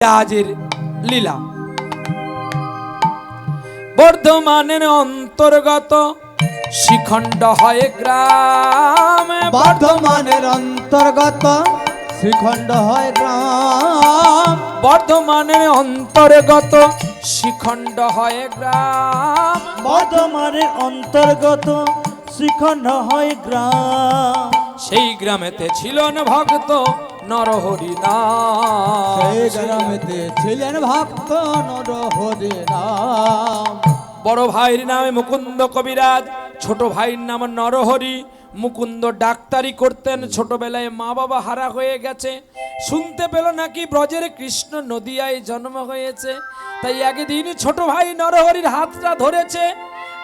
রাজের লীলা। বর্ধমানের অন্তর্গত শিখণ্ড হয় গ্রাম। বর্ধমানের অন্তর্গত শিখণ্ড হয় গ্রাম। বর্ধমানের অন্তর্গত শিখণ্ড হয় গ্রাম। বর্ধমানের অন্তর্গত শিখণ্ড হয় গ্রাম। সেই গ্রামেতে ছিলেন ভক্ত নরহরি নাম। সেই গ্রামেতে ছিলেন ভক্ত নরহরি নাম। বড় ভাইয়ের নামে মুকুন্দ কবিরাজ, ছোট ভাইয়ের নাম নরহরি। মুকুন্দ ডাক্তারি করতেন, ছোটবেলায় মা বাবা হারা হয়ে গেছে। শুনতে পেল নাকি ব্রজের কৃষ্ণ নদিয়ায় জন্ম হয়েছে। তাই একদিন ছোট ভাই নরহরির হাতটা ধরেছে,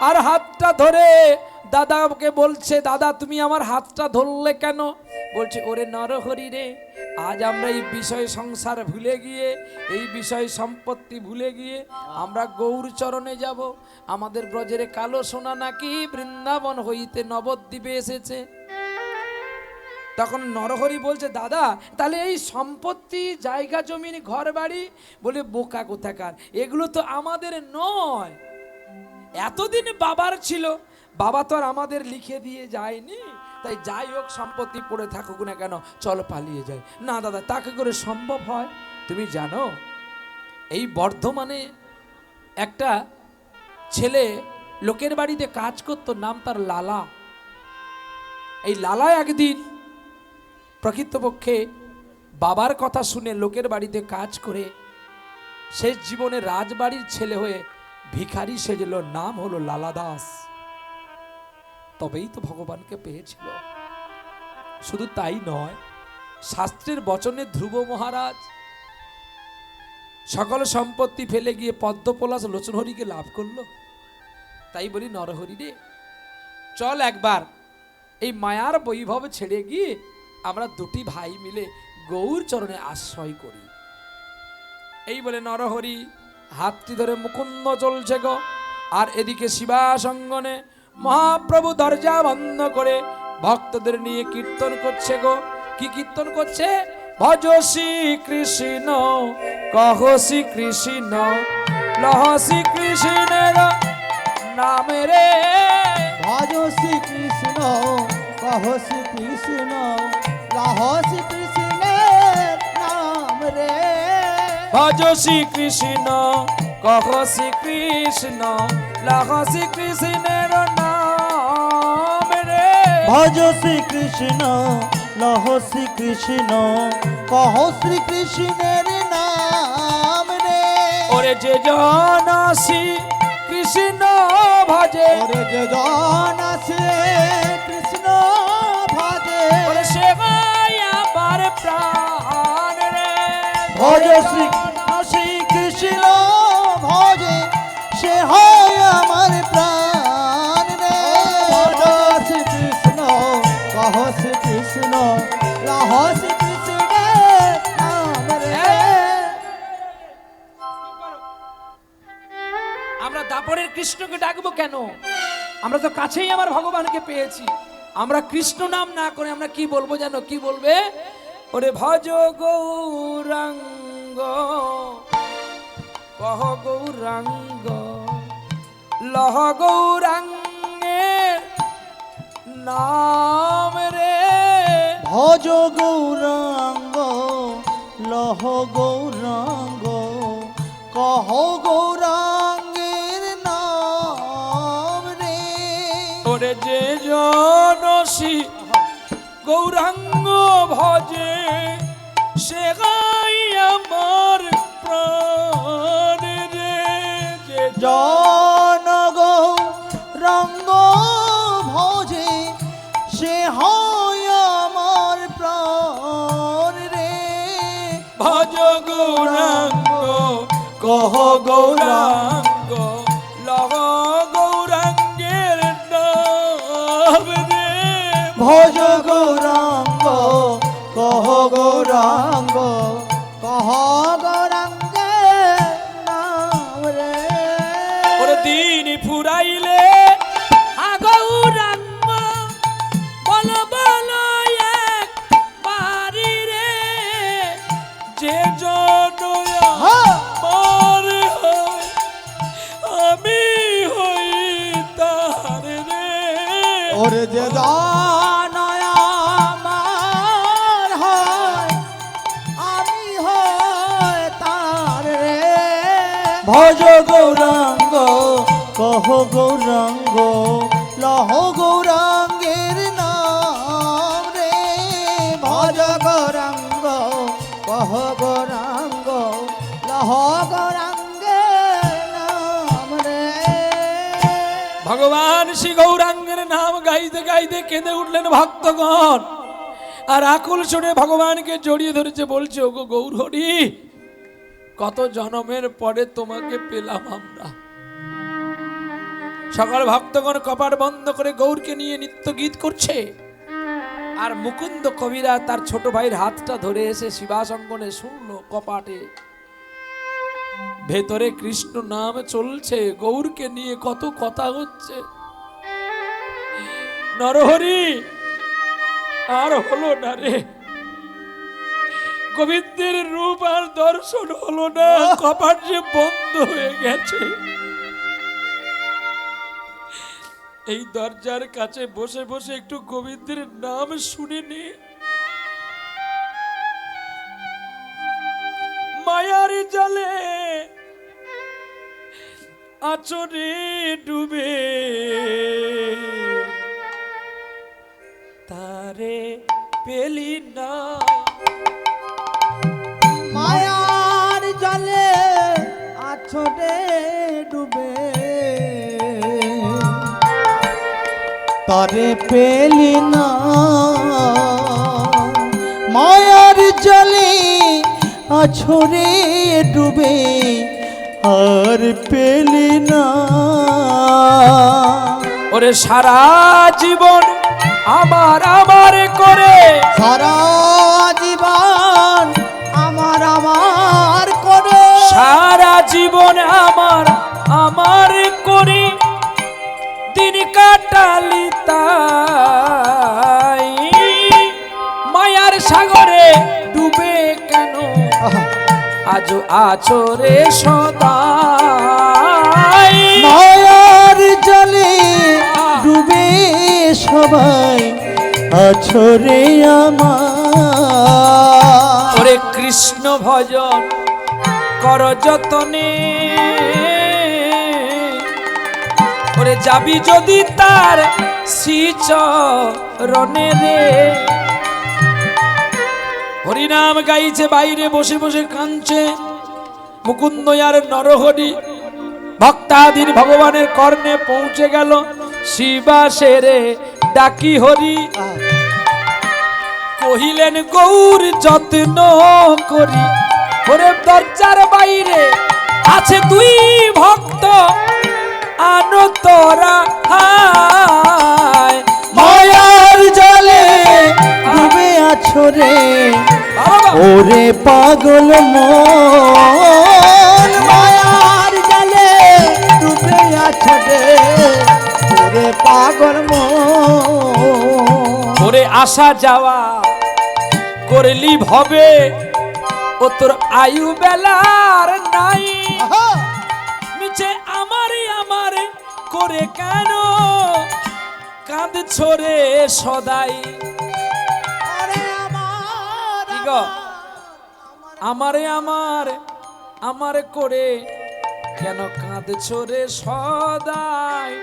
আর হাতটা ধরে দাদাকে বলছে, দাদা তুমি আমার হাতটা ধরলে কেন? বলছে, ওরে নরহরি রে, আজ আমরা এই বিষয় সংসার ভুলে গিয়ে, এই বিষয় সম্পত্তি ভুলে গিয়ে আমরা গৌর চরণে যাব। আমাদের ব্রজের কালো সোনা নাকি বৃন্দাবন হইতে নবদ্বীপে এসেছে। তখন নরহরি বলছে, দাদা তাহলে এই সম্পত্তি, জায়গা জমিন, ঘর বাড়ি, বলে বোকা কোথাকার, এগুলো তো আমাদের নয়। এতদিন বাবার ছিল, বাবা তো আর আমাদের লিখে দিয়ে যায়নি। তাই যাই হোক, সম্পত্তি পড়ে থাকুক না কেন, চল পালিয়ে যায়। না দাদা, তাকে করে সম্ভব হয়? তুমি জানো এই বর্ধমানে একটা ছেলে লোকের বাড়িতে কাজ করতো, নাম তার লালা। এই লালা একদিন প্রকৃতপক্ষে বাবার কথা শুনে লোকের বাড়িতে কাজ করে শেষ জীবনে রাজবাড়ির ছেলে হয়ে ভিখারি সেজল, নাম হলো লালা দাস। তবেই তো ভগবানকে পেয়েছিল। শুধু তাই নয়, শাস্ত্রের বচনে ধ্রুব মহারাজ সকল সম্পত্তি ফেলে গিয়ে পদ্মপলাশ লোচনহরিকে লাভ করলো। তাই বলি, নরহরি রে, চল একবার এই মায়ার বৈভব ছেড়ে গিয়ে আমরা দুটি ভাই মিলে গৌর চরণে আশ্রয় করি। এই বলে নরহরি হাতটি ধরে মুকুন্দ চলছে গো, আর এদিকে শিবাসঙ্গনে মহাপ্রভু দরজা বন্ধ করে ভক্তদের নিয়ে কীর্তন করছে গো। কি কীর্তন করছে? ভজ শ্রী কৃষ্ণ, কহ শ্রী কৃষ্ণ, লহ শ্রী কৃষ্ণের নাম রে। ভজ শ্রী কৃষ্ণ, কহ শ্রী কৃষ্ণ, লহ শ্রী কৃষ্ণের নাম রে। ভজ শ্রী কৃষ্ণ, কহ শ্রী কৃষ্ণ, লহ শ্রী কৃষ্ণের নাম রে। ভজ শ্রী কৃষ্ণ, লহ শ্রী কৃষ্ণ, কহ শ্রী কৃষ্ণের নাম রে। ওরে যে জন শ্রী কৃষ্ণ ভজে, ওরে যে জন আছে কৃষ্ণ ভজে, ওরে সে হয় আমার প্রাণ রে। ভজ শ্রী শ্রী কৃষ্ণ, ভজে সে হয় আমার প্রাণ রে। ভজ শ্রী কৃষ্ণ, কহ শ্রী কৃষ্ণ, লহ শ্রী কৃষ্ণের নাম রে। আমরা দাপরের কৃষ্ণকে ডাকবো কেন? আমরা তো কাছেই আমার ভগবানকে পেয়েছি। আমরা কৃষ্ণ নাম না করে আমরা কি বলবো জানো? কি বলবে? ওরে ভজ গৌরাঙ্গ, কহ গৌরাঙ্গ, লহ গৌরাঙ্গের নাম রে। ভজ গৌরাঙ্গ, লহ গৌরাঙ্গ, কহ গৌরাঙ্গের নাম রে। ওরে যে জনসী গৌরাঙ্গ ভজে, সে গাই আমার প্রাণ রে। যে জন গৌরাঙ্গ ভজে, সে হয় আমার প্রাণ রে। ভজ গৌরাঙ্গ, কহ গৌরাঙ্গ, লহ গৌরাঙ্গের নাম রে। ভজ গৌরাঙ্গ, কহ গৌরাঙ্গ, কহ গৌরাঙ্গের নাম রে। ওরে দিন ফুরাইলে আ গৌরাঙ্গ, বল বল এক বাড়ি রে। যে জন ভজ গৌরাঙ্গ কহ গৌরাঙ্গ লহ গৌরাঙ্গের নাম রে ভজ গৌরাঙ্গ কহ গৌরাঙ্গ লহ গৌরাঙ্গের নাম রে। ভগবান শ্রী গৌরাঙ্গের নাম গাইতে গাইতে কেঁদে উঠলেন ভক্তগণ, আর আকুল শুনে ভগবানকে জড়িয়ে ধরেছে, বলছে ওগো গৌর হরি, কত জনমের পরে তোমাকে পেলাম আমরা। সকল ভক্তগণ কপাট বন্ধ করে গৌরকে নিয়ে নিত্য গীত করছে, আর মুকুন্দ কবিরা তার ছোট ভাইয়ের হাতটা ধরে এসে শিবাসঙ্গনে শুনলো কপাটে ভেতরে কৃষ্ণ নাম চলছে, গৌরকে নিয়ে কত কথা হচ্ছে। নরহরি আর হলো না রে, গোবিন্দের রূপ আর দর্শন হলো না, কপাট যে বন্ধ হয়ে গেছে। এই দরজার কাছে বসে বসে একটু গোবিন্দের নাম শুনে নে। মায়ার জালে আচরে ডুবে তারে পেলি না, মায়ার জলে আছড়ে ডুবে তারে পেলি না, মায়ার জলে আছড়ে ডুবে আর পেলি না। ওরে সারা জীবন আমার আমার করে, সারা জীবন আমার আমার করে, সারা জীবন আমার আমার করি দিন কাটালি তাই, মায়ার সাগরে ডুবে কেন আজ আচরে সদাই। মায়ার জলে ডুবে সবাই আছরে আমার। ওরে কৃষ্ণ ভজন কর যতনে, ওরে যাবি যদি তার শ্রীচরণে রে। হরিনাম গাইছে বাইরে বসে বসে কাঁদছে মুকুন্দ আর নরহরি। ভক্তাধীন ভগবানের কর্ণে পৌঁছে গেল শিবাসেরে ডাকি হরি, কহিলেন গৌর যত্ন করি। ওরে দরজার বাইরে আছে দুই ভক্ত আনো তোরা হায়, মায়ার জলে ডুবে আছরে ওরে পাগল মন, মায়ার জলে ডুবে আছরে ওরে পাগল মন। ওরে আসা যাওয়া করলি ভবে, ও তোর আয়ু বেলার নাই, মিছে আমারে আমারে করে কেন কাঁদছ রে সদাই। কি গো? আমারে আমার আমারে করে কেন কাঁদছ রে সদাই।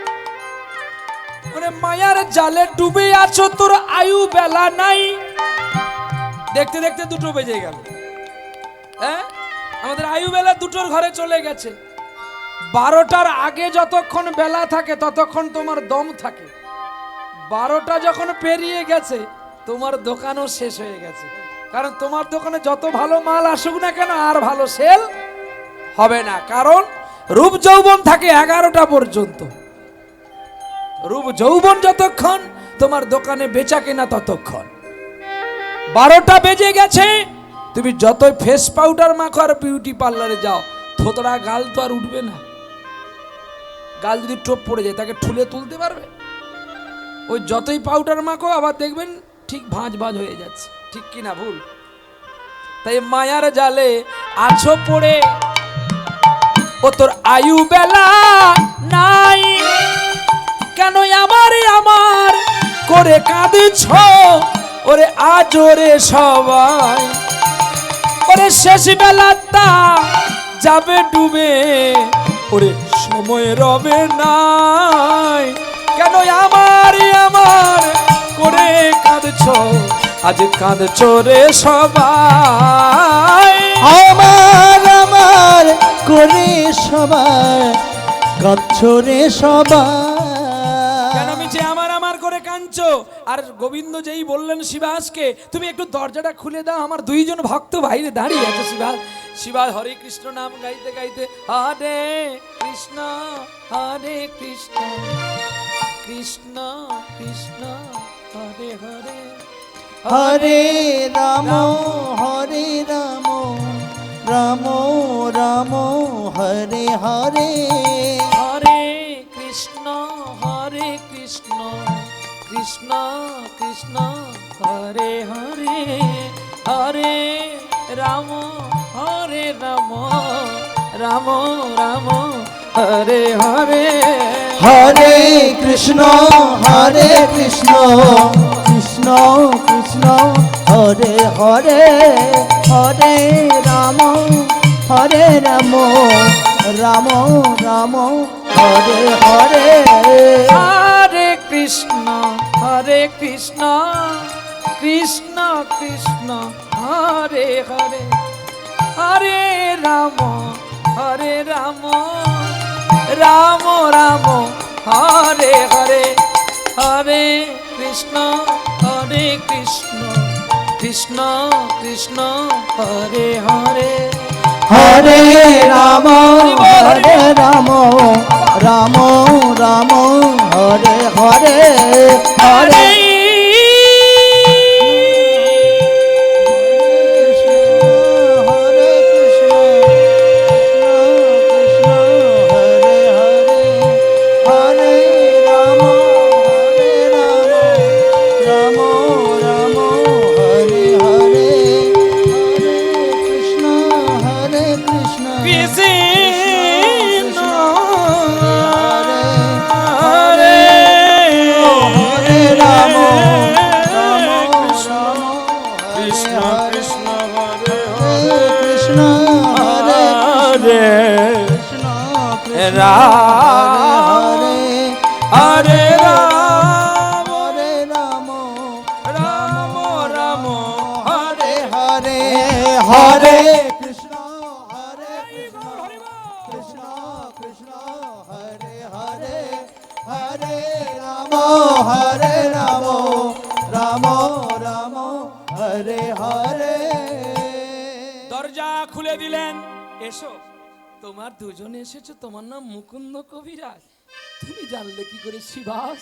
ওরে মায়ার জালে ডুবে আছো, তোর আয়ু বেলা নাই। দেখতে দেখতে 2টো বেজে গেল। হ্যাঁ, আমাদের আয়ু বেলা 2টোর ঘরে চলে গেছে। 12টার আগে যতক্ষণ বেলা থাকে ততক্ষণ তোমার দম থাকে। 12টা যখন পেরিয়ে গেছে তোমার দোকানও শেষ হয়ে গেছে, কারণ তোমার দোকানে যত ভালো মাল আসুক না কেন আর ভালো সেল হবে না, কারণ রূপ যৌবন থাকে 11টা পর্যন্ত। রূপ যৌবন যতক্ষণ তোমার দোকানে বেচা কেনা ততক্ষণ। 12টা বেজে গেছে, তুমি যতই ফেস পাউডার মাখো আর বিউটি পার্লারে যাও, থোতরা গাল তো আর উঠবে না। গাল যদি টোপ পড়ে যায় তাকে ঠুলে তুলতে পারবে? ওই যতই পাউডার মাখো আবার দেখবেন ঠিক ভাঁজ ভাঁজ হয়ে যাচ্ছে, ঠিক কি না ভুল? তাই মায়ার জালে আছো পড়ে, ও তোর আয়ু বেলা নাই, কেন আমারে আমার করে কাঁদছ ওরে আজ রে সবাই। ওরে শেষ বেলাটা যাবে ডুবে, ওরে সময় রবে নাই। কেন আমার আমার করে কাঁদছো, আজ কাঁদছো রে সবাই। আমার আমার করে সবাই কাঁদছো রে সবাই। কেন মিছে আমার আমার করে কাঁদছো? আর গোবিন্দ যেই বললেন শিবাসকে, তুমি একটু দরজাটা খুলে দাও, আমার দুইজন ভক্ত বাইরে দাঁড়িয়ে আছে। শিবা হরে কৃষ্ণ নাম গাইতে গাইতে হরে কৃষ্ণ হরে কৃষ্ণ কৃষ্ণ কৃষ্ণ হরে হরে হরে রাম হরে রাম রাম রাম হরে হরে। হরে কৃষ্ণ কৃষ্ণ কৃষ্ণ হরে হরে হরে রাম রাম রাম হরে হরে। হরে কৃষ্ণ কৃষ্ণ কৃষ্ণ হরে হরে হরে রাম রাম রাম রাম হরে হরে। হরে কৃষ্ণ কৃষ্ণ কৃষ্ণ হরে হরে হরে রাম রাম রাম হরে হরে হরে কৃষ্ণ কৃষ্ণ কৃষ্ণ হরে হরে হরে রাম রাম রাম রাম হরে হরে হরে। হরে রাম রাম রাম হরে হরে হরে কৃষ্ণ কৃষ্ণ কৃষ্ণ হরে হরে হরে রাম রাম রাম হরে হরে। দরজা খুলে দিলেন, এসো। তোমার দুজনে এসেছো, তোমার নাম মুকুন্দ কবিরাজ, তুমি জানলে কি করে শিবাস?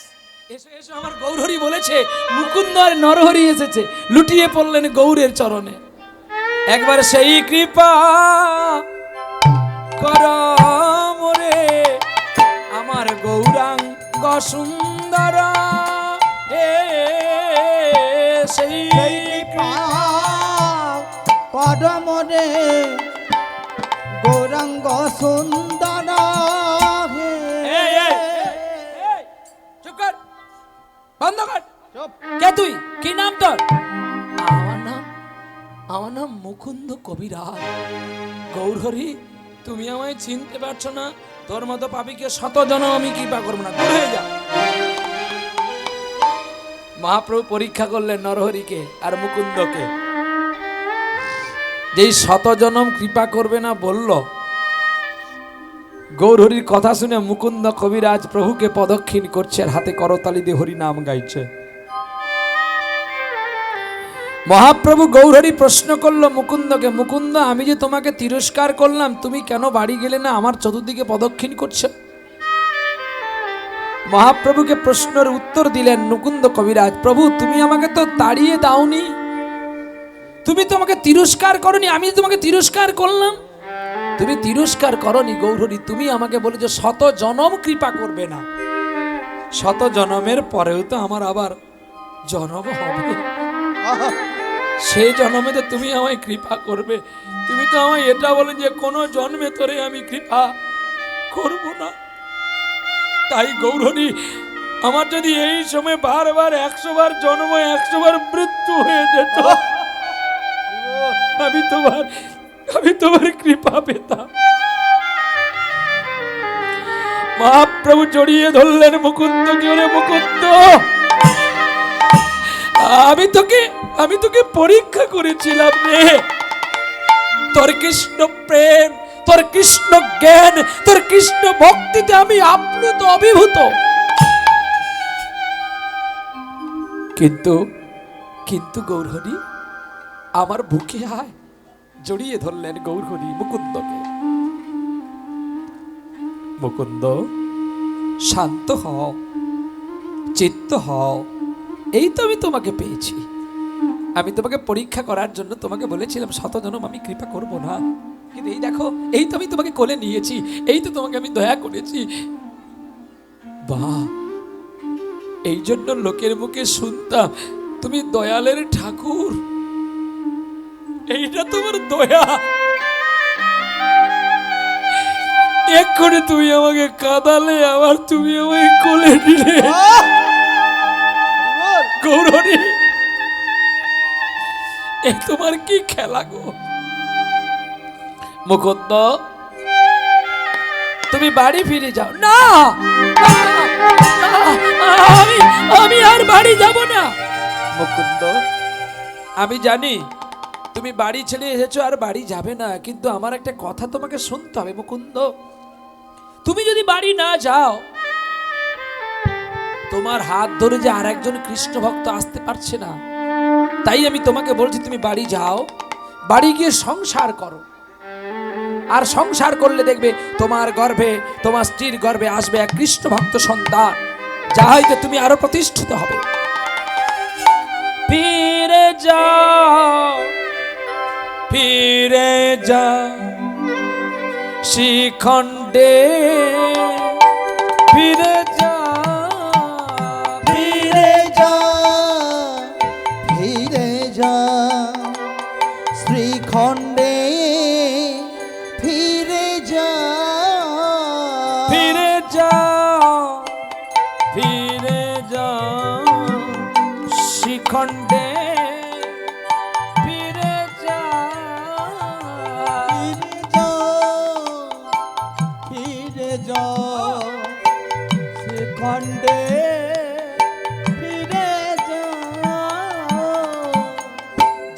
এসো এসো, আমার গৌরহরি বলেছে মুকুন্দ আর নরহরি এসেছে। লুটিয়ে পড়লেন গৌরের চরণে। একবার সেই কৃপা কর মোরে আমার গৌরাঙ্গ সুন্দর, সেই পরমরে গৌরাঙ্গ সুন্দর। চুপ কর, বন্ধ কর। কে তুই? কি নাম তোর? আমার নাম মুকুন্দ কবিরাজ। গৌরহরি, তুমি আমায় চিনতে পারছো না? তোর মতো পাপিকে শত জনম আমি কৃপা করবো না, দূর হয়ে যা। মহাপ্রভু পরীক্ষা করলেন নরহরিকে আর মুকুন্দকে। যেই শত জনম কৃপা করবে না বলল, গৌরহরির কথা শুনে মুকুন্দ কবিরাজ প্রভুকে প্রদক্ষিণ করছে, আর হাতে করতালি দিয়ে হরি নাম গাইছে। মহাপ্রভু গৌরহরি প্রশ্ন করলো মুকুন্দকে, মুকুন্দ, আমি যে তোমাকে তিরস্কার করলাম, তুমি কেন বাড়ি গেলে না, আমার চতুর্দিকে প্রদক্ষিণ করছো? মহাপ্রভুকে প্রশ্নের উত্তর দিলেন মুকুন্দ কবিরাজ, প্রভু তুমি আমাকে তো তাড়িয়ে দাওনি, তুমি তো আমাকে তিরস্কার করনি, আমি তোমাকে তিরস্কার করলাম? তুমি তিরস্কার করনি গৌরহরি, তুমি আমাকে বলেছো শত জনম কৃপা করবে না। শত জনমের পরেও তো আমার আবার জনম হবে, সেই জন্মে তো তুমি আমায় কৃপা করবে। তুমি তো আমায় এটা বলে যে কোনো জন্মে তোরে আমি কৃপা করব না। তাই গৌরহরি, আমার যদি এই সময় বারবার 100 বার জন্ম 100 বার মৃত্যু হয়ে যেত, আমি তোমার কৃপা পেতাম। মহাপ্রভু জড়িয়ে ধরলেন মুকুন্দকে। ওরে মুকুন্দ, আমি তোকে পরীক্ষা করেছিলাম রে। তোর কৃষ্ণ প্রেম, তোর কৃষ্ণ জ্ঞান, তোর কৃষ্ণ ভক্তিতে আমি আপ্লুত, অভিভূত। কিন্তু গৌরহরি আমার বুকে আয়। জড়িয়ে ধরলেন গৌরহরি মুকুন্দকে। মুকুন্দ, শান্ত হও, চিত্ত হও। এই তো আমি তোমাকে পেয়েছি। আমি তোমাকে পরীক্ষা করার জন্য তোমাকে বলেছিলাম শতজনম আমি কৃপা করব না, কিন্তু এই দেখো, এই তো আমি তোমাকে কোলে নিয়েছি, এই তো তোমাকে আমি দয়া করেছি। বাহ, এই জন্য লোকের মুখে শুনতাম তুমি দয়ালের ঠাকুর। এইটা তোমার দয়া। এক্ষণে তুমি আমাকে কাঁদালে, আবার তুমি আমাকে কোলে নিলে। গৌরহরি, এ তোমার কি খেলা গো? মুকুন্দ, তুমি বাড়ি ফিরে যাও। না, আমি আর বাড়ি যাব না। মুকুন্দ, আমি জানি তুমি বাড়ি ছেড়ে এসেছো, আর বাড়ি যাবে না, কিন্তু আমার একটা কথা তোমাকে শুনতে হবে। মুকুন্দ, তুমি যদি বাড়ি না যাও, তোমার হাত ধরে যে আর একজন কৃষ্ণ ভক্ত আসতে পারছে না, তাই আমি তোমাকে বলছি তুমি বাড়ি যাও, বাড়ি গিয়ে সংসার করো। আর সংসার করলে দেখবে তোমার গর্ভে, তোমার স্ত্রীর গর্ভে আসবে এক কৃষ্ণ ভক্ত সন্তান, যা হয়তো তুমি আরো প্রতিষ্ঠিত হবে। ফিরে যাও, ফিরে যাও শিখণ্ডে, ফিরে যাও, ফিরে যা, ফিরে যা শ্রীখণ্ডে, ফিরে যা, ফিরে যাও, ফিরে যাও শিখণ্ডে, ফিরে যাও, ফিরে যা, শ্রীখণ্ডে, ফিরে যা।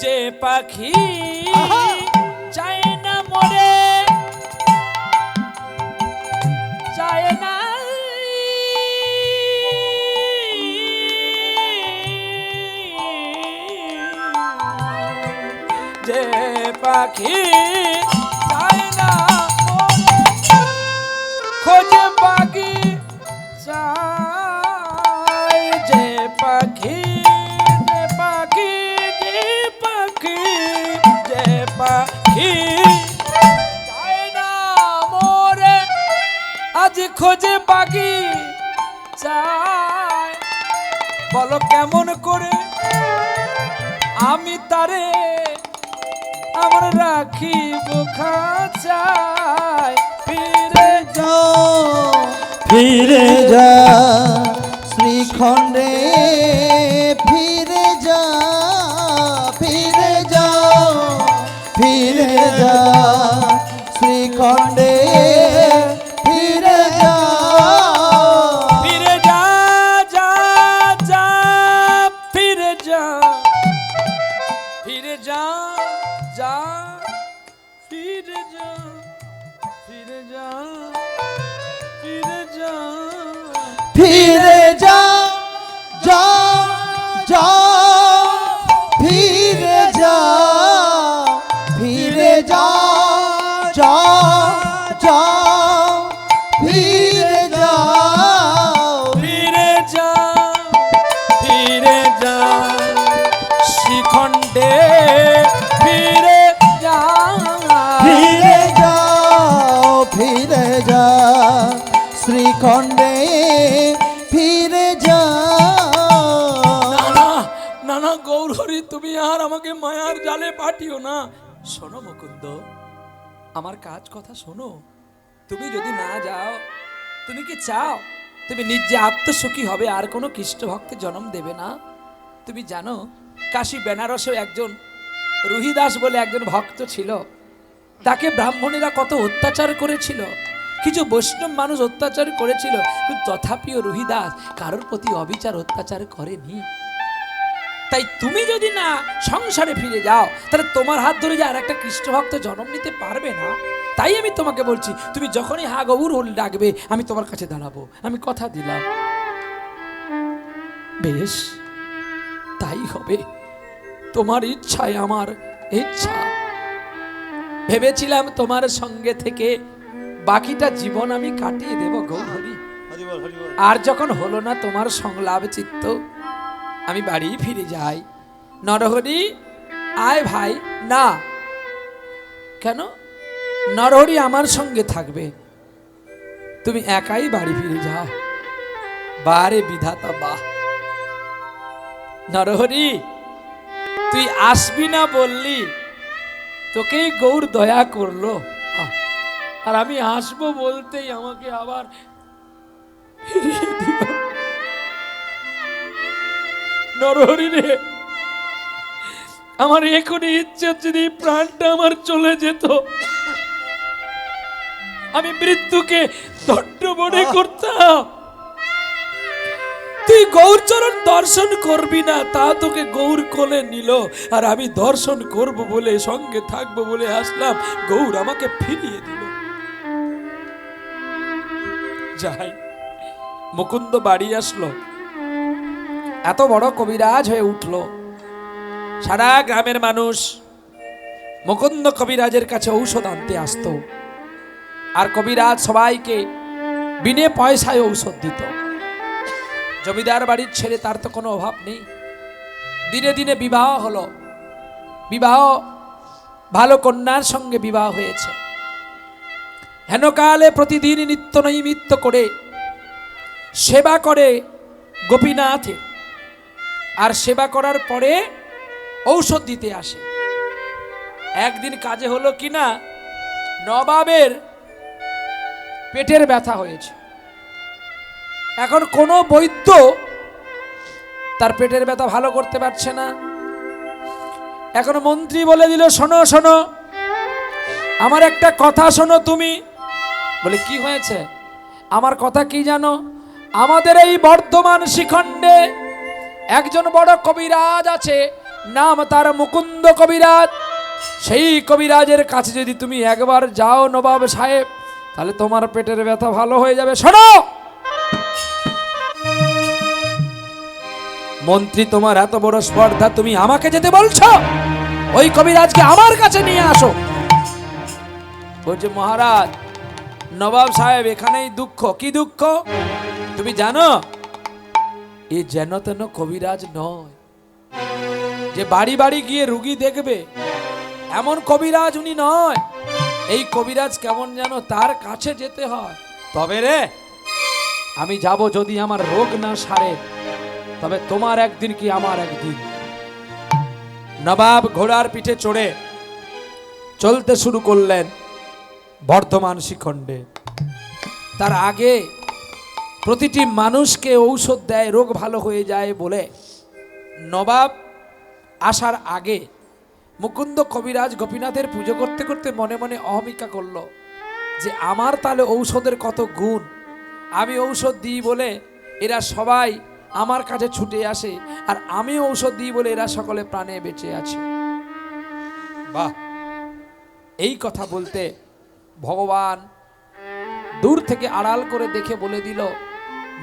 যে পাখি চায় না মরে, চায় না যে পাখি চায় না মরে, খোঁজে পাখি চায়। যে পাখি, যে পাখি, যে পাখি, যে পাখি চায় না মরে, আজ খোঁজে পাখি চায়। বলো কেমন করে আমি তারে আমার রাখিব খাঁচায়। ফিরে যা, ফিরে যা শ্রীখণ্ডে, ফিরে যা, ফিরে যা, ফিরে যা শ্রীখণ্ডে, ফিরে যা, ফিরে যা, যা, যা, ফিরে যা, ফিরে যা, যা, ফিরে যা, ফিরে যা, ফিরে যা, ফিরে যা, যা, যা, ফিরে যা, ফিরে যা, যা, যা, ফিরে যা, ফিরে যা, ফিরে যা শিখণ্ডে, ফিরে যা, ফিরে যা, ফিরে যা শ্রীখণ্ডে, ফিরে যা। না না না, গৌরহরি তুমি আর আমাকে মায়ার জালে পাঠিও না। শোনো মুকুন্দ, আমার কাজ কথা শোনো। তুমি যদি না যাও, তুমি কি চাও তুমি নিজে আত্মসুখী হবে, আর কোনো কৃষ্ণ ভক্তের জন্ম দেবে না? তুমি জানো কাশী বেনারসেও একজন রুহিদাস বলে একজন ভক্ত ছিল, তাকে ব্রাহ্মণেরা কত অত্যাচার করেছিল। কিছু বৈষ্ণব মানুষ অত্যাচার করেছিল, কিন্তু তথাপিও রুহিদাস কারোর প্রতি অবিচার অত্যাচার করেনি। তাই তুমি যদি না সংসারে ফিরে যাও, তাহলে তোমার হাত ধরে যে আর একটা কৃষ্ণ ভক্ত জন্ম নিতে পারবে না। তাই আমি তোমাকে বলছি, তুমি যখনই হা গৌর হলে ডাকবে, আমি তোমার কাছে দাঁড়াবো, আমি কথা দিলাম। বেশ, তাই হবে। তোমার ইচ্ছায় আমার ইচ্ছা। ভেবেছিলাম তোমার সঙ্গে থেকে বাকিটা জীবন আমি কাটিয়ে দেব গৌরী। আর যখন হলো না তোমার সংলাপ চিত্ত, আমি বাড়ি ফিরে যাই। নরহরি আয় ভাই। না, কেন? নরহরি আমার সঙ্গে থাকবে, তুমি একাই বাড়ি ফিরে যাও। বারে বিধাতা বাহ! নরহরি, তুই আসবি না বললি, তোকেই গৌর দয়া করলো, আর আমি আসবো বলতেই আমাকে আবার ফিরিয়ে দিল। নরহরি রে, আমার এখনই ইচ্ছে হচ্ছে যদি প্রাণটা আমার চলে যেত, আমি মৃত্যুকে দণ্ড মনে করতাম। তুই গৌরচরণ দর্শন করবি না, তা তোকে গৌর কোলে নিল, আর আমি দর্শন করব বলে, সঙ্গে থাকবো বলে আসলাম, গৌর আমাকে ফিরিয়ে দিল। যাই, মুকুন্দ বাড়ি আসলো, এত বড় কবিরাজ হয়ে উঠল। সারা গ্রামের মানুষ মুকুন্দ কবিরাজের কাছে ঔষধ আনতে আসতো, আর কবিরাজ সবাইকে বিনে পয়সায় ঔষধ দিত। জমিদার বাড়ির ছেলে, তার তো কোনো অভাব নেই। দিনে দিনে বিবাহ হলো, বিবাহ ভালো কন্যার সঙ্গে বিবাহ হয়েছে। হেনকালে প্রতিদিন নিত্য নৈমিত্য করে সেবা করে গোপীনাথের, আর সেবা করার পরে ঔষধ দিতে আসে। একদিন কাজে হলো কিনা, নবাবের পেটের ব্যথা হয়েছে। এখন কোনো বৈদ্য তার পেটের ব্যথা ভালো করতে পারছে না। এখন মন্ত্রী বলে দিল, শোনো শোনো, আমার একটা কথা শোনো তুমি। বলে, কি হয়েছে? আমার কথা কি জানো? আমাদের এই বর্ধমান শিখণ্ডে একজন বড় কবিরাজ আছে, নাম তার মুকুন্দ কবিরাজ। সেই কবিরাজের কাছে যদি তুমি একবার যাও নবাব সাহেব, তাহলে তোমার পেটের ব্যথা ভালো হয়ে যাবে। শোনো মন্ত্রী, তোমার এত বড় স্পর্ধা, তুমি আমাকে যেতে বলছো? ওই কবিরাজকে আমার কাছে নিয়ে আসো। বলছে, মহারাজ, নবাব সাহেব এখানেই দুঃখ। কি দুঃখ তুমি জানো? এ যেন তেন কবিরাজ নয় যে বাড়ি বাড়ি গিয়ে রুগী দেখবে, এমন কবিরাজ উনি নয়। এই কবিরাজ কেমন যেন, তার কাছে যেতে হয়। তবে রে আমি যাব, যদি আমার রোগ না সারে, তবে তোমার একদিন কি আমার একদিন। নবাব ঘোড়ার পিঠে চড়ে চলতে শুরু করলেন বর্ধমান শিখণ্ডে। তার আগে প্রতিটি মানুষকে ঔষধ দেয়, রোগ ভালো হয়ে যায় বলে। নবাব আসার আগে মুকুন্দ কবিরাজ গোপীনাথের পুজো করতে করতে মনে মনে অহমিকা করল যে আমার তাহলে ঔষধের কত গুণ। আমি ঔষধ দিই বলে এরা সবাই আমার কাছে ছুটে আসে, আর আমি ঔষধ দিই বলে এরা সকলে প্রাণে বেঁচে আছে। বাহ! এই কথা বলতে ভগবান দূর থেকে আড়াল করে দেখে বলে দিল,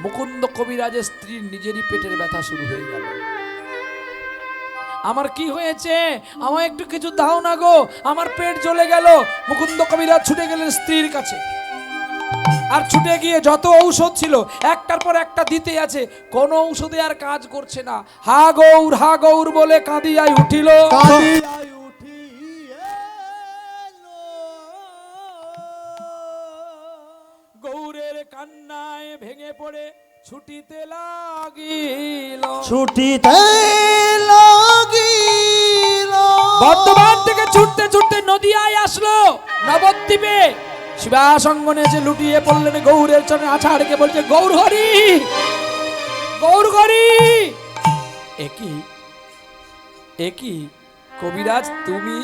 মুকুন্দ কবিরাজের স্ত্রীর নিজেরই পেটের ব্যথা শুরু হয়ে গেল। আমার কি হয়েছে? আমায় একটু কিছু দাও না গো, আমার পেট জ্বলে গেল। মুকুন্দ কবিরাজ ছুটে গেলেন স্ত্রীর কাছে, আর ছুটে গিয়ে যত ঔষধ ছিল একটার পর একটা দিতে আছে, কোন ঔষধে আর কাজ করছে না। হা গৌর বলে কাঁদিয়াই উঠিল। গৌরের কান্নায় ভেঙে পড়ে ছুটিতে লাগিল। বর্ধমান থেকে ছুটতে ছুটতে নদিয়ায় আসলো, নবদ্বীপে শিবাসঙ্গনে এসে লুটিয়ে পড়লেন গৌরের চরণে আছাড় কে বলছে, গৌর হরি, গৌর হরি। একই কবিরাজ তুমি?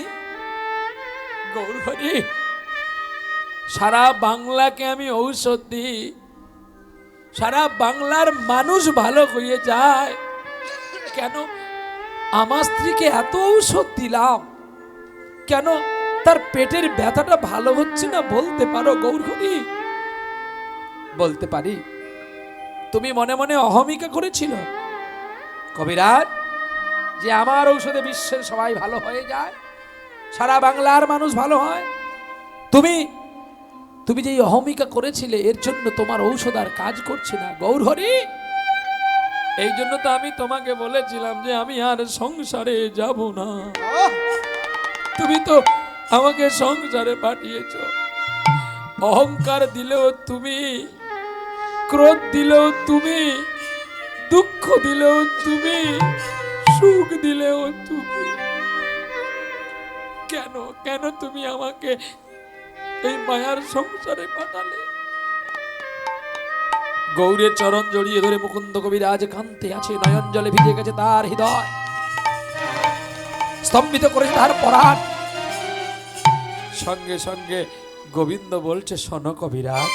গৌর হরি, সারা বাংলাকে আমি ঔষধ দিই, সারা বাংলার মানুষ ভালো হয়ে যায়। কেন আমার স্ত্রীকে এত ঔষধ দিলাম, কেন তার পেটের ব্যথাটা ভালো হচ্ছে না বলতে পারো গৌরহরি? বলতে পারি। তুমি মনে মনে অহমিকা করেছিল কবিরাজ যে আমার ঔষধে বিশ্বের সবাই ভালো হয়ে যায়, সারা বাংলার মানুষ ভালো হয়। তুমি যে অহমিকা করেছিলে এর জন্য তোমার ঔষধ আর কাজ করছে না গৌরহরি। এই জন্য তো আমি তোমাকে বলেছিলাম যে আমি আর সংসারে যাব না। তুমি তো আমাকে সংসারে পাঠিয়েছ। অহংকার দিলেও তুমি, ক্রোধ দিলেও তুমি, দুঃখ দিলেও তুমি, সুখ দিলেও তুমি। কেন কেন তুমি আমাকে এই মায়ার সংসারে পাঠালে? গৌরের চরণ জড়িয়ে ধরে মুকুন্দ কবিরাজ কাঁদতে আছে, নয়ন জলে ভিজে গেছে তার হৃদয়, স্তম্ভিত করেছে তার পরাণ। সঙ্গে সঙ্গে গোবিন্দ বলছে, শোনো কবিরাজ,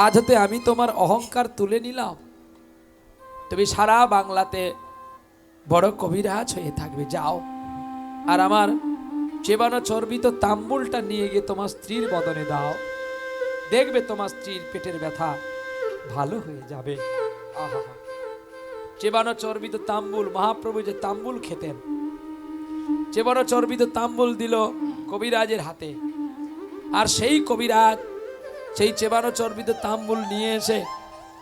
আজ হতে আমি তোমার অহংকার তুলে নিলাম, তুমি সারা বাংলাতে বড় কবিরাজ হয়ে থাকবে। যাও, আর আমার চেবানো চর্বিত তাম্বুলটা নিয়ে গিয়ে তোমার স্ত্রীর বদনে দাও, দেখবে তোমার স্ত্রীর পেটের ব্যথা ভালো হয়ে যাবে। আহা, চেবানো চর্বিত তাম্বুল, মহাপ্রভু যে তাম্বুল খেতেন, চেবানো চর্বিত তাম্বুল দিল কবিরাজের হাতে। আর সেই কবিরাজ সেই চেবানো চর্বিত তাম্বুল নিয়ে এসে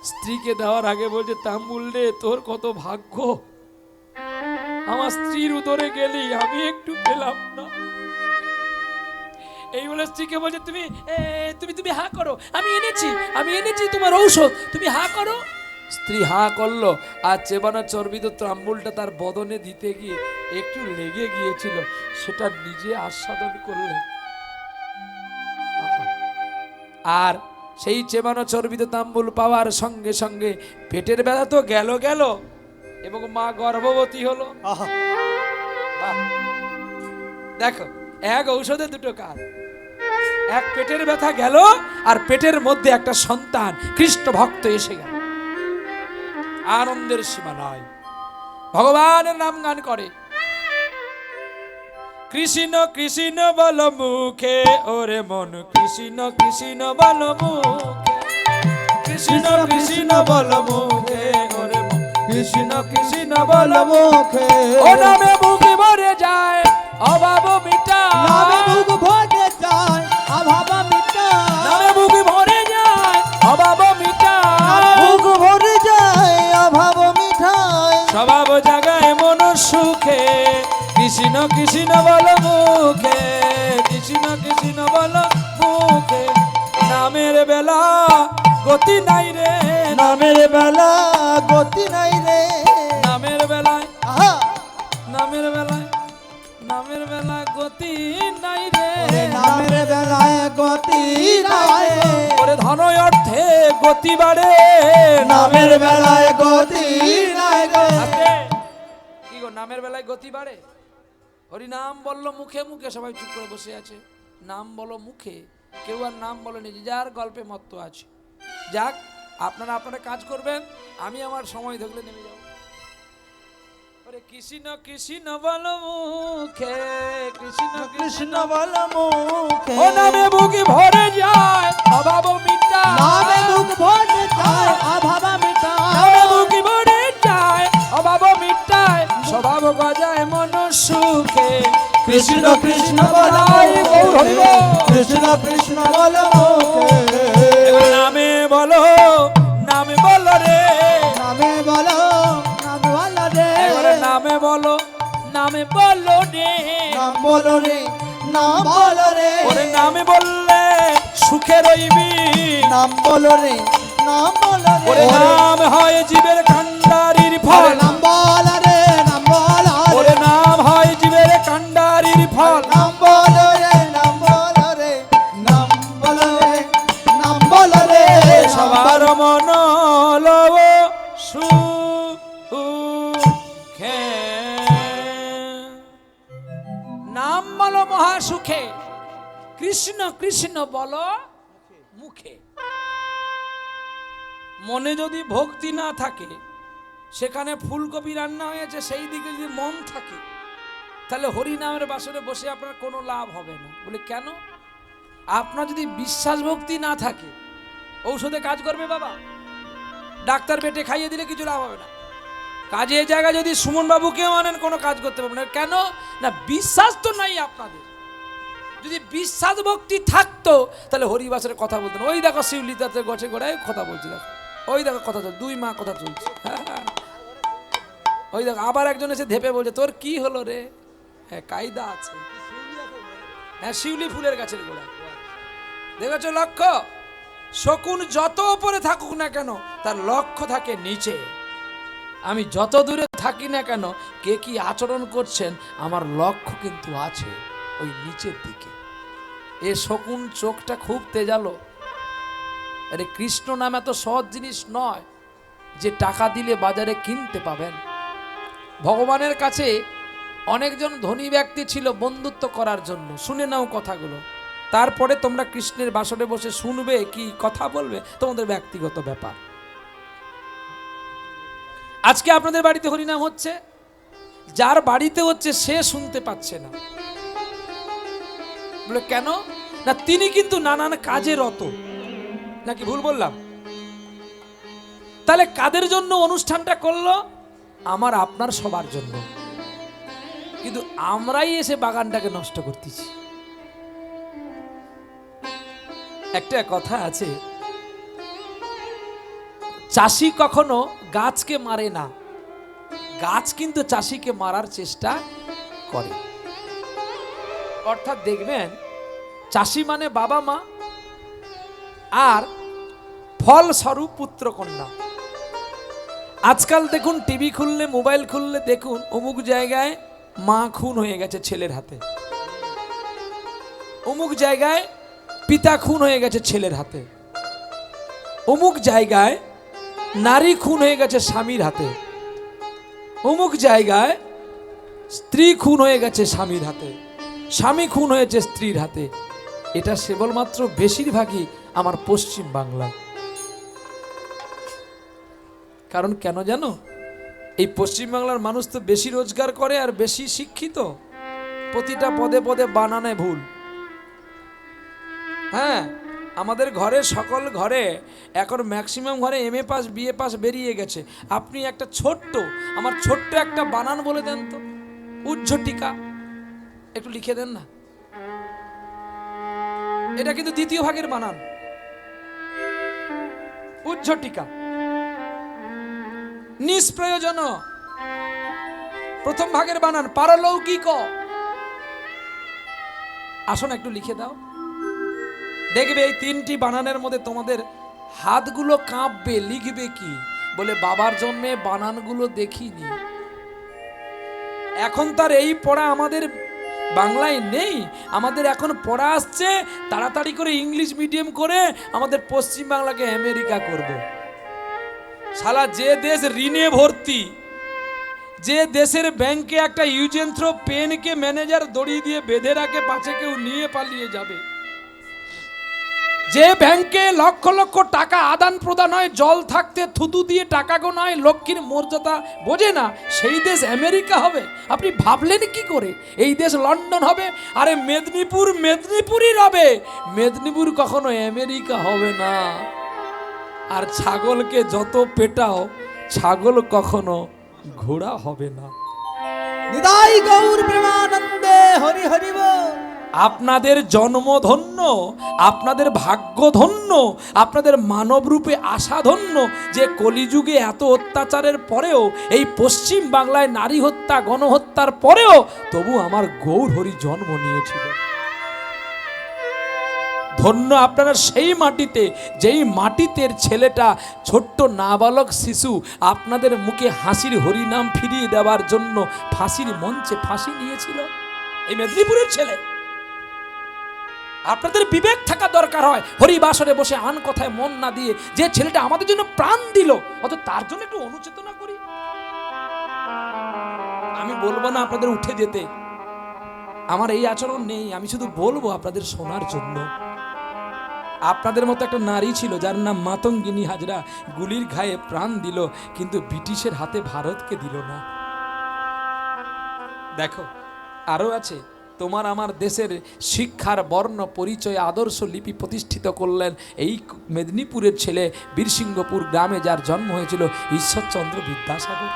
স্ত্রীকে দেওয়ার আগে বলছে, তাম্বুল রে, তোর কত ভাগ্য, আমার স্ত্রীর উদরে গেলি, আমি একটু পেলাম না। এই বলে স্ত্রীকে বলছে, তুমি তুমি তুমি হা করো, আমি এনেছি তোমার ঔষধ, তুমি হা করো। স্ত্রী হা করলো, আর চেবানো চর্বিত তাম্বুলটা তার বদনে দিতে গিয়ে একটু লেগে গিয়েছিল, সেটা নিজে আস্বাদন করলেন। আর সেই চেবানো চর্বিত তাম্বুল পাওয়ার সঙ্গে সঙ্গে পেটের ব্যথা তো গেল এবং মা গর্ভবতী হলো। বাহ! দেখো, এক ঔষধে দুটো কাজ, এক পেটের ব্যথা গেল, আর পেটের মধ্যে একটা সন্তান কৃষ্ণ ভক্ত এসে গেল। আনন্দের সীমা নাই, ভগবানের নাম গান করে, কৃষ্ণ কৃষ্ণ বল মুখে, ওরে মন কৃষ্ণ কৃষ্ণ বল মুখে, কৃষ্ণ কৃষ্ণ বল মুখে, ওরে মন কৃষ্ণ কৃষ্ণ বল মুখে। ও নামে বুক ভরে যায় অভাব মিটায়, নামে বুক ভরে যায় অভাব মিটায়, নামে বুক ভরে যায় অভাব মিটায়, বুক ভরে যায় অভাব মিঠায়, স্বভাব জাগায় মন সুখে, কৃষ্ণ কৃষ্ণ বল মুখে, কৃষ্ণ কৃষ্ণ বল মুখে। নামের বেলা গতি নাই রে, নামের বেলা গতি নাই রে, নামের বেলায়, আহা! নামের বেলায়, নামের বেলা গতি নাই রে, নামের বেলায় গতি নাই রে, ওরে ধন অর্থে গতি বাড়ে, নামের বেলায় গতি নাই রে। আছে? কি গো, নামের বেলায় গতি বাড়ে? হরি নাম বললো মুখে মুখে, সবাই চুপ করে বসে আছে। নাম বলো মুখে, কেউ আর নাম বলেনি, যে যার গল্পে মত্ত আছে। যাক, আপনারা কাজ করবেন, আমি আমার সময় থাকলে নেমে যাব। ওরে কৃষ্ণ কৃষ্ণ বলো মুখে, কৃষ্ণ কৃষ্ণ কৃষ্ণ বল মুখে, ও নামে বুকে ভরে যায় অভাব মিটায়, নামে বুক ভরে যায় অভাব মিটায়, নামে বুকে ভরে যায় অভাব মিটায়, স্বভাব গজায় মন সুখে, কৃষ্ণ কৃষ্ণ বল মুখে, কৃষ্ণ কৃষ্ণ বল মুখে। এবার নামে বলো রে, নামে বলো রে, এবারে নামে বলো রে, নাম বলো রে, নাম বলো রে, ওরে নামে বললে সুখে রইবি, নাম বলো রে, নাম বলো ওরে রে, নাম হয় জীবের কান্ডারির ফল, নাম বলো রে, নাম বলো রে, ওরে নাম হয় জীবের কান্ডারির ফল, নাম বলো রে, নাম বলো রে, নাম বলো রে, নাম বলো রে, সবার মন লব সুখে, নাম বলো মহাসুখে, কৃষ্ণ কৃষ্ণ কৃষ্ণ বলো মুখে। মনে যদি ভক্তি না থাকে, সেখানে ফুলকপি রান্না হয়েছে সেই দিকে যদি মন থাকে, তাহলে হরিনামের বাসরে বসে আপনার কোনো লাভ হবে না। বলে কেন? আপনার যদি বিশ্বাস ভক্তি না থাকে, ঔষধে কাজ করবে বাবা? ডাক্তার বেটে খাইয়ে দিলে কিছু লাভ হবে না। কাজের জায়গায় যদি সুমন বাবুকেও আনেন, কোনো কাজ করতে পারবে না। কেন না? বিশ্বাস তো নাই আপনাদের। যদি বিশ্বাস ভক্তি থাকতো, তাহলে হরিবাসের কথা বলতেন। ওই দেখো শিউলিতাতে গছে গোড়ায় কথা বলছি, দেখো ওই দেখো কথা চলছে, 2 মা কথা চলছে। হ্যাঁ, ওই দেখো আবার একজন এসে ধেপে বলছে, তোর কি হলো রে? হ্যাঁ, কায়দা আছে। হ্যাঁ, শিউলি ফুলের গাছের গোড়া। দেখেছো লক্ষ্য? শকুন যত উপরে থাকুক না কেন, তার লক্ষ্য থাকে নিচে। আমি যত দূরে থাকি না কেন, কে কি আচরণ করছেন, আমার লক্ষ্য কিন্তু আছে ওই নিচের দিকে। এ শকুন চোখটা খুব তেজালো। আরে কৃষ্ণ নাম এত সহজ জিনিস নয় যে টাকা দিলে বাজারে কিনতে পাবেন। ভগবানের কাছে অনেকজন ধনী ব্যক্তি ছিল বন্ধুত্ব করার জন্য। শুনে নাও কথাগুলো, তারপরে তোমরা কৃষ্ণের বাসরে বসে শুনবে কি কথা বলবে, তোমাদের ব্যক্তিগত ব্যাপার। আজকে আপনাদের বাড়িতে হরিনাম হচ্ছে, যার বাড়িতে হচ্ছে সে শুনতে পাচ্ছে না। বলে কেন না? তিনি কিন্তু নানান কাজে রত। নাকি ভুল বললাম? তাহলে কাদের জন্য অনুষ্ঠানটা করলো? আমার আপনার সবার জন্য। কিন্তু আমরাই এসে বাগানটাকে নষ্ট করতেছি। একটা কথা আছে, চাষি কখনো গাছকে মারে না, গাছ কিন্তু চাষিকে মারার চেষ্টা করে। অর্থাৎ দেখবেন, চাষি মানে বাবা মা, আর ফলস্বরূপ পুত্র কন্যা। আজকাল দেখুন, টিভি খুললে, মোবাইল খুললে দেখুন, অমুক জায়গায় মা খুন হয়ে গেছে ছেলের হাতে, অমুক জায়গায় পিতা খুন হয়ে গেছে ছেলের হাতে, অমুক জায়গায় নারী খুন হয়ে গেছে স্বামীর হাতে, অমুক জায়গায় স্ত্রী খুন হয়ে গেছে স্বামীর হাতে, স্বামী খুন হয়েছে স্ত্রীর হাতে। এটা কেবলমাত্র বেশিরভাগই আমার পশ্চিম বাংলায়। কারণ কেন জানো? এই পশ্চিম বাংলার মানুষ তো বেশি রোজগার করে আর বেশি শিক্ষিত, প্রতিটা পদে পদে বানানে ভুল। হ্যাঁ, আমাদের ঘরে, সকল ঘরে এখন ম্যাক্সিমাম ঘরে MA পাস, BA পাস বেরিয়ে গেছে। আপনি একটা ছোট্ট, আমার ছোট্ট একটা বানান বলে দেন তো, উজ্জ্বটিকা একটু লিখে দেন না। এটা কিন্তু দ্বিতীয় ভাগের বানান, উজ্জ্বটিকা। নিষ্প্রয়োজন প্রথম ভাগের বানান পারলৌকিক। আসুন একটু লিখে দাও, দেখবে এই 3টি বানানের মধ্যে তোমাদের হাতগুলো কাঁপবে। লিখবে কি? বলে বাবার জন্মে বানানগুলো দেখিনি। এখন তার এই পড়া আমাদের বাংলায় নেই। আমাদের এখন পড়া আসছে তাড়াতাড়ি করে ইংলিশ মিডিয়াম করে আমাদের পশ্চিম বাংলাকে আমেরিকা করব। শালা যে দেশ ঋণে ভর্তি, যে দেশের ব্যাংকে একটা ইউজেন্থ্রো পেনকে ম্যানেজার দড়ি দিয়ে বেঁধে রাখে, পাছে কেউ নিয়ে পালিয়ে যাবে, যে ব্যাংকে লক্ষ লক্ষ টাকা আদান প্রদান হয়, জল থাকতে থুতু দিয়ে টাকা গোনায়, লক্ষ্মীর মর্যাদা বোঝে না, সেই দেশ আমেরিকা হবে? আপনি ভাবলেন কি করে? এই দেশ লন্ডন হবে? আরে মেদিনীপুর মেদিনীপুরই রবে, মেদিনীপুর কখনো আমেরিকা হবে না। আর ছাগলকে যত পেটাও, ছাগল কখনো ঘোড়া হবে না। নিতাই গৌর প্রেমানন্দে হরি হরি বল। আপনাদের জন্ম ধন্য, আপনাদের ভাগ্য ধন্য, আপনাদের মানব রূপে আশা ধন্য যে কলিযুগে এত অত্যাচারের পরেও, এই পশ্চিম বাংলায় নারী হত্যা, গণহত্যার পরেও তবু আমার গৌর হরি জন্ম নিয়েছিল। ধন্য আপনারা সেই মাটিতে, যেই মাটিতে ছেলেটা, ছোট্ট নাবালক শিশু, আপনাদের মুখে হাসির হরিনাম ফিরিয়ে দেওয়ার জন্য ফাঁসির মঞ্চে ফাঁসি নিয়েছিল। এই মেদিনীপুরের ছেলে। আপনাদের বিবেক থাকা দরকার হয়। হরিবাসরে বসে আন কথায় মন না দিয়ে যে ছেলেটা আমাদের জন্য প্রাণ দিল, অত তার জন্য একটু অনুচেতনা করি। আমি বলবো না আপনাদের উঠে যেতে, আমার এই আচরণ নেই। আমি শুধু বলবো আপনাদের শোনার জন্য। আপনাদের মতো একটা নারী ছিল যার নাম মাতঙ্গিনী হাজরা, গুলির ঘায়ে প্রাণ দিল, কিন্তু ব্রিটিশের হাতে ভারতকে দিল না। দেখো আরো আছে, তোমার আমার দেশের শিক্ষার বর্ণ পরিচয় আদর্শ লিপি প্রতিষ্ঠিত করলেন এই মেদিনীপুরের ছেলে, বীরসিংহপুর গ্রামে যার জন্ম হয়েছিল ঈশ্বরচন্দ্র বিদ্যাসাগর,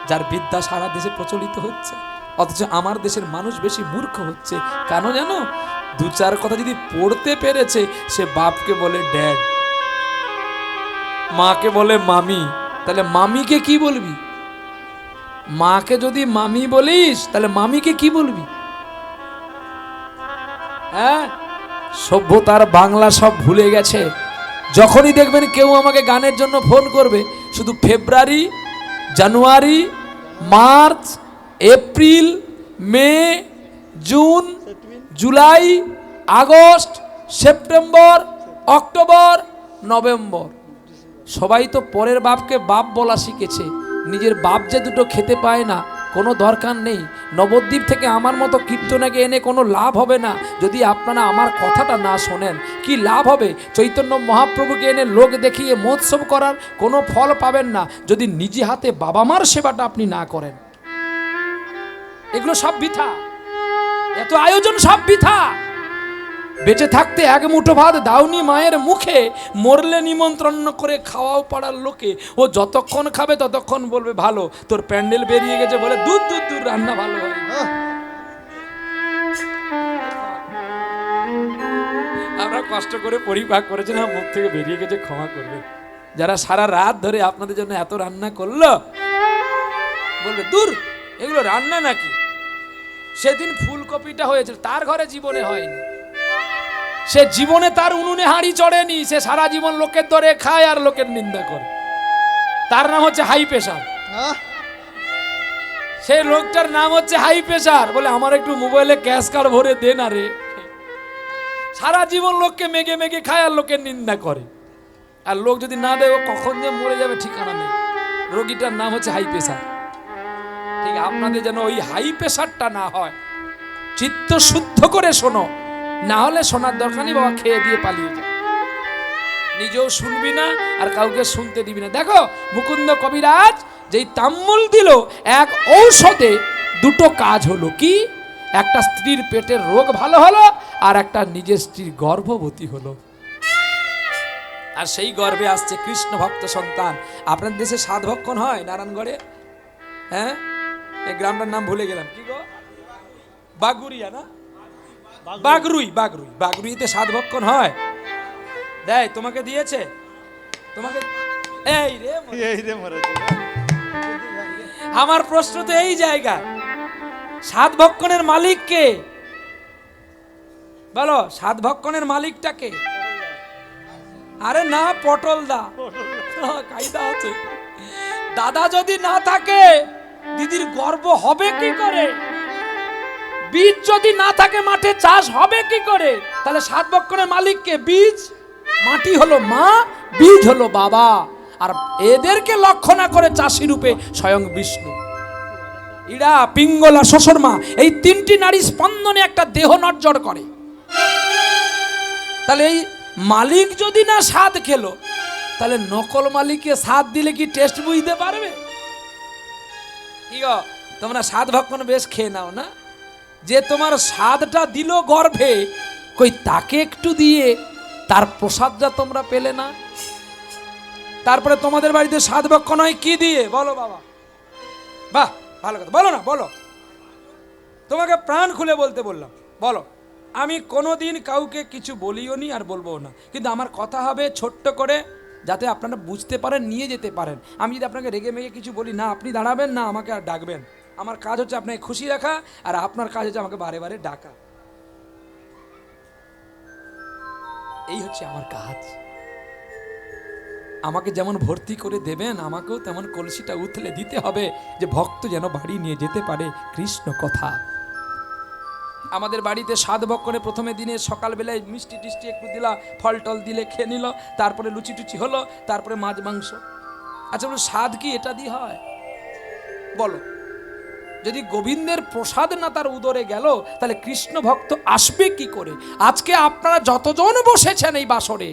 যার বিদ্যা সারা দেশে প্রচলিত হচ্ছে। অথচ আমার দেশের মানুষ বেশি মূর্খ হচ্ছে। কেন জানো? দু চার কথা যদি পড়তে পেরেছে, সে বাপকে বলে ড্যাড, মাকে বলে মামি। তাহলে মামিকে কি বলবি? মাকে যদি মামি বলিস, তাহলে মামিকে কি বলবি? হ্যাঁ, সভ্যতার বাংলা সব ভুলে গেছে। যখনই দেখবেন কেউ আমাকে গানের জন্য ফোন করবে, শুধু February, January, March, April, May, June, July, August, September, October, November, সবাই তো পরের বাপকে বাপ বলা শিখেছে। নিজের বাপ যে দুটো খেতে পায় না, কোনো দরকার নেই। নবদ্বীপ থেকে আমার মতো কীর্তনাকে এনে কোনো লাভ হবে না যদি আপনারা আমার কথাটা না শোনেন। কি লাভ হবে? চৈতন্য মহাপ্রভুকে এনে লোক দেখিয়ে মহোৎসব করার কোনো ফল পাবেন না যদি নিজে হাতে বাবা মার সেবাটা আপনি না করেন। এগুলো সব বৃথা, এত আয়োজন সব বৃথা। বেঁচে থাকতে এক মুঠো ভাত দাউনি মায়ের মুখে, মরলে নিমন্ত্রণ করে খাওয়াও পাড়ার লোকে। ও যতক্ষণ খাবে ততক্ষণ বলবে ভালো, তোর প্যান্ডেল বেরিয়ে গেছে বলে দূর দূর দূর রান্না ভালো হয়। আমরা কষ্ট করে পরিপাক করেছিলাম, মুখ থেকে বেরিয়ে গেছে, ক্ষমা করবে। যারা সারা রাত ধরে আপনাদের জন্য এত রান্না করলো, বলবে দূর এগুলো রান্না নাকি। সেদিন ফুলকপিটা হয়েছিল, তার ঘরে জীবনে হয়নি। সে জীবনে তার উনুনে হাঁড়ি চড়েনি। সে সারা জীবন লোকের দরে খায় আর লোকের নিন্দা করে। তার নাম হচ্ছে হাই প্রেশার। সেই লোকটার নাম হচ্ছে হাই প্রেশার। বলে আমার একটু মোবাইলে ক্যাশ কার্ড ভরে দে না রে। সারা জীবন লোককে মেগে মেগে খায় আর লোকের নিন্দা করে। আর লোক যদি না দেয়, ও কখন যে মরে যাবে ঠিকানা নেই। রোগীটার নাম হচ্ছে হাই প্রেশার। ঠিক আপনাদের যেন ওই হাই প্রেশারটা না হয়। চিত্ত শুদ্ধ করে শোনো, না হলে শোনার দরকার নেই, বাবা খেয়ে দিয়ে পালিয়ে যায়। নিজেও শুনবি না আর কাউকে শুনতে দিবি না। দেখো মুকুন্দ কবিরাজ যেই তাম্বুল দিল, এক ঔষধে দুটো কাজ হলো। কি? একটা স্ত্রীর পেটের রোগ ভালো হলো, আর একটা নিজের স্ত্রীর গর্ভবতী হলো। আর সেই গর্ভে আসছে কৃষ্ণ ভক্ত সন্তান। আপনার দেশে সাধভক্ষণ হয় নারায়ণগড়ে? হ্যাঁ, এই গ্রামটার নাম ভুলে গেলাম, কি গো? বাগুরিয়া না? বাগরুই, বাগরুই, বাগরুইতে সাধভক্ষণ হয়। দেয় তোমাকে দিয়েছে? তোমাকে এই রে মরেছে। আমার প্রশ্ন তো এই জায়গা, সাধভক্ষণের মালিক কে? বলো, সাধভক্ষণের মালিকটা কে? আরে না, পটল দা, কায়দা আছে। দাদা যদি না থাকে, দিদির গর্ব হবে কি করে? বীজ যদি না থাকে, মাঠে চাষ হবে কি করে? তাহলে সাধভক্ষণের মালিককে? বীজ, মাটি হলো মা, বীজ হলো বাবা। আর এদেরকে লক্ষ্য না করে চাষি রূপে স্বয়ং বিষ্ণু। ইড়া, পিঙ্গলা, শ্বশুরমা, এই তিনটি নারী স্পন্দনে একটা দেহ নড়চড় করে। তাহলে এই মালিক যদি না স্বাদ খেলো, তাহলে নকল মালিককে স্বাদ দিলে কি টেস্ট বুঝতে পারবে? কি গো, তোমরা সাধভক্ষণ বেশ খেয়ে নাও না? যে তোমার স্বাদটা দিল গর্ভে, কই তাকে একটু দিয়ে তার প্রসাদটা তোমরা পেলে না? তারপরে তোমাদের বাড়িতে সাধভক্ষণ হয় কি দিয়ে? বলো বাবা। বাহ, ভালো কথা, বলো না, বলো। তোমাকে প্রাণ খুলে বলতে বললাম, বলো। আমি কোনোদিন কাউকে কিছু বলিও নি আর বলবো না, কিন্তু আমার কথা হবে ছোট্ট করে, যাতে আপনারা বুঝতে পারেন, নিয়ে যেতে পারেন। আমি যদি আপনাকে রেগে মেগে কিছু বলি, না আপনি দাঁড়াবেন, না আমাকে আর ডাকবেন। আমার কাজ হচ্ছে আপনাকে খুশি রাখা, আর আপনার কাজ হচ্ছে আমাকে বারে বারে ডাকা। এই হচ্ছে আমার কাজ। আমাকে যেমন ভর্তি করে দেবেন, আমাকেও তেমন কলসিটা উথলে দিতে হবে, যে ভক্ত যেন বাড়ি নিয়ে যেতে পারে কৃষ্ণ কথা। আমাদের বাড়িতে সাধভক্ষণে প্রথমে দিনে সকালবেলায় মিষ্টি টিষ্টি একটু দিলা, ফল টল দিলে খেয়ে নিল, তারপরে লুচি টুচি হলো, তারপরে মাছ মাংস। আচ্ছা বলো, স্বাদ কি এটা দিয়ে হয়? বলো। যদি গোবিন্দের প্রসাদ না তার উদরে গেল তাহলে কৃষ্ণ ভক্ত আসবে কি করে? আজকে আপনারা যতজন বসেছেন এই বাসরে,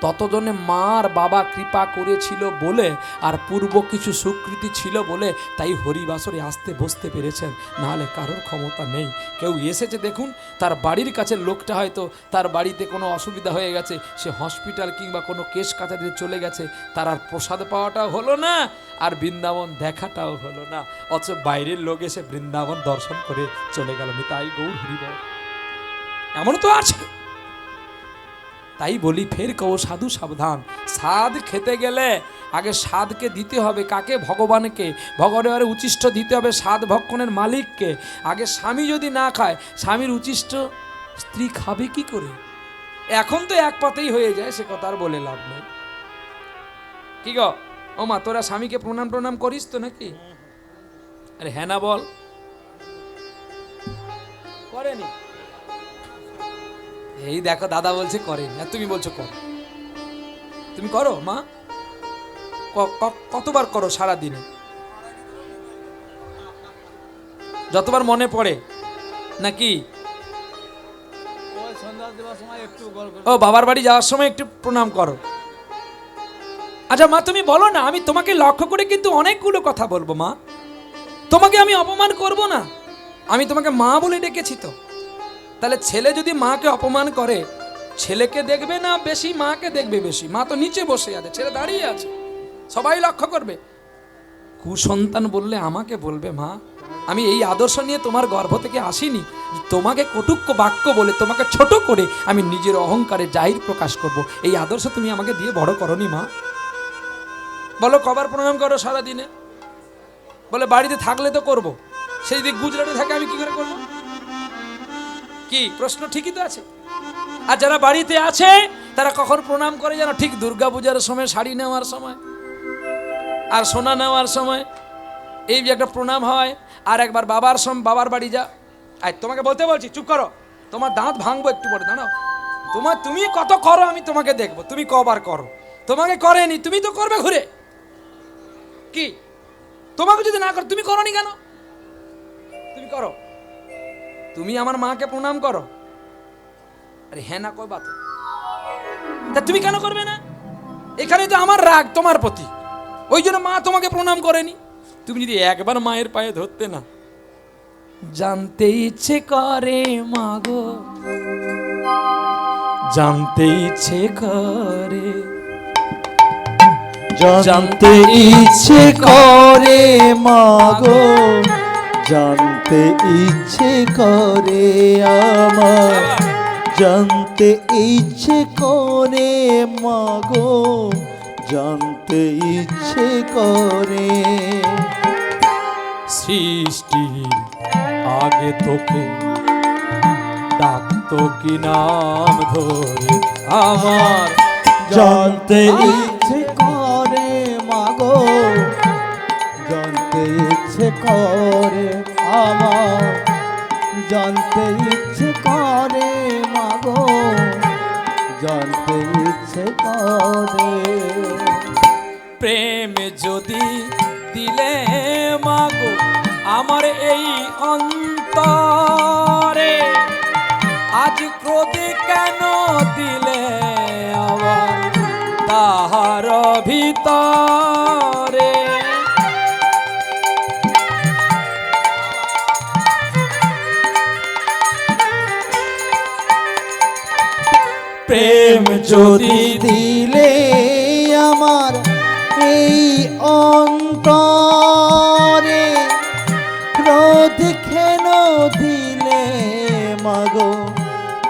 ততজনে মার বাবা কৃপা করেছিল বলে আর পূর্ব কিছু স্বীকৃতি ছিল বলে তাই হরিবাসরে আসতে বসতে পেরেছেন, নাহলে কারোর ক্ষমতা নেই। কেউ এসেছে দেখুন, তার বাড়ির কাছে লোকটা হয়তো তার বাড়িতে কোনো অসুবিধা হয়ে গেছে, সে হসপিটাল কিংবা কোনো কেস কাছারিতে চলে গেছে, তার আর প্রসাদ পাওয়াটাও হলো না আর বৃন্দাবন দেখাটাও হলো না, অথচ বাইরের লোক এসে বৃন্দাবন দর্শন করে চলে গেল। তাই গৌর হরিবল এমন তো আছে। তাই বলি ফের কও সাধু সাবধান, স্বাদ খেতে গেলে আগে স্বাদকে দিতে হবে কাকে? ভগবানকে। ভগবানের উচিষ্ট দিতে হবে স্বাদ ভক্ষণের মালিককে। আগে স্বামী যদি না খায়, স্বামীর উচিষ্ট স্ত্রী খাবে কি করে? এখন তো এক পাতেই হয়ে যায়, সে কথা আর বলে লাভ নেই। কি গো ও মা, তোরা স্বামীকে প্রণাম প্রণাম করিস তো নাকি? আরে হ্যাঁ না বল। করেনি? এই দেখো দাদা বলছে করেন, আর তুমি বলছো কর। তুমি করো মা? কতবার করো সারা দিনে? যতবার মনে পড়ে নাকি? ও বাবার বাড়ি যাওয়ার সময় একটু প্রণাম করো। আচ্ছা মা তুমি বলো না, আমি তোমাকে লক্ষ্য করে কিন্তু অনেকগুলো কথা বলবো মা, তোমাকে আমি অপমান করব না। আমি তোমাকে মা বলে ডেকেছি তো। তাহলে ছেলে যদি মাকে অপমান করে, ছেলেকে দেখবে না বেশি, মাকে দেখবে বেশি? মা তো নিচে বসে আছে, ছেলে দাঁড়িয়ে আছে, সবাই লক্ষ্য করবে। কুসন্তান বললে আমাকে বলবে মা। আমি এই আদর্শ নিয়ে তোমার গর্ভ থেকে আসিনি, তোমাকে কটুক্য বাক্য বলে তোমাকে ছোট করে আমি নিজের অহংকারে জাহির প্রকাশ করব। এই আদর্শ তুমি আমাকে দিয়ে বড় করনি মা। বলো কবার প্রণাম করো সারা দিনে? বলে বাড়িতে থাকলে তো করব, সেই দিক গুজরাটে থাকে আমি কি করে করব? কি প্রশ্ন ঠিকই তো আছে। আর যারা বাড়িতে আছে তারা কখন প্রণাম করে যেন? ঠিক দুর্গা পূজার সময়, শাড়ি নেওয়ার সময় আর সোনা নেওয়ার সময় এই যে একটা প্রণাম হয়। আর একবার বাবার বাড়ি যা। আর তোমাকে বলতে বলছি চুপ করো, তোমার দাঁত ভাঙবো একটু পরে, দাঁড়াও। তুমি কত করো আমি তোমাকে দেখবো, তুমি কবার করো। তোমাকে করেনি, তুমি তো করবে ঘুরে। কি তোমাকে যদি না করো, তুমি করোনি কেন? তুমি করো, তুমি আমার মাকে প্রণাম করো। আরে হ্যাঁ না কই বাত, তা তুমি কেন করবে না? এখানে তো আমার রাগ তোমার প্রতি, ওই জন্য মা তোমাকে প্রণাম করেনি। তুমি যদি একবার মায়ের পায়ে ধরতে না, জানতে ইচ্ছে করে মাগো, জানতে ইচ্ছে করে, জানতে ইচ্ছে করে মাগো, জানতে ইচ্ছে করে আমার, জানতে ইচ্ছে করে মাগো, জানতে ইচ্ছে করে। সৃষ্টির আগে তোকে ডাকতো কি নাম ধরে আমার, জানতে ইচ্ছে করে মাগো, জানতে ইচ্ছে করে আমার, জানতে ইচ্ছে করে মাগো, জানতে ইচ্ছে করে। প্রেম যদি দিলে মাগো আমার এই অন্তরে, আজ ক্রোধে কেন দিলে আবার তাহার ভিতরে? প্রেম যদি দিলে আমার এই অন্তরে, ক্রোধ কেন দিলে মাগো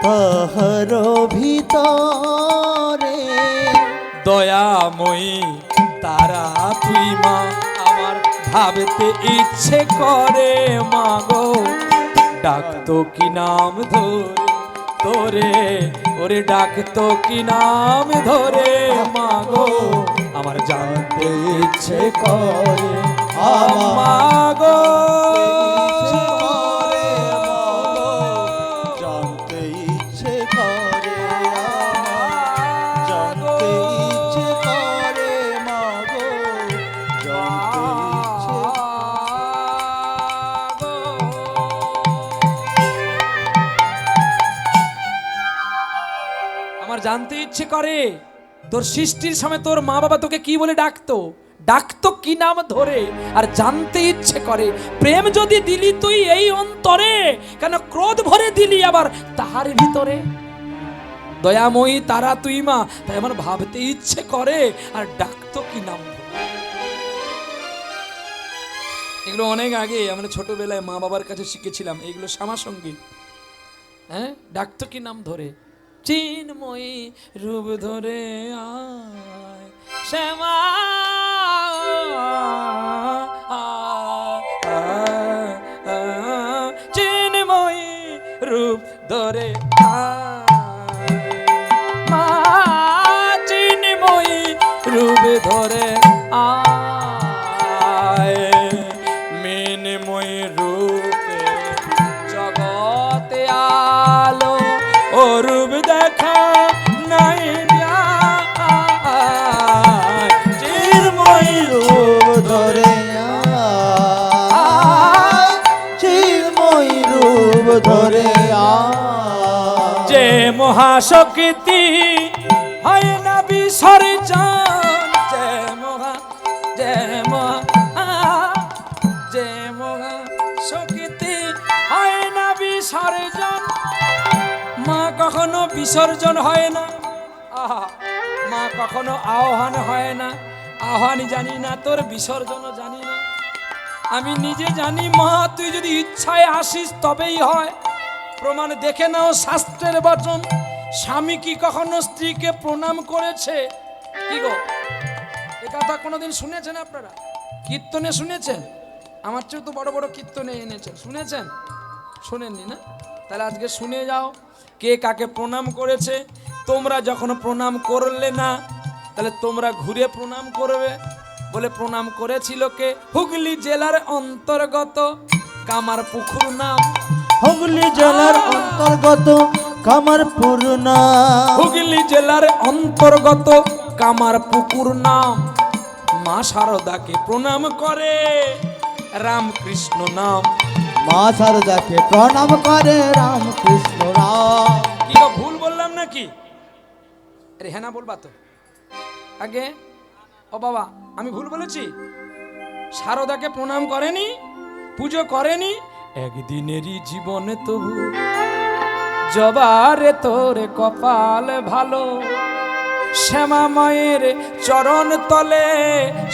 তাহার ভিতরে? দয়াময়ী তারা তুই মা আমার, ভাবতে ইচ্ছে করে মাগো, ডাকতো কি নাম ধরে তোরে, ওরে ডাকতো কি নাম ধরে মাগো, আমার জানতে ইচ্ছে করে মাগো। জানতে ইচ্ছে করে আমার, জানতে ইচ্ছে করে মাগো, জানতে ইচ্ছে আমার জানতে ইচ্ছে করে তোর সৃষ্টির সময় তোর মা বাবা তোকে কি বলে ডাকতো, ডাকতো কি নাম ধরে। আর জানতে ইচ্ছে করে প্রেম যদি দিলি তুই এই অন্তরে, কেন ক্রোধ ভরে দিলি আবার তাহার ভিতরে। দয়াময়ী তারা তুই মা, তাই আমার ভাবতে ইচ্ছে করে আর ডাকতো কি নাম ধরে। এগুলো অনেক আগে আমরা ছোটবেলায় মা বাবার কাছে শিখেছিলাম এইগুলো শ্যামাসঙ্গীত। হ্যাঁ, ডাকতো কি নাম ধরে, চিন্ময়ী রূপ ধরে আয় শ্যামা চিন্ময়ী রূপ ধরে আয় মা চিন্ময়ী রূপ ধরে আয় মিনময়ী রূপে জগতে আলো ও রূপ দেখা নাই চিন্ময়ী রূপ ধরে আয়, চিন্ময়ী রূপ ধরে আয়। যে মহাশক্তি হয় না বিসর্জন, যে মহাশক্তি হয় না বিসর্জন। মা কখনো বিসর্জন হয় না, আহা মা কখনো আহ্বান হয় না। আহ্বান জানি না, তোর বিসর্জনও জানি না। আমি নিজে জানি মা, তুই যদি ইচ্ছায় আসিস তবেই হয়। প্রমাণ দেখে নাও শাস্ত্রের বচন। স্বামী কি কখনো স্ত্রীকে প্রণাম করেছে? কি গো, এ কথা কোনোদিন শুনেছেন আপনারা? কীর্তনে শুনেছেন? আমার চেয়ে তো বড় বড় কীর্তনে এনেছেন, শুনেছেন? শোনেননি না? তাহলে আজকে শুনে যাও কে কাকে প্রণাম করেছে। তোমরা যখন প্রণাম করলে না, তাহলে তোমরা ঘুরে প্রণাম করবে। বলে প্রণাম করেছিল কে? হুগলি জেলার অন্তর্গত কামারপুকুর নাম। হুগলি জেলার অন্তর্গত কামারপুর নাম। হুগলি জেলার অন্তর্গত কামারপুকুর নাম। মা শারদাকে প্রণাম করে রামকৃষ্ণ নাম। মা শারদাকে প্রণাম করে রামকৃষ্ণ রাম। কি গো, ভুল বললাম নাকি? আরে হ্যাঁ না বলবা তো আগে। ও বাবা, আমি ভুল বলেছি? শারদাকে প্রণাম করেনি, পুজো করেনি? একদিনেরই জীবনে তবু জবারে তোর কপাল ভালো। শ্যামা মায়ের চরণ তলে,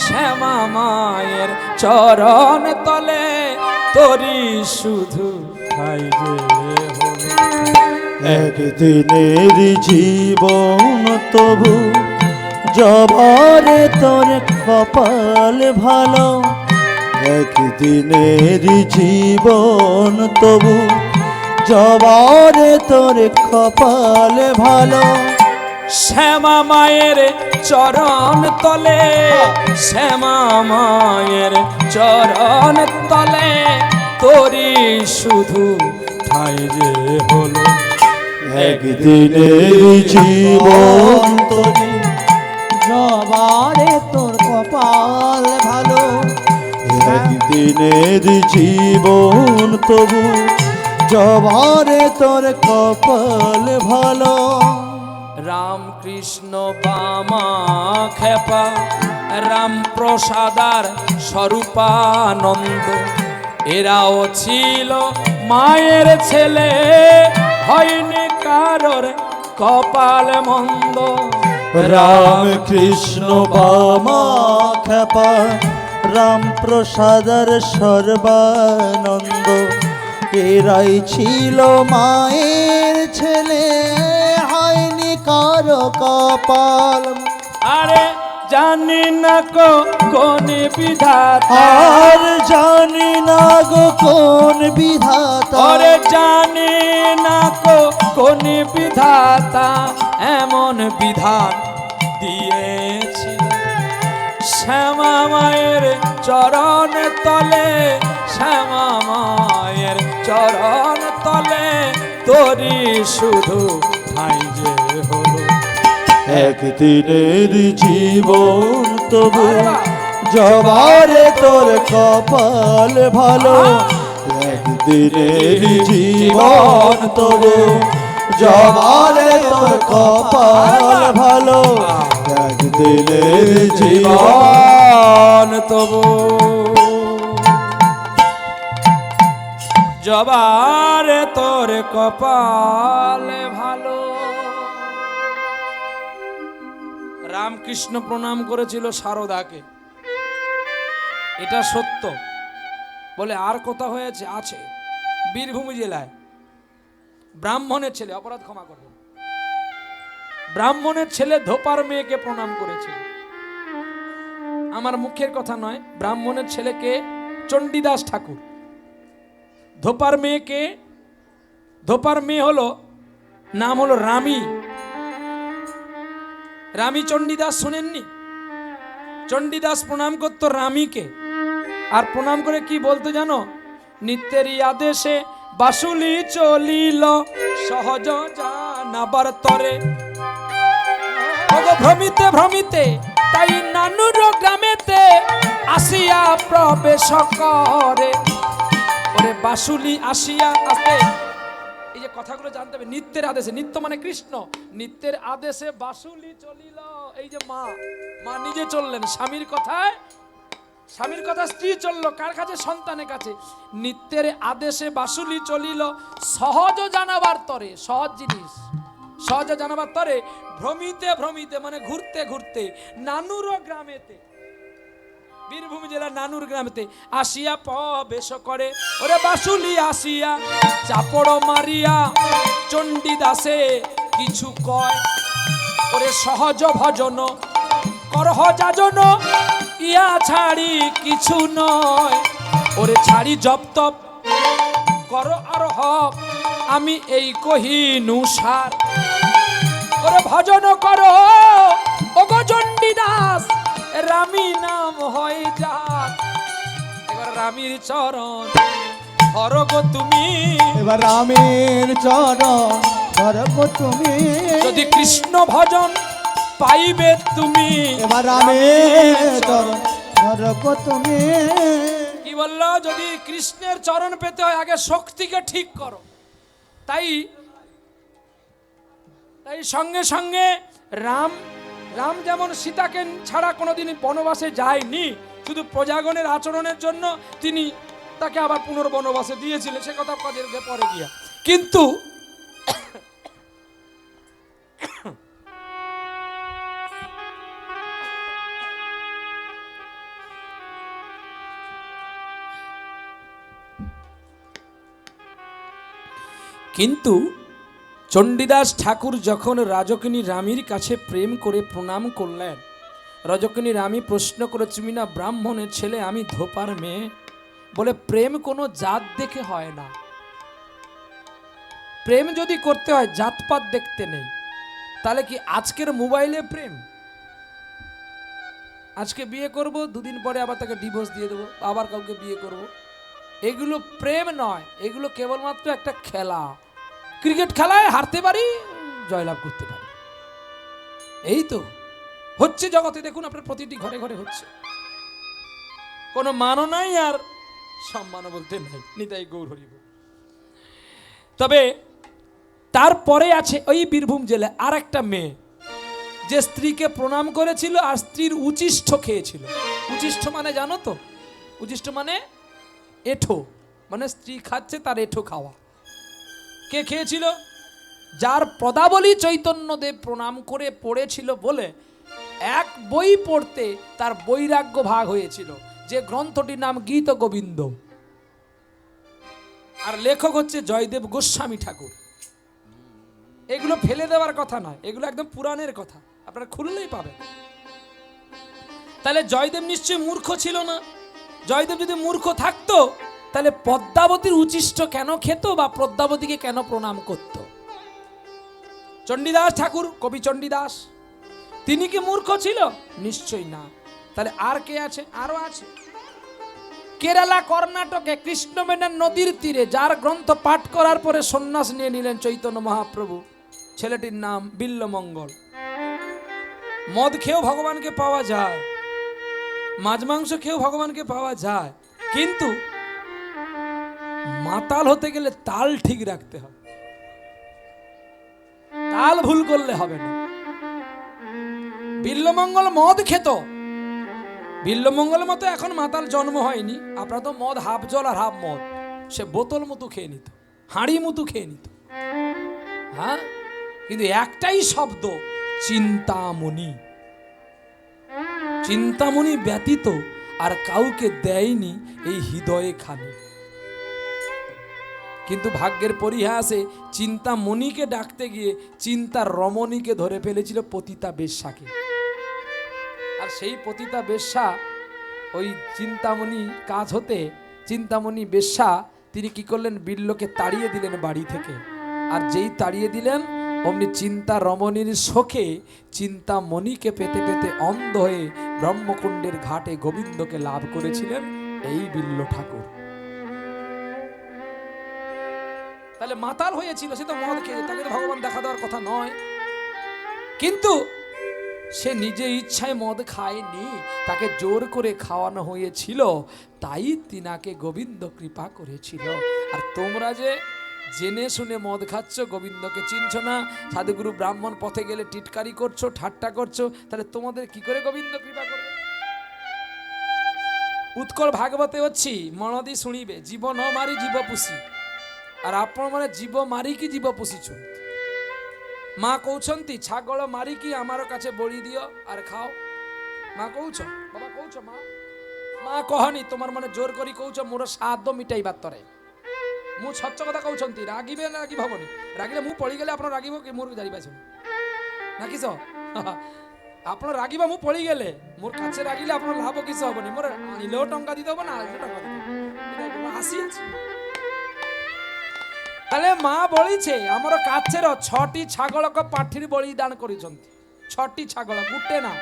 শ্যামা মায়ের চরণ তলে তোরি শুধু ঠাই যে হলো। একদিনের জীবন তবু জবারে তোর কপাল ভালো। একদিনের জীবন তবু জবারে তোর কপাল ভালো। শ্যামা মায়ের চরণ তলে, শ্যামা মায়ের চরণ তলে তোরি শুধু ঠাই যে হলো। একদিনের জীবন তবু জবারে তোর কপাল ভালো। একদিনের জীবন তবু জবারে তোর কপাল ভালো। রামকৃষ্ণ বামা খেপা রাম প্রসাদার স্বরূপানন্দ, এরাও ছিল মায়ের ছেলে, হয়নি কারোর কপাল মন্দ। রামকৃষ্ণ বামা খেপা রাম প্রসাদার সর্বানন্দ, এরাই ছিল মায়ের ছেলে, হয়নি কারো কপাল। আরে জানি না কো কোন বিধাতা, আর জানি না গো কোন বিধাতা। আরে জানি না কো কোন বিধাতা এমন বিধান দিয়েছিল। শ্যামা মায়ের চরণ তলে, শ্যামা মায়ের চরণ তলে তোরি শুধু ঠাই যে হলো। একদিনের জীবন তবু জবারে তোর কপাল ভালো। একদিনের জীবন তবু জবারে তোর কপাল ভালো ত্যাগ দিলে জীবন জীবন তবু জবারে তোর কপালে ভালো। রামকৃষ্ণ প্রণাম করেছিল সারদাকে, এটা সত্য। বলে আর কথা হয়েছে, আছে বীরভূম জেলায় ব্রাহ্মণের ছেলে, অপরাধ ক্ষমা করবেন, ব্রাহ্মণের ছেলে ধোপার মেয়েকে প্রণাম করেছিল। আমার মুখের কথা নয়, ব্রাহ্মণের ছেলেকে চণ্ডীদাস ঠাকুর, ধোপার মেয়েকে, ধোপার মেয়ে হলো, নাম হলো রামী, রামী চণ্ডীদাস শোনেননি? চণ্ডীদাস প্রণাম করতো রামীকে, আর প্রণাম করে কি বলতো জানো? নিত্যেরই আদেশে বাসুলি চলিল সহজ জানাবার তরে, ভ্রমিতে ভ্রমিতে তাই নানুর গ্রামেতে আসিয়া প্রবেশ করে। ওরে বাসুলি আসিয়া আসতে, এই যে কথাগুলো জানতে হবে। নিত্যের আদেশে, নিত্য মানে কৃষ্ণ, নিত্যের আদেশে বাসুলি চলিল। এই যে মা, মা নিজে চললেন স্বামীর কথায়, স্বামীর কথা স্ত্রী চললো কার কাছে? সন্তানের কাছে। নিত্যের আদেশে বাসুলি চলিল সহজ জানাবার তরে, সহজ জিনিস সহজ জানাবার তরে, ভ্রমিতে ভ্রমিতে মানে ঘুরতে ঘুরতে, নানুর গ্রামেতে, বীরভূম জেলার নানুর গ্রামেতে আসিয়া প্রবেশ করে। ওরে বাসুলি আসিয়া চাপড় মারিয়া চণ্ডীদাসে কিছু কয়, ওরে সহজ ভজন করহ যাজন ইয়া ছাড়ি কিছু নয়, ওরে ছাড়ি জপ তপ কর আর হক আমি এই কহিনুসার, ওরে ভজন করো ওগো চণ্ডীদাস রামী নাম হয় যার। এবার রামীর চরণ ধরো গো তুমি, এবার রামের চরণ ধরো তুমি, যদি কৃষ্ণ ভজন পাইবে তুমি। এবার রামের চরণ ধরো তুমি। কি বললো? যদি কৃষ্ণের চরণ পেতে হয় আগে শক্তিকে ঠিক করো। তাই তাই সঙ্গে সঙ্গে রাম, রাম যেমন সীতাকে ছাড়া কোনোদিন বনবাসে যায়নি, শুধু প্রজাগণের আচরণের জন্য তিনি তাকে আবার পুনর্বনবাসে দিয়েছিলেন, সে কথা কাজের পরে গিয়া। কিন্তু কিন্তু চণ্ডীদাস ঠাকুর যখন রাজকিনী রামীর কাছে প্রেম করে প্রণাম করলেন, রাজকিনী রামী প্রশ্ন করে, তুমি না ব্রাহ্মণের ছেলে, আমি ধোপার মেয়ে। বলে প্রেম কোনো জাত দেখে হয় না, প্রেম যদি করতে হয় জাতপাত দেখতে নেই। তাহলে কি আজকের মোবাইলে প্রেম? আজকে বিয়ে করব, দুদিন পরে আবার তাকে ডিভোর্স দিয়ে দেবো, আবার কাউকে বিয়ে করব, এগুলো প্রেম নয়, এগুলো কেবলমাত্র একটা খেলা। ক্রিকেট খেলায় হারতে পারি, জয়লাভ করতে পারি, এই তো হচ্ছে জগতে। দেখুন আপনার প্রতিটি ঘরে ঘরে হচ্ছে, কোনো মানও নাই আর সম্মানও বলতে নাই, নিতাই গৌর হরি বল। তবে তারপরে আছে ওই বীরভূম জেলায় আর একটা মেয়ে, যে স্ত্রীকে প্রণাম করেছিল আর স্ত্রীর উচিষ্ঠ খেয়েছিল। উচিষ্ঠ মানে জানো তো? উচিষ্ঠ মানে এঁঠো, মানে স্ত্রী খাচ্ছে তার এঁঠো খাওয়া। কে খেয়েছিল? যার পদাবলী চৈতন্যদেব প্রণাম করে পড়েছিল বলে এক বই পড়তে তার বৈরাগ্য ভাগ হয়েছিল, যে গ্রন্থটির নাম গীত গোবিন্দ, আর লেখক হচ্ছে জয়দেব গোস্বামী ঠাকুর। এগুলো ফেলে দেওয়ার কথা নয়, এগুলো একদম পুরাণের কথা, আপনারা খুললেই পাবেন। তাহলে জয়দেব নিশ্চয়ই মূর্খ ছিল না। জয়দেব যদি মূর্খ থাকতো তাহলে পদ্মাবতীর উচিষ্ঠ কেন খেত বা পদ্মাবতীকে কেন প্রণাম করত? চণ্ডীদাস ঠাকুর, কবি চণ্ডীদাস, তিনি কি মূর্খ ছিল? নিশ্চয়ই না। তাহলে আর কে আছে? আরো আছে। কেরালা কর্ণাটকে কৃষ্ণবেণের নদীর তীরে যার গ্রন্থ পাঠ করার পরে সন্ন্যাস নিয়ে নিলেন চৈতন্য মহাপ্রভু, ছেলেটির নাম বিল্লমঙ্গল। মদ খেয়েও ভগবানকে পাওয়া যায়, মাছ মাংস খেয়েও ভগবানকে পাওয়া যায়, কিন্তু মাতাল হতে গেলে তাল ঠিক রাখতে হবে। তাল ভুল করলে হবে না। বিল্বমঙ্গল মদ খেত, বিল্বমঙ্গল মতো এখন মাতাল জন্ম হয়নি। আপনারা তো মদ হাফ জল আর হাফ মদ, সে বোতল মতো খেয়ে নিত, হাঁড়ি মতো খেয়ে নিত। হ্যাঁ, কিন্তু একটাই শব্দ, চিন্তামণি। চিন্তামণি ব্যতীত আর কাউকে দেয়নি এই হৃদয়ে খানি। কিন্তু ভাগ্যের পরিহাসে চিন্তামণিকে ডাকতে গিয়ে চিন্তার রমণীকে ধরে ফেলেছিল পতিতা বেশ্যাকে। আর সেই পতিতা বেশ্যা ওই চিন্তামণি কাজ হতে চিন্তামণি বেশ্যা তিনি কি করলেন, বিল্লকে তাড়িয়ে দিলেন বাড়ি থেকে। আর যেই তাড়িয়ে দিলেন অমনি চিন্তা রমণীর শোকে চিন্তামণিকে পেতে পেতে অন্ধ হয়ে ব্রহ্মকুণ্ডের ঘাটে গোবিন্দকে লাভ করেছিলেন এই বিল্ল ঠাকুর। তাহলে মাতাল হয়েছিল, সে তো মদ খেয়ে, তাকে তো ভগবান দেখা দেওয়ার কথা নয়। কিন্তু সে নিজে ইচ্ছায় মদ খায়নি, তাকে জোর করে খাওয়ানো হয়েছিল, তাই তিনাকে গোবিন্দ কৃপা করেছিল। আর তোমরা যে জেনে শুনে মদ খাচ্ছ, গোবিন্দকে চিনছ না, সাধুগুরু ব্রাহ্মণ পথে গেলে টিটকারি করছো, ঠাট্টা করছো, তাহলে তোমাদের কি করে গোবিন্দ কৃপা করবে? উৎকল ভাগবতে অছি, মনদি শুনিবে, জীব ন মারি জীব পুষি। আর ଆପଣ ମାନେ জীব ମାରିକି জীব ପୋଷିଛନ୍ତି। ମା କହୁଛନ୍ତି ଛାଗଳ ମାରିକି ଆମର କାছে ବଳି ଦିଅ আর ଖାও। ମା କହୁଛ, ବାବା କହୁଛ, ମା କହନି, তোমার ମାନେ ଜୋର କରି କହୁଛ ମୋର ସ୍ୱାଦ ମିଟାଇବା ତରେ। ମୁଁ ସଚ୍ଚ କଥା କହୁଛନ୍ତି, ରାଗିବେ ନା ରାଗି ହବନି। ରାଗିଲେ ମୁଁ ପଳିଗଲେ ଆପଣ ରାଗିବ କି ମୋର ଜାଣିପାରୁଛନ୍ତି ନା କିସ? ଆପଣ ରାଗିବା ମୁଁ ପଳିଗଲେ ମୋର କାছে ରାଗିଲେ ଆପଣ ଲାଭ କିସ ହବନି। ମୋର ଆଣିଲେও ଟଙ୍କା ଦେଇଦେବ ନା ଟଙ୍କା ଦେଇଦେବ, আসি আছে। তাহলে মা বলিছে আমার কাছের 6টি ছাগলক পাঠির বলিদান করেছেন। 6টি ছাগল, গুটে না।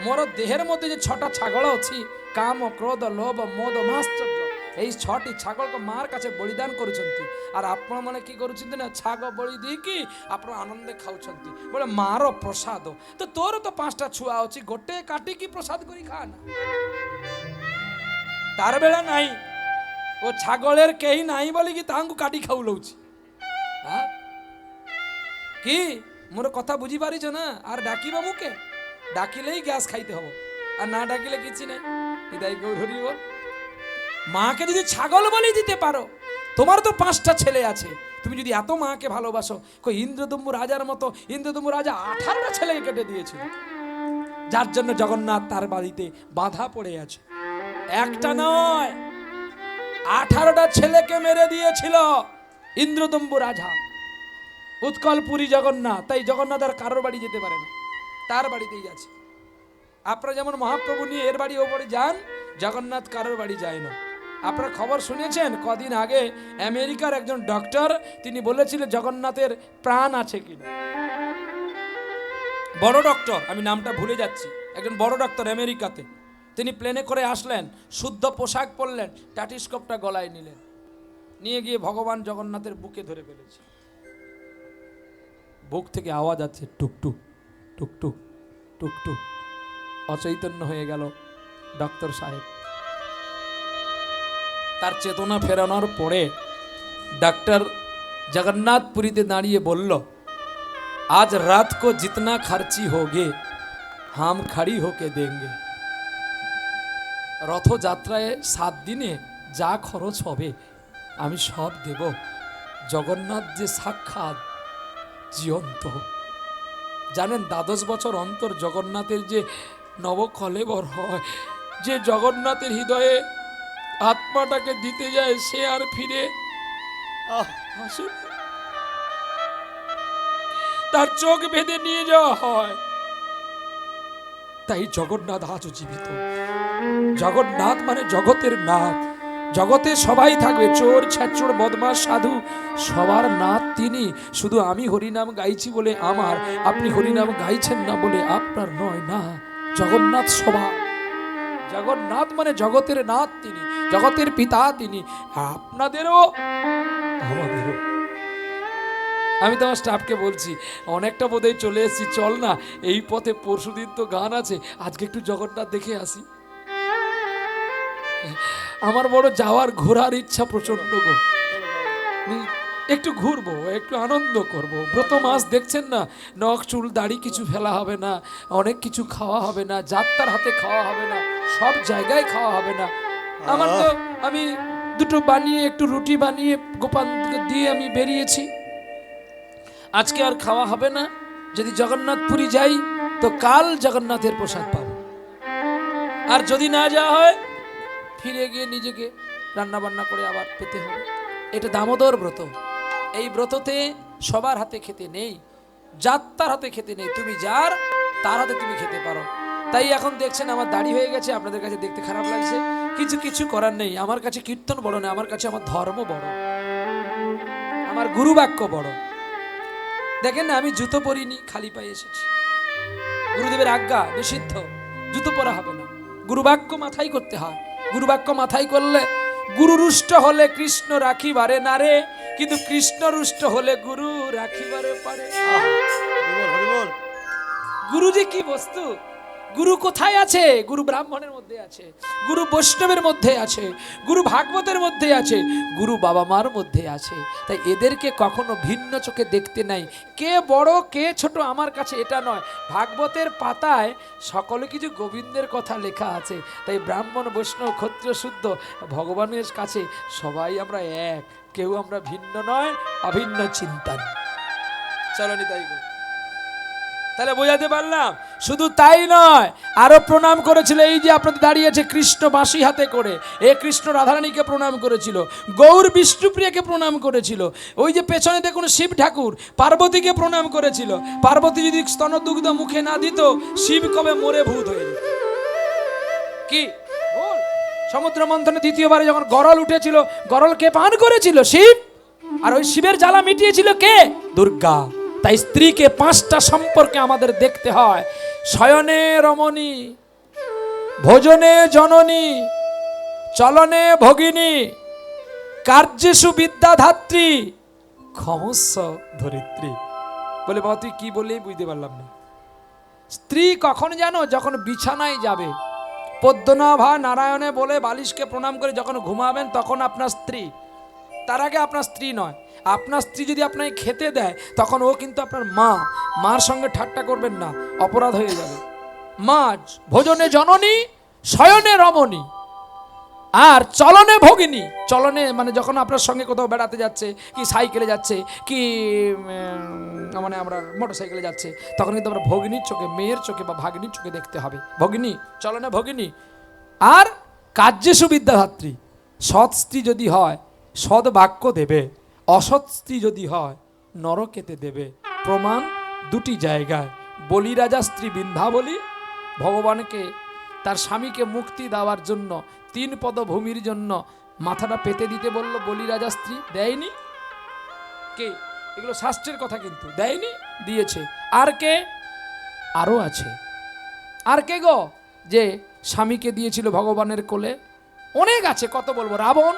মোর দেহের মধ্যে যে 6টা ছাগল অছি, কাম ক্রোধ লোভ মোদ মাশ্চর্য, এই 6টি ছাগলক মার কাছে বলিদান করেছেন। আর আপন মানে কি করছেন না, ছাগ বলি দিয়েকি আপনার আনন্দে খাওছেন, বলে মার প্রসাদ। তো তোর তো 5টা ছুয়া অছি, গোটে কাটিকি প্রসাদ করি খা না। তার বেলা নাই, ও ছাগলের কেই নাই বলিকি তাহাঙ্কু কাটি খাউলৌছি। হ্যাঁ কি মোর কথা বুঝি পারিছ না? আর ডাকিবা মুকে, ডাকিলেই গ্যাস খাইতে হবো, আর না ডাকিলে কিছু নাই। হৃদয় গৌরী বল, মাকে যদি ছাগল বলি দিতে পারো, তোমার তো 5টা ছেলে আছে, তুমি যদি এত মাকে ভালোবাসো, কই ইন্দ্রদম্বু রাজার মতো, ইন্দ্রদম্বু রাজা 18টা ছেলেকে কেটে দিয়েছিল, যার জন্য জগন্নাথ তার বাড়িতে বাধা পড়ে আছে। একটা নয়, 18টা ছেলেকে মেরে দিয়েছিল ইন্দ্রদম্বু রাজা। উৎকলপুরী জগন্নাথ, তাই জগন্নাথ আর কারোর বাড়ি যেতে পারে না, তার বাড়িতেই আছে। আপনারা যেমন মহাপ্রভু নিয়ে এর বাড়ি ও বাড়ি যান, জগন্নাথ কারোর বাড়ি যায় না। আপনারা খবর শুনেছেন কদিন আগে আমেরিকার একজন ডক্টর, তিনি বলেছিলেন জগন্নাথের প্রাণ আছে কিনা। বড় ডক্টর, আমি নামটা ভুলে যাচ্ছি, একজন বড় ডক্টর আমেরিকাতে। তিনি প্লেনে করে আসলেন, শুদ্ধ পোশাক পরলেন, টাটিস্কোপটা গলায় নিলেন, নিয়ে গিয়ে ভগবান জগন্নাথের বুকে ধরে ফেলেছে। বুক থেকে আওয়াজ আছে টুকটুক টুকটুক টুকটুক। অচৈতন্য হয়ে গেল ডক্টর সাহেব। তার চেতনা ফেরানোর পরে डॉक्टर जगन्नाथपुरीতে দাঁড়িয়ে বলল, आज रात को जितना खर्ची होगे हम खड़ी होके देंगे। রথযাত্রায় 7 দিনে যা খরচ হবে আমি সব দেব। জগন্নাথ যে সাক্ষাৎ জীবন্ত। জানেন 12 বছর অন্তর জগন্নাথের যে নবকলেবর হয়, যে জগন্নাথের হৃদয়ে আত্মাটাকে দিতে যায়, সে আর ফিরে আসে না। তার চোখ বেঁধে নিয়ে যাওয়া হয়। তাই জগন্নাথ আজও জীবিত। জগন্নাথ মানে জগতের নাথ। জগতে সবাই থাকবে, চোর ছ্যাচোর বদমাশ সাধু, সবার নাথ তিনি। শুধু আমি হরিনাম গাইছি বলে আমার, আপনি হরিনাম গাইছেন না বলে আপনার নয় না। জগন্নাথ সবার। জগন্নাথ মানে জগতের নাথ তিনি, জগতের পিতা তিনি, আপনাদেরও আমাদেরও। আমি তোমার স্টাফকে বলছি, অনেকটা বোধহয় চলে এসেছি, চল না এই পথে পরশুদিন তো গান আছে, আজকে একটু জগন্নাথ দেখে আসি। আমার বড় যাওয়ার ঘোরার ইচ্ছা প্রচন্ড গো। একটু ঘুরবো, একটু আনন্দ করব। ব্রত মাস দেখছেন না, নখ চুল দাড়ি কিছু ফেলা হবে না, অনেক কিছু খাওয়া হবে না, যাত্রার হাতে খাওয়া হবে না, সব জায়গায় খাওয়া হবে না। আমার তো আমি দুটো বানিয়ে একটু রুটি বানিয়ে গোপালকে দিয়ে আমি বেরিয়েছি। আজকে আর খাওয়া হবে না। যদি জগন্নাথপুরী যাই তো কাল জগন্নাথের প্রসাদ পাবো, আর যদি না যাওয়া হয় ফিরে গিয়ে নিজেকে রান্না বান্না করে আবার পেতে হবে। এটা দামোদর ব্রত। এই ব্রততে সবার হাতে খেতে নেই, যাত্রার হাতে খেতে নেই, তুমি যার তার হাতে তুমি খেতে পারো। তাই এখন দেখছেন আমার দাড়ি হয়ে গেছে, আপনাদের কাছে দেখতে খারাপ লাগছে, কিছু করার নেই। আমার কাছে কীর্তন বড় না, আমার কাছে আমার ধর্ম বড়, আমার গুরু বাক্য বড়। দেখেন না, আমি জুতো পরিনি, খালি পায়ে এসেছি। গুরুদেবের আজ্ঞা, নিষিদ্ধ, জুতো পরা হবে না। গুরুবাক্য মাথায় করতে হয়। গুরুবাক্য মাথায় করলে গুরু রুষ্ট হলে কৃষ্ণ রাখিবারে না রে, কিন্তু কৃষ্ণ রুষ্ট হলে গুরু রাখিবারে পারে। গুরু যে কি বস্তু, গুরু কোথায় আছে? গুরু ব্রাহ্মণের মধ্যে আছে, গুরু বৈষ্ণবের মধ্যে আছে, গুরু ভাগবতের মধ্যে আছে, গুরু বাবা মার মধ্যে আছে। তাই এদেরকে কখনো ভিন্ন চোখে দেখতে নাই। কে বড় কে ছোট আমার কাছে এটা নয়। ভাগবতের পাতায় সকলে কিছু গোবিন্দের কথা লেখা আছে। তাই ব্রাহ্মণ বৈষ্ণব ক্ষত্রিয় শুদ্ধ ভগবানের কাছে সবাই আমরা এক, কেউ আমরা ভিন্ন নয়, অভিন্ন চিন্তা নেই। চলো নিতাই গো। তাহলে বোঝাতে পারলাম। শুধু তাই নয়, আরো প্রণাম করেছিল। এই যে আপনাদের দাঁড়িয়েছে কৃষ্ণ বাঁশি হাতে করে, এ কৃষ্ণ রাধারানীকে প্রণাম করেছিল, গৌর বিষ্ণুপ্রিয়াকে প্রণাম করেছিল। ওই যে পেছনে দেখুন শিব ঠাকুর পার্বতীকে প্রণাম করেছিল। পার্বতী যদি স্তনদুগ্ধ মুখে না দিত, শিব কবে মরে ভূত হয়ে যেত। কি বল? সমুদ্র মন্থনে দ্বিতীয়বারে যখন গরল উঠেছিল, গরল কে পান করেছিল? শিব। আর ওই শিবের জ্বালা মিটিয়েছিল কে? দুর্গা। তাই স্ত্রীকে পাঁচটা সম্পর্কে আমাদের দেখতে হয়। শয়নে রমণী, ভোজনে জননী, চলনে ভগিনী, কার্যেষু বিদ্যাধাত্রী, ক্ষমস্ব ধরিত্রী। বলে বাবা তুই কি বললেই বুঝতে পারলাম না। স্ত্রী কখন জানো? যখন বিছানায় যাবে, পদ্মনাভা নারায়ণে বলে বালিশকে প্রণাম করে যখন ঘুমাবেন, তখন আপনার স্ত্রী। তার আগে আপনার স্ত্রী নয়। আপনার স্ত্রী যদি আপনাকে খেতে দেয়, তখন ও কিন্তু আপনার মা। মার সঙ্গে ঠাট্টা করবেন না, অপরাধ হয়ে যাবে। মা। ভোজনে জননী, শয়নে রমণী, আর চলনে ভগিনী। চলনে মানে যখন আপনার সঙ্গে কোথাও বেড়াতে যাচ্ছে, কি সাইকেলে যাচ্ছে, কি মানে আমরা মোটর সাইকেলে যাচ্ছে, তখন কিন্তু আমরা ভগিনীর চোখে, মেয়ের চোখে বা ভাগিনীর চোখে দেখতে হবে। ভগিনী, চলনে ভগিনী। আর কার্যেষু বিদ্যাধাত্রী। সৎ স্ত্রী যদি হয় সৎ বাক্য দেবে, অসৎ স্ত্রী যদি হয় নরকেতে দেবে। প্রমাণ দুটি জায়গায়। বলি রাজা স্ত্রী বৃন্দাবলী ভগবানকে তার স্বামীকে মুক্তি দেওয়ার জন্য 3 পদভূমির জন্য মাথাটা পেতে দিতে বলল। বলি রাজা স্ত্রী দেয়নি। কে? এগুলো শাস্ত্রের কথা, কিন্তু দেয়নি, দিয়েছে। আর কে? আরো আছে। আর কে গো? যে স্বামীকে দিয়েছিল ভগবানের কোলে। অনেক আছে, কত বলবো। রাবণ,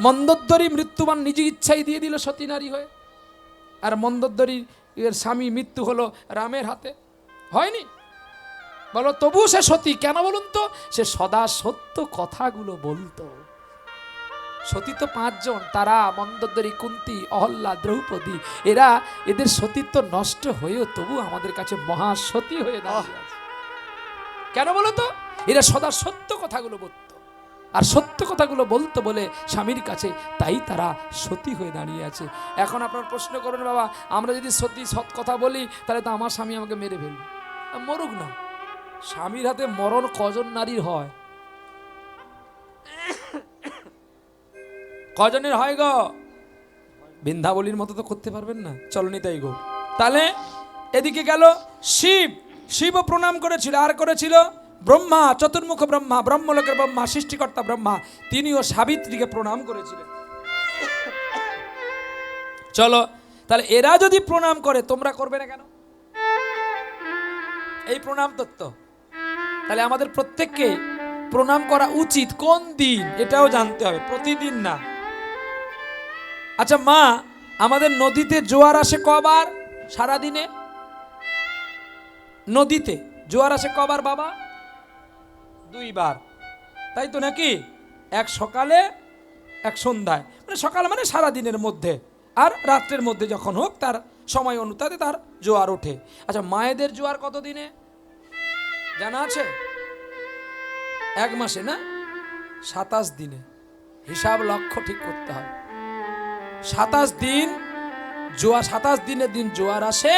মন্দোদরী মৃত্যুবান নিজে ইচ্ছাই দিয়ে দিল সতী নারী হয়ে। আর মন্দোদরীর এর স্বামী মৃত্যু হলো রামের হাতে, হয়নি? বলো তবু সে সতী কেন বলুন তো? সে সদা সত্য কথাগুলো বলতো। সতী তো 5 জন, তারা মন্দোদরী, কুন্তী, অহল্যা, দ্রৌপদী। এদের সতীত্ব নষ্ট হয়েও তবু আমাদের কাছে মহাসতী হয়ে দাঁড়িয়ে আছে। কেন বলো তো? এরা সদা সত্য কথাগুলো বলতো, আর সত্য কথাগুলো বলতো বলে স্বামীর কাছে, তাই তারা সতী হয়ে দাঁড়িয়ে আছে। এখন আপনার প্রশ্ন করেন, বাবা আমরা যদি সত্যি সৎ কথা বলি, তাহলে তো আমার স্বামী আমাকে মেরে ফেলবে। মরুক না। স্বামীর হাতে মরণ কজন নারীর হয়? কজনের হয় গো? বৃন্দাবলীর মতো তো করতে পারবেন না। চলনি তাই গো। তাহলে এদিকে গেল শিব, শিবও প্রণাম করেছিল। আর করেছিল ব্রহ্মা, চতুর্মুখ ব্রহ্মা, ব্রহ্মলোকের ব্রহ্মা, সৃষ্টিকর্তা ব্রহ্মা, তিনিও সাবিত্রীকে প্রণাম করেছিলেন। চলো, তাহলে এরা যদি প্রণাম করে, তোমরা করবে না কেন? এই প্রণাম তত্ত্ব। তাহলে আমাদের প্রত্যেককে প্রণাম করা উচিত। কোন দিন এটাও জানতে হবে, প্রতিদিন না। আচ্ছা মা, আমাদের নদীতে জোয়ার আসে কবার সারাদিনে? নদীতে জোয়ার আসে কবার বাবা? 2 বার, তাই তো নাকি? এক সকালে, এক সন্ধ্যায়। মানে সকাল মানে সারা দিনের মধ্যে, আর রাত্রের মধ্যে যখন হোক তার সময় অনুতাতে তার জোয়ার ওঠে। আচ্ছা, মায়েদের জোয়ার কত দিনে জানা আছে? 1 মাসে না, 27 দিনে। হিসাব লক্ষ্য ঠিক করতে হয়। 27 দিন জোয়ার, 27 দিনের দিন জোয়ার আসে,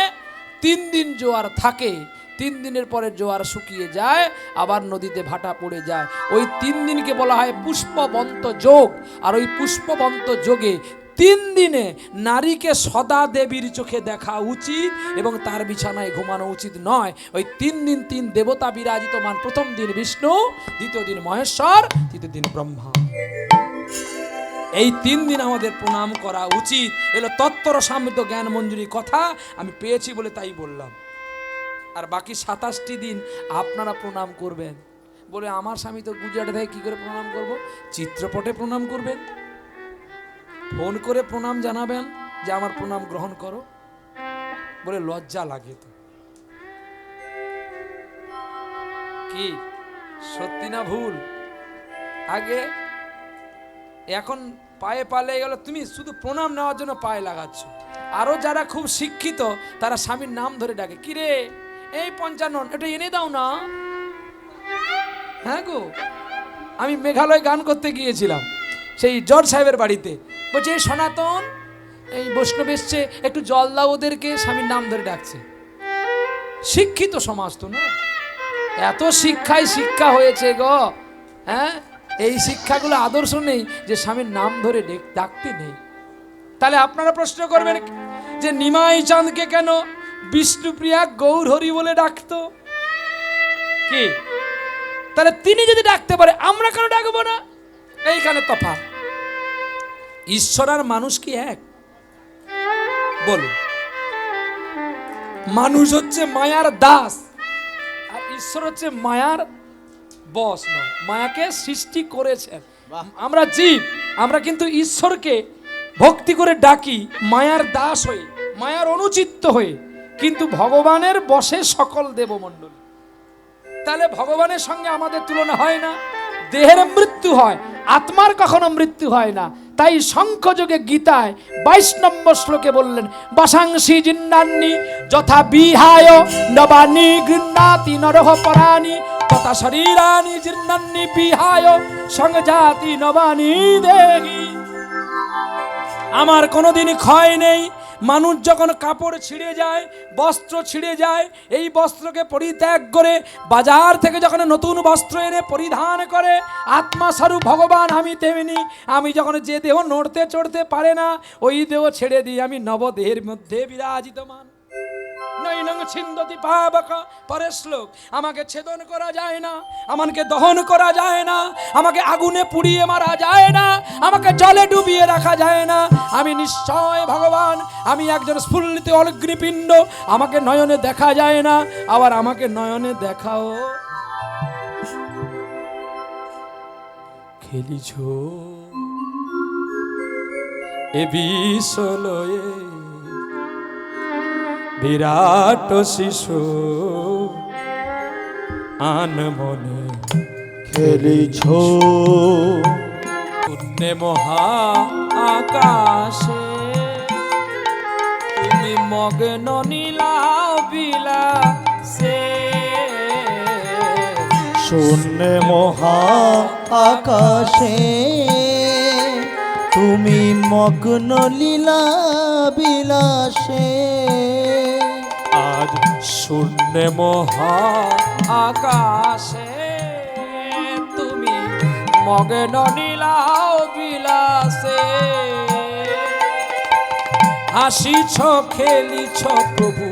3 দিন জোয়ার থাকে, 3 দিনের পরে জোয়ার শুকিয়ে যায়, আবার নদীতে ভাটা পড়ে যায়। ওই 3 দিনকে বলা হয় পুষ্পবন্ত যোগ। আর ওই পুষ্পবন্ত যোগে 3 দিনে নারীকে সদা দেবীর চোখে দেখা উচিত এবং তার বিছানায় ঘুমানো উচিত নয়। ওই 3 দিন 3 দেবতা বিরাজিতমান, প্রথম দিন বিষ্ণু, দ্বিতীয় দিন মহেশ্বর, তৃতীয় দিন ব্রহ্মা। এই 3 দিন আমাদের প্রণাম করা উচিত। এলো তত্ত্বর সমৃদ্ধ জ্ঞান মঞ্জুরি কথা, আমি পেয়েছি বলে তাই বললাম। আর বাকি 27টি দিন আপনারা প্রণাম করবেন। বলে আমার স্বামী তো গুজরাটে থেকে, কি করে প্রণাম করব? চিত্রপটে প্রণাম করবেন, ফোন করে প্রণাম জানাবেন যে আমার প্রণাম গ্রহণ করো। বলে লজ্জা লাগে তো। কি সত্যি না ভুল? আগে, এখন পায়ে পালে গেল, তুমি শুধু প্রণাম নেওয়ার জন্য পায়ে লাগাচ্ছ। আরো যারা খুব শিক্ষিত তারা স্বামীর নাম ধরে ডাকে, কিরে এই 55 এটা এনে দাও না। হ্যাঁ গো, আমি মেঘালয় গান করতে গিয়েছিলাম সেই জর্জ সাহেবের বাড়িতে। বলছে এই সনাতন, এই বৈষ্ণব এসছে, একটু জল দাও ওদেরকে। স্বামীর নাম ধরে ডাকছে। শিক্ষিত সমাজ তো না, এত শিক্ষায় শিক্ষা হয়েছে গো। হ্যাঁ, এই শিক্ষাগুলো আদর্শ নেই যে স্বামীর নাম ধরে ডাকতে নেই। তাহলে আপনারা প্রশ্ন করবেন যে নিমাই চাঁদকে কেন বিষ্ণুপ্রিয়া গৌর হরি বলে ডাকতো? কি তাহলে তিনি যদি ডাকতে পারে আমরা কেন ডাকবো না? এইখানে তফাৎ। ঈশ্বর আর মানুষ কি এক? বলুন। মানুষ হচ্ছে মায়ার দাস, আর ঈশ্বর হচ্ছে মায়ার বস নয়, মায়াকে সৃষ্টি করেছেন। আমরা জীব, আমরা কিন্তু ঈশ্বরকে ভক্তি করে ডাকি মায়ার দাস হয়ে, মায়ার অনুচিত্ত হয়ে, কিন্তু ভগবানের বশে সকল দেবমণ্ডল। তাহলে ভগবানের সঙ্গে আমাদের তুলনা হয় না। দেহের মৃত্যু হয়, আত্মার কখনো মৃত্যু হয় না। তাই শঙ্খযোগে গীতায় 22 নম্বর শ্লোকে বললেন, বাসাংসি জিন্নান্নি যথা বিহায় নবানি গৃহ্ণাতি নরহ পরাণি তথা শরীরানি জিন্নান্নি বিহায় সংজাতি নবানি দেহি। আমার কোনোদিন ক্ষয় নেই। মানুষ যখন কাপড় ছিঁড়ে যায়, বস্ত্র ছিঁড়ে যায়, এই বস্ত্রকে পরিত্যাগ করে বাজার থেকে যখন নতুন বস্ত্র এনে পরিধান করে, আত্মা স্বরূপ ভগবান আমি তেমনি। আমি যখন যে দেহ নড়তে চড়তে পারে না, ওই দেহ ছেড়ে দিই, আমি নবদেহের মধ্যে বিরাজিতমান। নৈনং ছিন্দতি পাবক, পরের শ্লোক। আমাকে ছেদন করা যায় না, আমাকে দহন করা যায় না, আমাকে আগুনে পুড়িয়ে মারা যায় না, আমাকে জলে ডুবিয়ে রাখা যায় না। আমি নিশ্চয় ভগবান, আমি একজন স্ফুল্লিত অগ্নিপিণ্ড। আমাকে নয়নে দেখা যায় না, আবার আমাকে নয়নে দেখাও। খেলিছ এ বিশ্বলয়ে বিরাট শিশু আন মনে খেলিছ পুণ্যে মহা আকাশে, তুমি মগ্ন নীলা বিলাসে। শূন্য মহা আকাশে তুমি মগ্ন লীলা বিলাসে। আজ শূন্য মহা আকাশে তুমি মগ্ন নীলা বিলাসে। হাসিছ খেলিছ প্রভু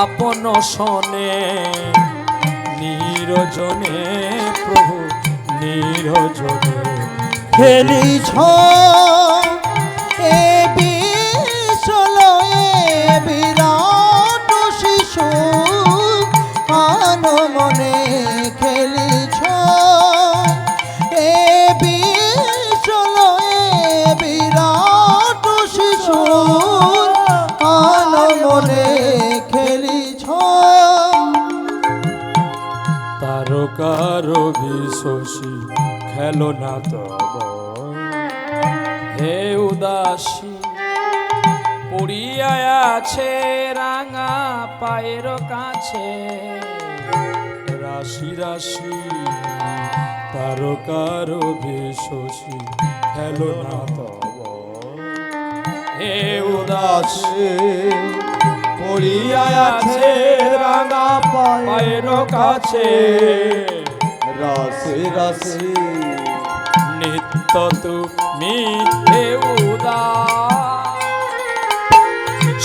আপন সনে, নিরজনে প্রভু নিরজনে। খেলিছ এ বিশ্বলয়ে বিরাট শিশু আন মনে। খেলিছ এ বিশ্বলয়ে বিরাট শিশু আন মনে। খেলিছ তারকার বিশ্বসী খেলো না তব, হে উদাসী পড়িয়া আছে রাঙা পায়ের কাছে, রাশি রাশি তারকার ভেষসী খেলো না তব। হে উদাসী পড়িয়া আছে রাঙা পায়ের কাছে, রাশি রাশি নিত্য তুমি হে উদাস,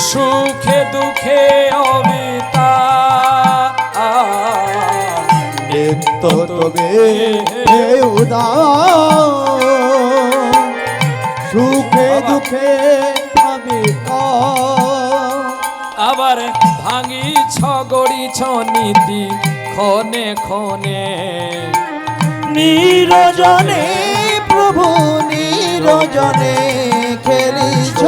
সুখে দুঃখে অবিতা নিত্য তুমি হে উদাস, সুখে দুঃখে আমি আবার ভাঙিছ গড়িছ নীতি ক্ষণে ক্ষণে, নিরজনে প্রভু নিরজনে খেলিছ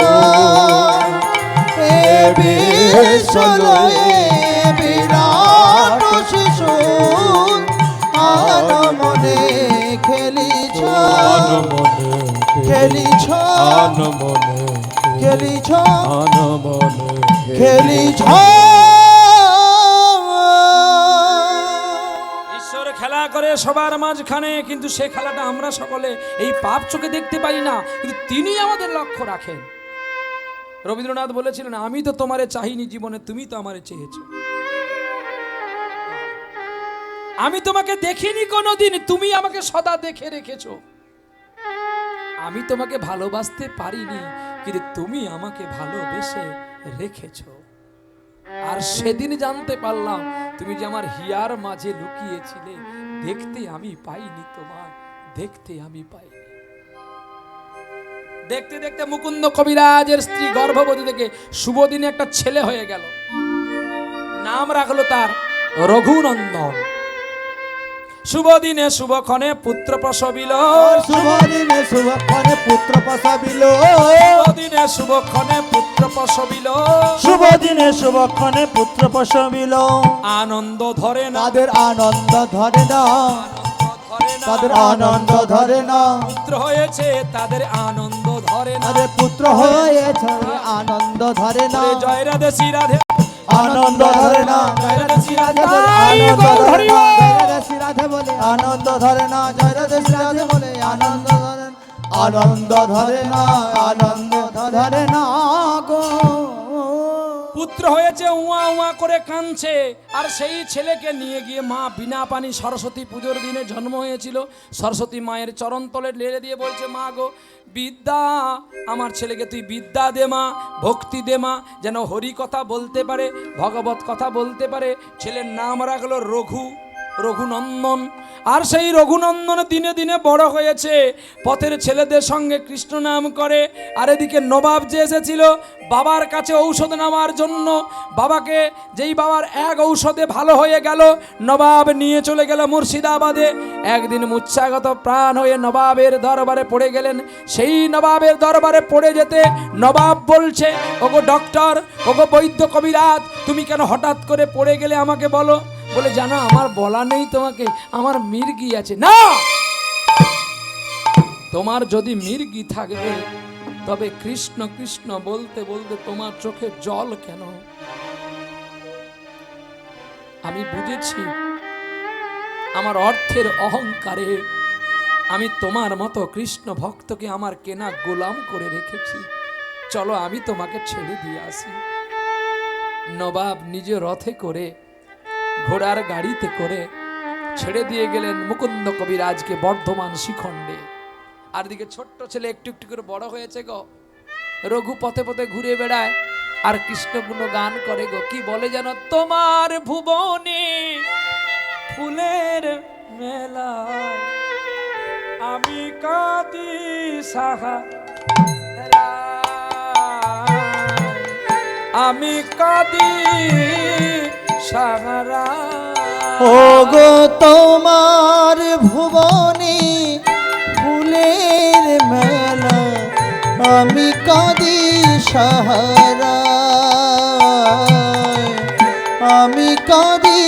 এ বিশ্বলয়ে বিরাট শিশু আনমনে খেলিছ, খেলিছ খেলিছ খেলিছ। ঈশ্বর খেলা করে সবার মাঝখানে, কিন্তু সে খেলাটা আমরা সকলে এই পাপ চোখে দেখতে পাই না, কিন্তু তিনি আমাদের লক্ষ্য রাখেন। রবীন্দ্রনাথ বলেছিলেন, আমি তো তোমারে চাহিনি জীবনে, তুমি তো আমারে চেয়েছো। আমি তোমাকে দেখিনি কোনোদিন, তুমি আমাকে সদা দেখে রেখেছো। আমি তোমাকে ভালোবাসতে পারিনি, কিন্তু তুমি আমাকে ভালোবেসে রেখেছো। আর সেদিন জানতে পারলাম তুমি যে আমার হিয়ার মাঝে লুকিয়েছিলে, দেখতে আমি পাইনি তোমার, দেখতে আমি পাইনি। দেখতে দেখতে মুকুন্দ কবিরাজের স্ত্রী গর্ভবতী থেকে শুভ দিনে একটা ছেলে হয়ে গেল। নাম রাখলো তার রঘুনন্দন। শুভ দিনে শুভক্ষণে পুত্র প্রসবিল, শুভ দিনে শুভক্ষণে পুত্র প্রসবিল, শুভ দিনে শুভক্ষণে পুত্র প্রসবিল, শুভ দিনে শুভক্ষণে পুত্র প্রসবিল। আনন্দ ধরে না তাদের আনন্দ ধরে না, তাদের আনন্দ ধরে না, পুত্র হয়েছে তাদের আনন্দ ধরে না, তাদের পুত্র হয়েছে আনন্দ ধরে না, জয় রাধে শ্রী রাধে আনন্দ ধরে না, জয় রাধে শ্রী রাধে বলে আনন্দ ধরে না, জয় রাধে শ্রী রাধে বলে আনন্দ ধরে না, জয় রাধে শ্রী রাধে বলে আনন্দ ধরে না, আনন্দ ধরে না, আনন্দ ধরে না গো। পুত্র হয়েছে, উয়া উয়া করে কাঁদছে। আর সেই ছেলেকে নিয়ে গিয়ে মা বিনা পানি সরস্বতী পুজোর দিনে জন্ম হয়েছিল, সরস্বতী মায়ের চরণ তলে ঢেলে দিয়ে বলছে, মা গো বিদ্যা, আমার ছেলেকে তুই বিদ্যা দে মা, ভক্তি দে মা, যেন হরি কথা বলতে পারে, ভগবত কথা বলতে পারে। ছেলের নাম রাখলো রঘুনন্দন। আর সেই রঘুনন্দন দিনে দিনে বড় হয়েছে, পথের ছেলেদের সঙ্গে কৃষ্ণ নাম করে। আর এদিকে নবাব যে এসেছিল বাবার কাছে ঔষধ নেওয়ার জন্য, বাবাকে যেই বাবার এক ঔষধে ভালো হয়ে গেল, নবাব নিয়ে চলে গেল মুর্শিদাবাদে। একদিন মূর্ছাগত প্রাণ হয়ে নবাবের দরবারে পড়ে গেলেন। সেই নবাবের দরবারে পড়ে যেতে নবাব বলছে, ওগো ডক্টর, ওগো বৈদ্য কবিরাজ, তুমি কেন হঠাৎ করে পড়ে গেলে আমাকে বলো। বলে, জানো আমার বলা নেই তোমাকে, আমার মির্গি আছে। না, তোমার যদি মির্গি থাকবে তবে কৃষ্ণ কৃষ্ণ বলতে বলতে তোমার চোখে জল কেন? আমি বুঝেছি আমার অর্থের অহংকারে আমি তোমার মতো কৃষ্ণ ভক্তকে আমার কেনা গোলাম করে রেখেছি। চলো আমি তোমাকে ছেড়ে দিয়ে আসি। নবাব নিজে রথে করে, ঘোড়ার গাড়িতে করে ছেড়ে দিয়ে গেলেন মুকুন্দ কবিরাজকে বর্ধমান শিখণ্ডে। আর দিকে ছোট্ট ছেলে একটু একটু করে বড় হয়েছে গো। রঘু পথে পথে ঘুরে বেড়ায় আর কৃষ্ণ গুণ গান করে গো। কি বলে যেন, তোমার ভুবনে ফুলের মেলায় আমি কাঁদি সাহারা, আমি কাঁদি সাহারা। ওগো তোমার ভুবনে ফুলের মেলা আমি কাঁদি সাহারা, আমি কাঁদি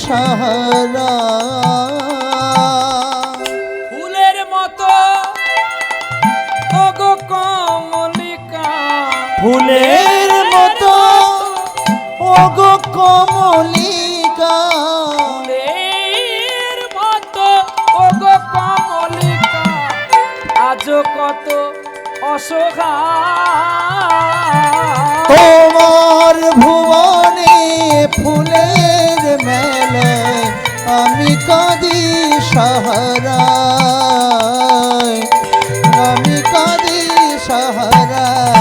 সাহারা। ফুলের মতো ওগো ফুলের মতো ওগো কমলিকা, ফুলের মতো ওগো কমলিকা, আজও কত অসহায়। তোমার ভুবনে ফুলের মেলায় আমি কাঁদি সাহারায়, আমি কাঁদি সাহারায়।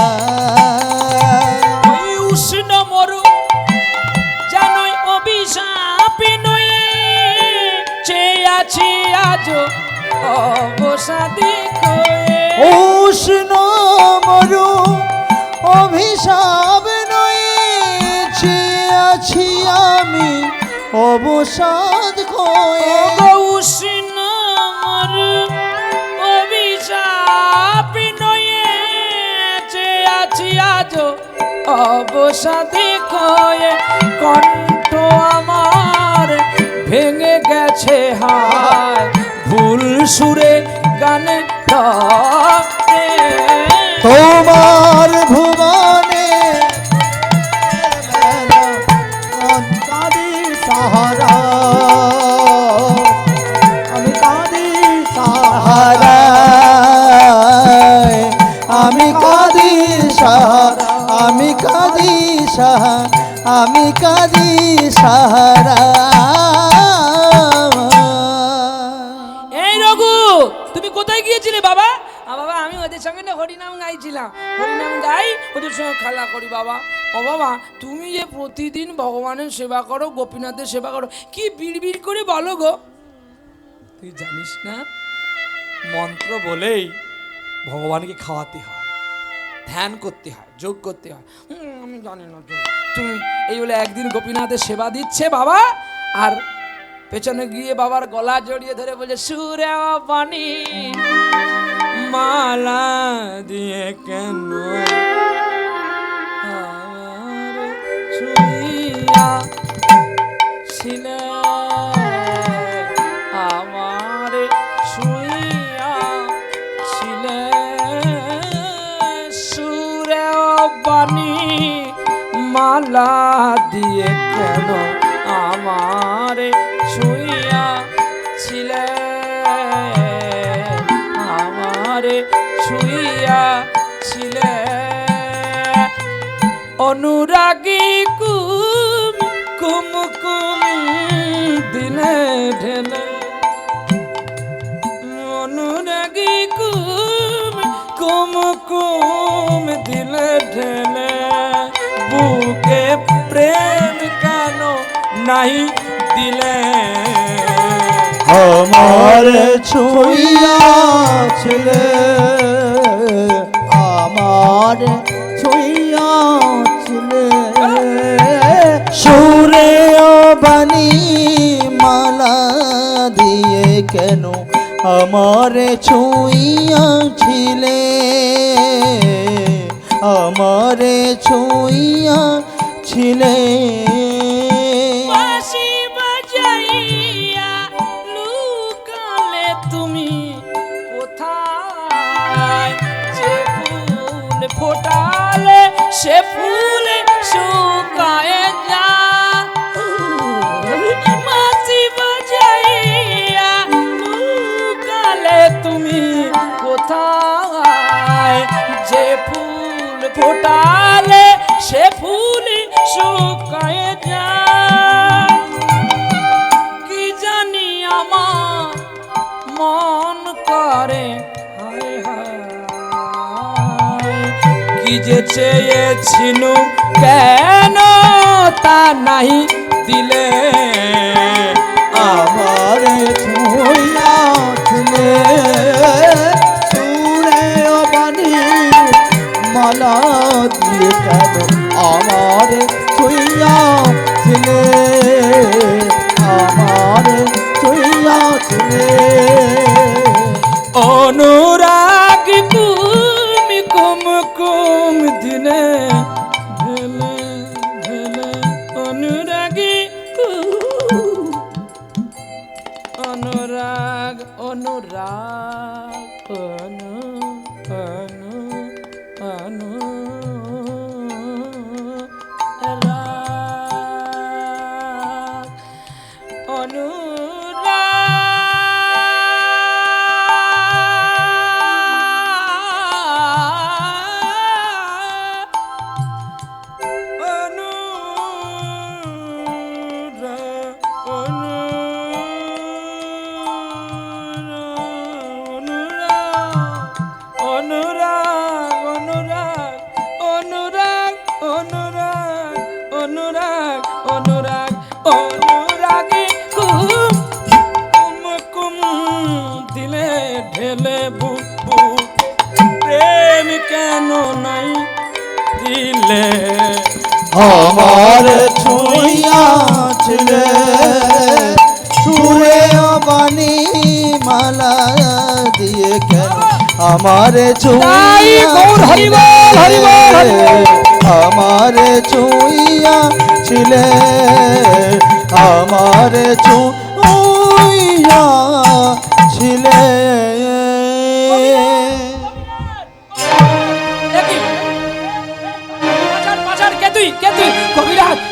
ওই উষ্ণ মরু জানোই অভিশাপী নয়ে, চেয়ে আছি আজও অবসাদী হয়ে। উষ্ণ মরু অভিশাপ নয়েছি আছি আমি অবসাদ হয়ে। উষ্ণ মরু অভিশাপী নয়ে, চেয়ে আছি আজও অবসাদী হয়ে। কণ্ঠ আমার ভেঙে গেছে হায়, ভুল সুরে গানে ধরে। তোমার ভুবনে কাঁদি সাহারা, আমি কাঁদি সাহারা, আমি কাঁদি সাহারা, আমি কাঁদি সাহারা, আমি কাঁদি সাহারা। এই রঘু, তুমি কোথায় গিয়েছিলে বাবা? বাবা আমি ওদের সঙ্গে না হরিনাম গাইছিলাম, হরিনাম গাই ওদের সঙ্গে খেলা করি বাবা। ও বাবা, তুমি যে প্রতিদিন ভগবানের সেবা করো, গোপীনাথের সেবা করো, কি বিড়বিড় করে বলো গো? তুই জানিস না, মন্ত্র বলেই ভগবানকে খাওয়াতে হয়, ধ্যান করতে হয়, যোগ করতে হয়। আমি জানি না তো। তুমি এই বলে একদিন গোপীনাথের সেবা দিচ্ছে বাবা, আর পেছনে গিয়ে বাবার গলা জড়িয়ে ধরে বলে, সুরে বাণী মালা দিয়ে কেন আমার ছুঁইয়া ছিলে, আমার ছুঁইয়া ছিলে। সুরে বাণী মালা দিয়ে কেন আমার ছুঁইয়া ছিলে, আমারে ছুঁইয়া ছিলে। অনুরাগী কুম কুম কুম দিলে ঢেলে, অনুরাগী কুম কুম কুম দিলে ঢেলে। বুকে প্রেম কেন নাই দিলে, আমার ছুঁইয়া ছিলে, আমার ছুঁইয়া ছিলে। সুরে বাণী মালা দিয়ে কেন আমার ছুঁইয়া ছিলে, আমার ছুঁইয়া ছিলে। বাঁশি বাজাইয়া লুকালে তুমি কোথায়, যে ফুল ফোটালে সে ফুল শুকায় যা। বাঁশি বাজাইয়া লুকালে তুমি কোথায়, যে ফুল ফোটালে সে ফুল শুকায় যা। কি জানি আমার মন করে হায় হায়, কি যে চেয়েছিনু কেন তা নাই দিলে, আমার ছুঁইয়া ছিলে। সুরে বাণী মালা দিয়ে কেন আমার ছুঁইয়া ছিলে, আমার ছুঁইয়া ছিলে। অনুরাগ তুমি কুম কুম দিনে ঢেলে ঢেলে। অনুরাগী অনুরাগ অনুরাগ অনু অনু অনু অনুরাগী কুম দিলে ঢেলে প্রেম কেন নাই দিলে আমার ছুঁইয়া ছিলে সুরে বাণী মালা দিয়ে কেন আমার ছুঁইয়া আমার ছুঁইয়া ছিলে আমার ছুঁইয়া ছিলে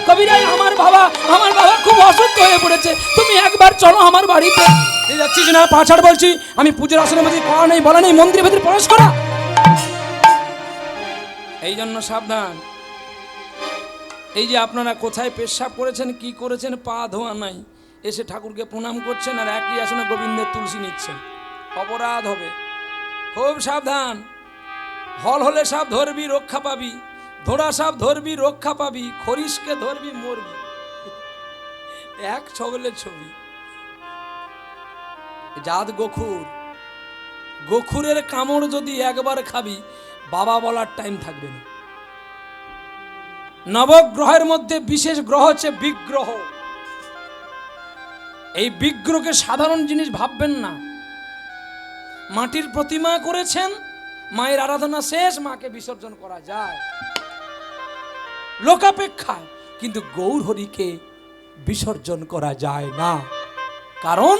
কবিরাজ আমার বাবা খুব অসুস্থ হয়ে পড়েছে, তুমি একবার চলো আমার বাড়িতে। যাচ্ছিস না? পাছাড় বলছি, আমি পুজোর আসনের মধ্যে করা নেই বলা নেই, মন্দিরের ভেতরে প্রবেশ করা। এই জন্য সাবধান। এই যে আপনারা কোথায় পেশাব করেছেন, কি করেছেন, পা ধোয়া নাই, এসে ঠাকুরকে প্রণাম করছেন আর একই আসনে গোবিন্দের তুলসী নিচ্ছেন, অপরাধ হবে। খুব সাবধান। হল হলে সাপ ধরবি রক্ষা পাবি, ধরা সাপ ধরবি রক্ষা পাবি, খরিশকে ধরবি মরবি। এক ছবলের ছবি। জাত গোখুরের কামড় যদি একবার খাবি বাবা বলার টাইম থাকবে না। নবগ্রহের মধ্যে বিশেষ গ্রহ হচ্ছে বিগ্রহ। এই বিগ্রহকে সাধারণ জিনিস ভাববেন না। মাটির প্রতিমা করেছেন, মায়ের আরাধনা শেষ, মাকে বিসর্জন করা যায় লোকাপেক্ষায়, কিন্তু গৌরহরিকে বিসর্জন করা যায় না। কারণ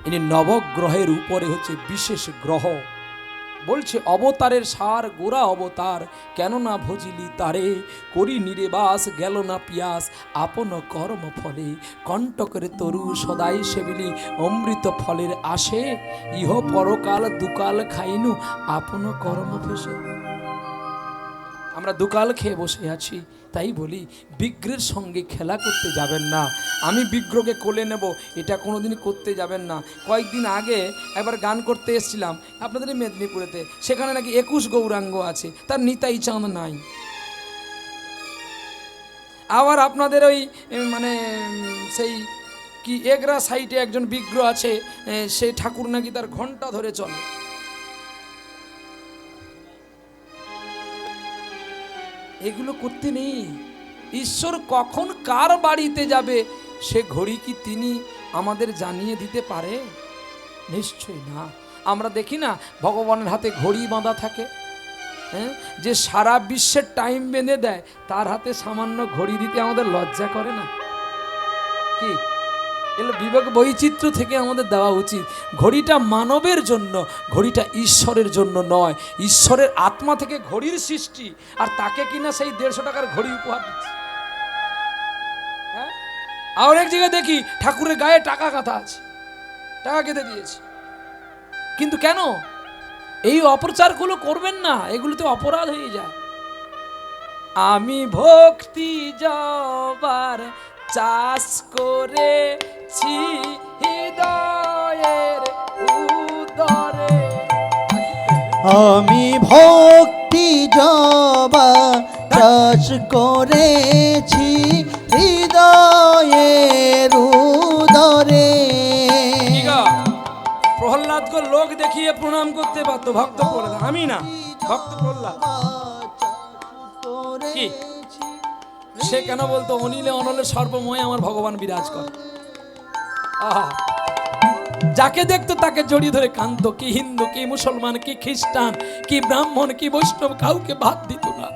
ইনি নবগ্রহের উপরে হচ্ছে বিশেষ গ্রহ। বলছে অবতারের সার গোরা অবতার, কেন না ভজিলি তারে, করি নিরেবাস গেল না পিয়াস, আপন কর্ম ফলে কণ্টকের তরু সদাই সেবিলি, অমৃত ফলের আসে ইহ পরকাল দুকাল খাইনু আপন কর্ম ফেসে। আমরা দুকাল খেয়ে বসে আছি, তাই বলি বিগ্রহের সঙ্গে খেলা করতে যাবেন না। আমি বিগ্রহকে কোলে নেব এটা কোনোদিন করতে যাবেন না। কয়েকদিন আগে একবার গান করতে এসেছিলাম আপনাদের মেদিনীপুরেতে, সেখানে নাকি 21 গৌরাঙ্গ আছে, তার নিতাই চাঁদ নাই। আবার আপনাদের ওই মানে সেই কি এগরা সাইটে একজন বিগ্রহ আছে, সেই ঠাকুর নাকি তার ঘন্টা ধরে চলে। এগুলো করতে নেই। ঈশ্বর কখন কার বাড়িতে যাবে সে ঘড়ি কি তিনি আমাদের জানিয়ে দিতে পারে? নিশ্চয়ই না। আমরা দেখি না ভগবানের হাতে ঘড়ি বাঁধা থাকে, হ্যাঁ, যে সারা বিশ্বের টাইম বেঁধে দেয়, তার হাতে সামান্য ঘড়ি দিতে আমাদের লজ্জা করে না? কি এগুলো বিবেক বৈচিত্র্য থেকে আমাদের দেওয়া উচিত। ঘড়িটা মানবের জন্য, ঘড়িটা ঈশ্বরের জন্য নয়। ঈশ্বরের আত্মা থেকে ঘড়ির সৃষ্টি, আর তাকে কিনা সেই 150 টাকার ঘড়ি উপহার দিচ্ছে। হ্যাঁ, আর এক জায়গায় দেখি ঠাকুরের গায়ে টাকা কাঁথা আছে, টাকা কেটে দিয়েছে। কিন্তু কেন? এই অপপ্রচারগুলো করবেন না, এগুলোতে অপরাধ হয়ে যায়। আমি ভক্তি জবার চাষ করেছি হৃদয়ের উদরে, আমি ভক্তি জবা চাষ করেছি হৃদয়ের উদরে। প্রহ্লাদকে লোক দেখিয়ে প্রণাম করতে পারতো, ভক্ত প্রহ্লাদ, আমি না, ভক্ত প্রহ্লাদ। কি সে কেন বলতো অনিলে অনলে সর্বময় আমার ভগবান বিরাজ করে? আহা, যাকে দেখতো তাকে জড়িয়ে ধরে কাঁদতো। কি হিন্দু, কি মুসলমান, কি খ্রিস্টান, কি ব্রাহ্মণ, কি বৈষ্ণব, কাউকে বাদ দিত না।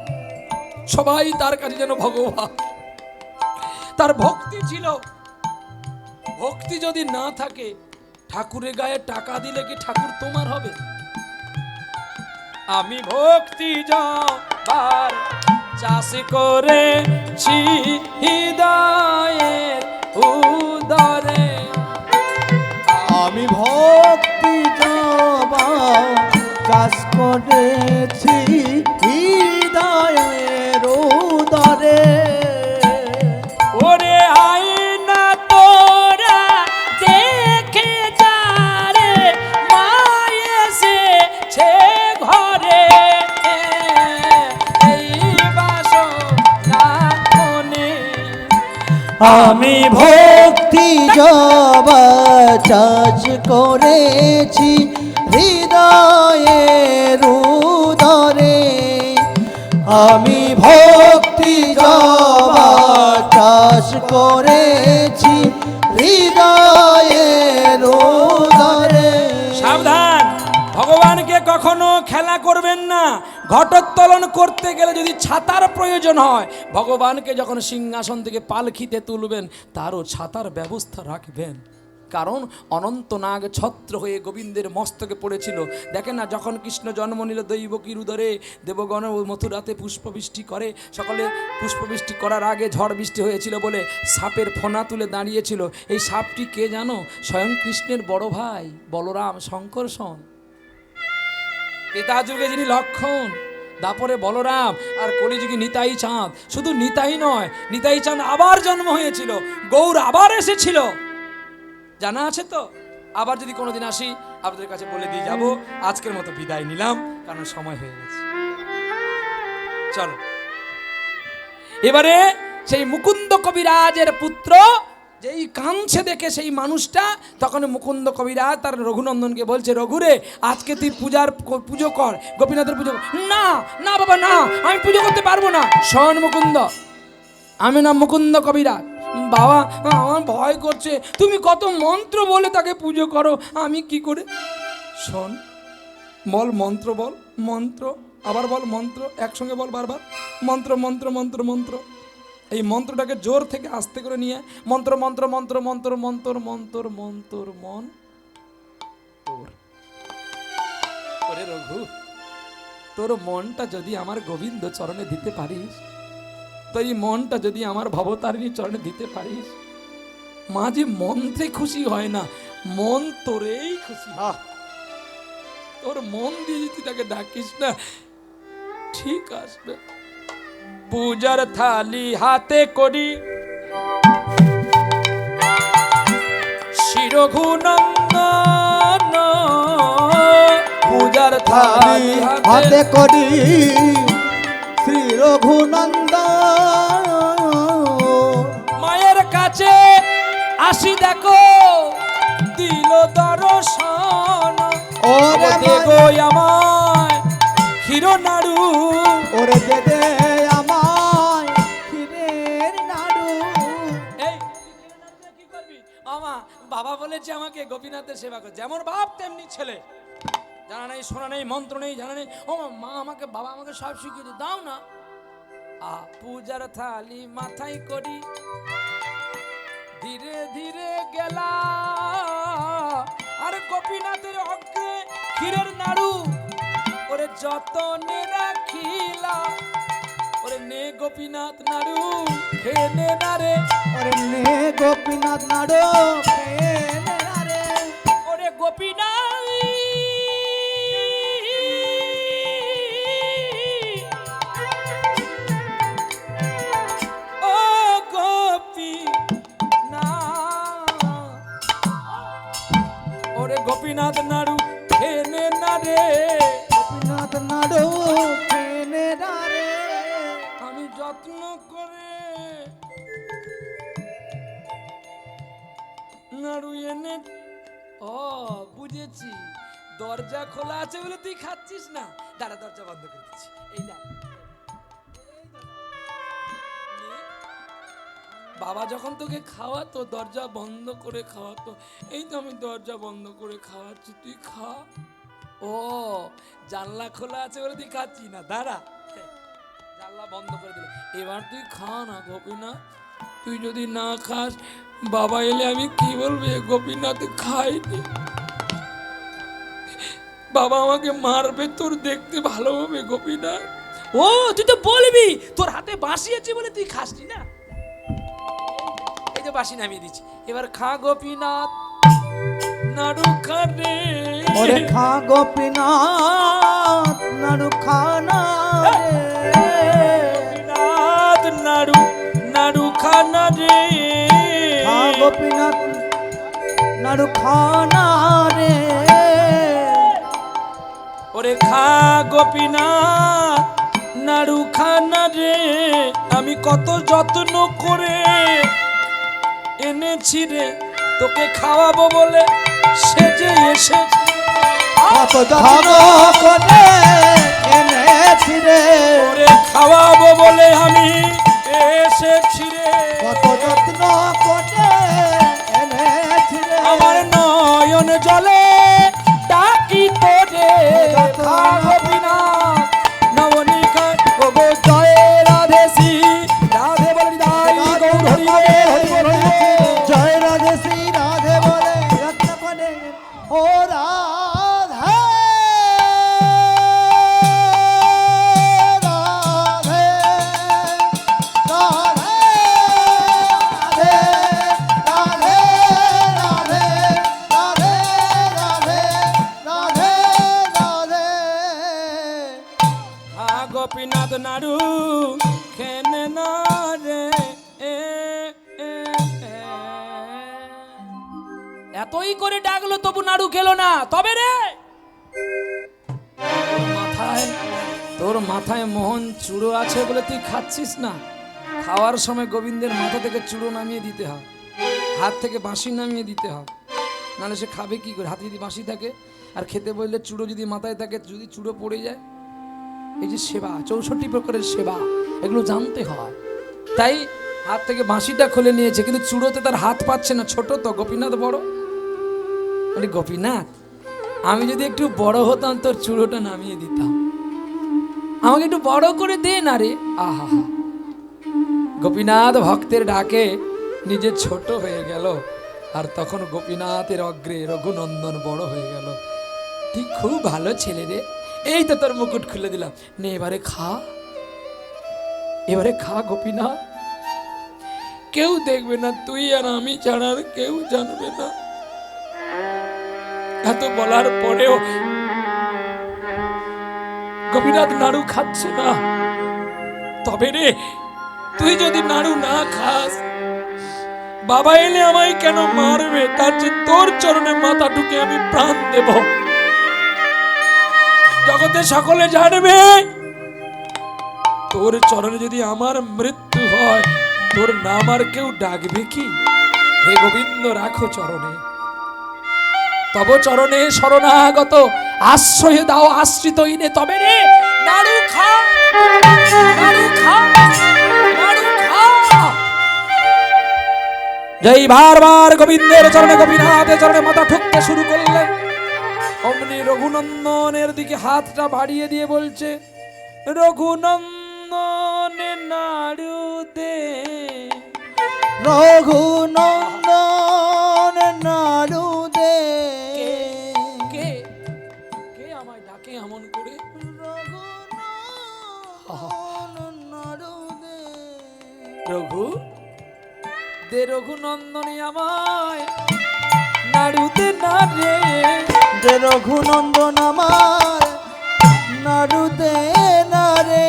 সবাই তার কাছে যেন ভগবান। তার ভক্তি ছিল। ভক্তি যদি না থাকে, ঠাকুরের গায়ে টাকা দিলে কি ঠাকুর তোমার হবে? আমি ভক্তি জবার চাষ করেছি হৃদয়ের উদরে। আমি ভক্তি জবা চাষ করেছি হৃদয়ের উদরে, আমি ভক্তি জবা চাষ করেছি হৃদয়ের উদরে। সাবধান, ভগবানকে কখনো খেলা করবেন না। ঘটোত্তোলন করতে গেলে যদি ছাতার প্রয়োজন হয়, ভগবানকে যখন সিংহাসন থেকে পালখিতে তুলবেন তারও ছাতার ব্যবস্থা রাখবেন। কারণ অনন্তনাগ ছত্র হয়ে গোবিন্দের মস্তকে পড়েছিল। দেখেন না, যখন কৃষ্ণ জন্ম নিল দৈবকীর উদরে, দেবগণ মথুরাতে পুষ্পবৃষ্টি করে, সকলে পুষ্পবৃষ্টি করার আগে ঝড় বৃষ্টি হয়েছিল বলে সাপের ফোনা তুলে দাঁড়িয়েছিল। এই সাপটি কে জানো? স্বয়ং কৃষ্ণের বড় ভাই বলরাম শঙ্কর্ষণ। ত্রেতা যুগে যিনি লক্ষণ, দাপরে বলরাম, আর কলিযুগে নিতাই চাঁদ। শুধু নিতাই নয়, নিতাই চাঁদ আবার জন্ম হয়েছিল, গৌর আবার এসেছিল। জানা আছে তো? আবার যদি কোনোদিন আসি আপনাদের কাছে বলে দিয়ে যাব। আজকের মতো বিদায় নিলাম, কারণ সময় হয়ে গেছে। চলো এবারে সেই মুকুন্দ কবিরাজের পুত্র যেই কাঁদছে দেখে সেই মানুষটা, তখন মুকুন্দ কবিরাজ তার রঘুনন্দনকে বলছে, রঘুরে আজকে তুই পুজো কর, গোপীনাথের পুজো কর। না না বাবা না, আমি পুজো করতে পারবো না। শোন মুকুন্দ, আমি না মুকুন্দ কবিরাজ। বাবা আমার ভয় করছে, তুমি কত মন্ত্র বলে তাকে পুজো করো, আমি কি করে? শোন, বল মন্ত্র, বল মন্ত্র, আবার বল মন্ত্র, একসঙ্গে বল বারবার, মন্ত্র মন্ত্র মন্ত্র মন্ত্র। এই মন্ত্রটাকে জোর থেকে আস্তে করে নিয়ে মন্ত্র মন্ত্র মন্ত্র মন্ত্র মন্ত্র মন্ত্র মন্ত্র মন তোর। ওরে রঘু, তোর মনটা যদি আমার গোবিন্দ চরণে দিতে পারিস, তো এই মনটা যদি আমার ভবতারিণী চরণে দিতে পারিস, মা যে মন্ত্রে খুশি হয় না, মন তোরেই খুশি। তোর মন দিয়ে যদি তাকে ডাকিস না, ঠিক আসবে। পূজার থালি হাতে করি শিরঘুনন্দন, পূজার থালি হাতে করি শ্রী রঘুনন্দন। মায়ের কাছে আসি দেখো দিল দর্শন, ওরে দেখো আমায় ক্ষীর নাড়ু, ওরে দে দে আমায় ক্ষীরের নাড়ু। এই কি করবি? আমা বাবা বলেছে আমাকে গোপীনাথের সেবা কর, যেমন বাপ তেমনি ছেলে। জানা নেই, শোনা নেই, মন্ত্র নেই, জানা নেই। ও মা আমাকে, বাবা আমাকে সব শিখিয়ে দিয়ে দাও না। পূজার থালি মাথায় করি ধীরে ধীরে গেলা, আর গোপীনাথের অগ্রে ক্ষীরের নাড়ু ওরে যতনে রাখিলা। ওরে নে গোপীনাথ নাড়ু খেয়ে নে না রে, ওরে নে গোপীনাথ নাড়ু খেয়ে নে না রে। ওরে গোপীনাথ ও গোপীনাথ, ওরে গোপীনাথ নাড়ু খেয়ে নে না রে, গোপীনাথ নাড়ু খেয়ে নে না রে। আমি যত্ন করে নাড়ু এনে। ও বুঝেছি, দরজা খোলা আছে বলে তুই খাচ্ছিস না। দাঁড়া, দরজা বন্ধ করে দিচ্ছি। এই না, বাবা যখন তোকে খাওয়াতো দরজা বন্ধ করে খাওয়াতো, এই তো আমি দরজা বন্ধ করে খাওয়াচ্ছি, তুই খা। ও জানলা খোলা আছে বলে তুই খাচ্ছি না, দাঁড়া, জানলা বন্ধ করে দিল। এবার তুই খা না গোপীনাথ, তুই যদি না খাস বাবা এলে আমি কি বলবো? গোপীনাথ খাইনি, বাবা আমাকে মারবে, তোর দেখতে ভালো হবে গোপীনাথ। ও তুই তো বলবি, তোর হাতে বাঁশি আছে বলে তুই খাসনি না। এই যে বাঁশি নামিয়ে দিচ্ছি, এবার খা গোপীনাথ নাড়ু খা রে। ওরে খা গোপীনাথ নাড়ু খা না রে। গোপীনাথ নাড়ু নাড়ু খা না রে, খা গোপীনাথ নাড়ু খা না রে। ওরে খা গোপীনাথ নাড়ু খা না রে। আমি কত যত্ন করে এনেছি রে তোকে খাওয়াবো বলে সেজে এসেছি। কত যত্ন করে এনেছি রে, ওরে খাওয়াবো বলে আমি এসেছি রে। কত যত্ন করে এনেছি রে, আমার নয়ন জলে ডাকি তোরে গোপীনাথ নবনীকা ও গো জয় রাধে শ্রী রাধে বলি দাই গৌর হরি বল, হরি বল, হরি বল। জয় রাধে শ্রী রাধে বলে রত্ন করে ও রাধে রাধে রাধে রাধে রাধে রাধে রাধে রাধে রাধে। গোপীনাথ নাড়ু খেনে না রে এ, এ, এ। এতই করে ডাকলো তবু নাড়ু খেলো না। তবে রে তোর মাথায় মোহন চূড়ো আছে বলে তুই খাচ্ছিস না। খাওয়ার সময় গোবিন্দের মাথা থেকে চূড়ো নামিয়ে দিতে হয়, হাত থেকে বাঁশি নামিয়ে দিতে হয়, নাহলে সে খাবে কি করে? হাতে যদি বাঁশি থাকে আর খেতে বললে চূড়ো যদি মাথায় থাকে, যদি চূড়ো পড়ে যায়। এই যে সেবা, 64 প্রকারের সেবা, এগুলো জানতে হয়। তাই হাত থেকে বাঁশিটা খুলে নিয়েছে, কিন্তু চূড়োতে তার হাত পাচ্ছে না, ছোট তো। গোপীনাথ বড়, বলি গোপীনাথ আমি যদি একটু বড় হতাম তোর চূড়োটা নামিয়ে দিতাম, আমাকে একটু বড় করে দে না রে। আহা, গোপীনাথ ভক্তের ডাকে নিজে ছোট হয়ে গেল, আর তখন গোপীনাথের অগ্রে রঘুনন্দন বড় হয়ে গেল। তুই খুব ভালো ছেলে রে, এই তো তোর মুকুট খুলে দিলাম, নে এবারে খা, এবারে খা গোপীনাথ। কেউ দেখবে না, তুই আর আমি ছাড়া আর কেউ জানবে না। এত বলার পরেও গোপীনাথ নাড়ু খাচ্ছে না। তবে রে তুই যদি নাড়ু না খাস, বাবা এলে আমায় কেন মারবে, তার যে তোর চরণে মাথা ঢুকে আমি প্রাণ দেব। জগতে সকলে জানবে তোর চরণে যদি আমার মৃত্যু হয়, তোর নাম আর কেউ ডাকবে কি? হে গোবিন্দ রাখো চরণে, তব চরণে শরণাগত আশ্রয় দাও আশ্রিত ইনে। তবে রে নাড়ু খা, নাড়ু খা, নাড়ু খা। যেই বারবার গোবিন্দের চরণে গোপীনাথের চরণে মাথা ঠুকতে শুরু করলেন, অমনি রঘুনন্দনের দিকে হাতটা বাড়িয়ে দিয়ে বলছে, রঘুনন্দন নাড়ু দে। রঘুনন্দন নাড়ু দে, কে কে আমায় ডাকে এমন করে? রঘুনন্দন নাড়ু দে, রঘু দে, রঘুনন্দনী আমায় নাড়ু দে না রে। দে রঘুনন্দন আমার নাড়ু দে না রে।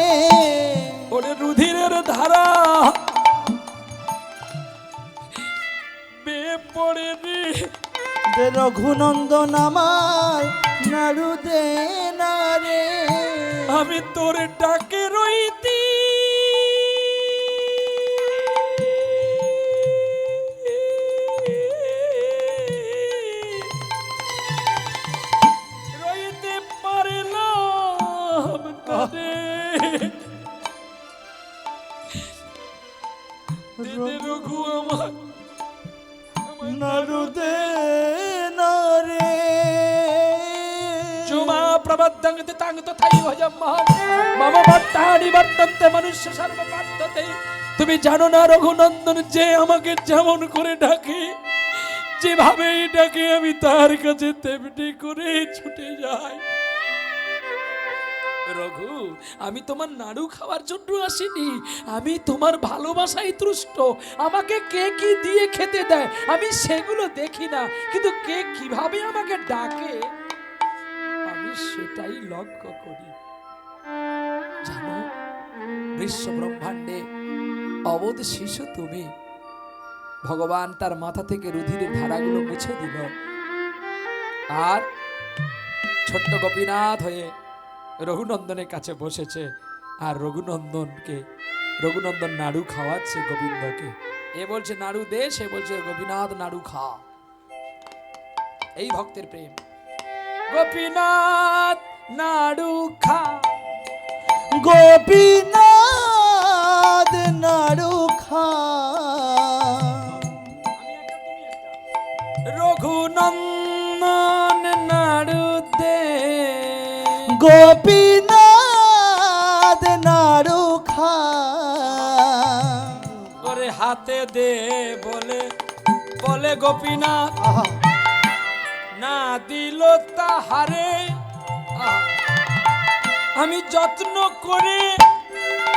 ওরে রুধিরের ধারা বেয়ে পড়ে রে। দে রঘুনন্দন আমার নাড়ু দে না রে। আমি তোর ডাকে রইতি, রইতে পারলাম না রে। দে দে রঘু আমার নাড়ু দে না রে। চুমা প্রবদ্ধং তাং তথাই ভজম মম ভট্টানি বর্তন্তে মনুষ্য সর্বপার্থতে। তুমি জানো না রঘুনন্দন যে আমাকে যেমন করে ডাকে, যেভাবেই ডাকে আমি তার কাছে তেমনি করে ছুটে যাই। রঘু আমি তোমার নাড়ু খাওয়ার জন্য আসিনি, আমি তোমার ভালোবাসায় তুষ্ট। আমাকে কে কি দিয়ে খেতে দেয় আমি সেগুলো দেখি না, কিন্তু কে কিভাবে আমাকে ডাকে আমি সেটাই লক্ষ্য করি। জানো বিশ্ব ব্রহ্মাণ্ডে অবোধ শিশু তুমি। ভগবান তার মাথা থেকে রুধিরের ধারাগুলো মুছে দিল, আর ছোট্ট গোপীনাথ হয়ে রঘুনন্দনের কাছে বসেছে, আর রঘুনন্দন নাড়ু খাওয়াচ্ছে গোবিন্দকে। এ বলছে নাড়ু দে, সে বলছে গোপীনাথ নাড়ু খা। এই ভক্তের প্রেম। গোপীনাথ নাড়ু খা, গোপীনাথ নাড়ু খা, রঘুনন্দন নাড়ু দে, গোপীনাথ নাড়ু খা, ওরে হাতে দে বলে বলে গোপীনাথ আহা না দিল তাহারে আমি যত্ন করে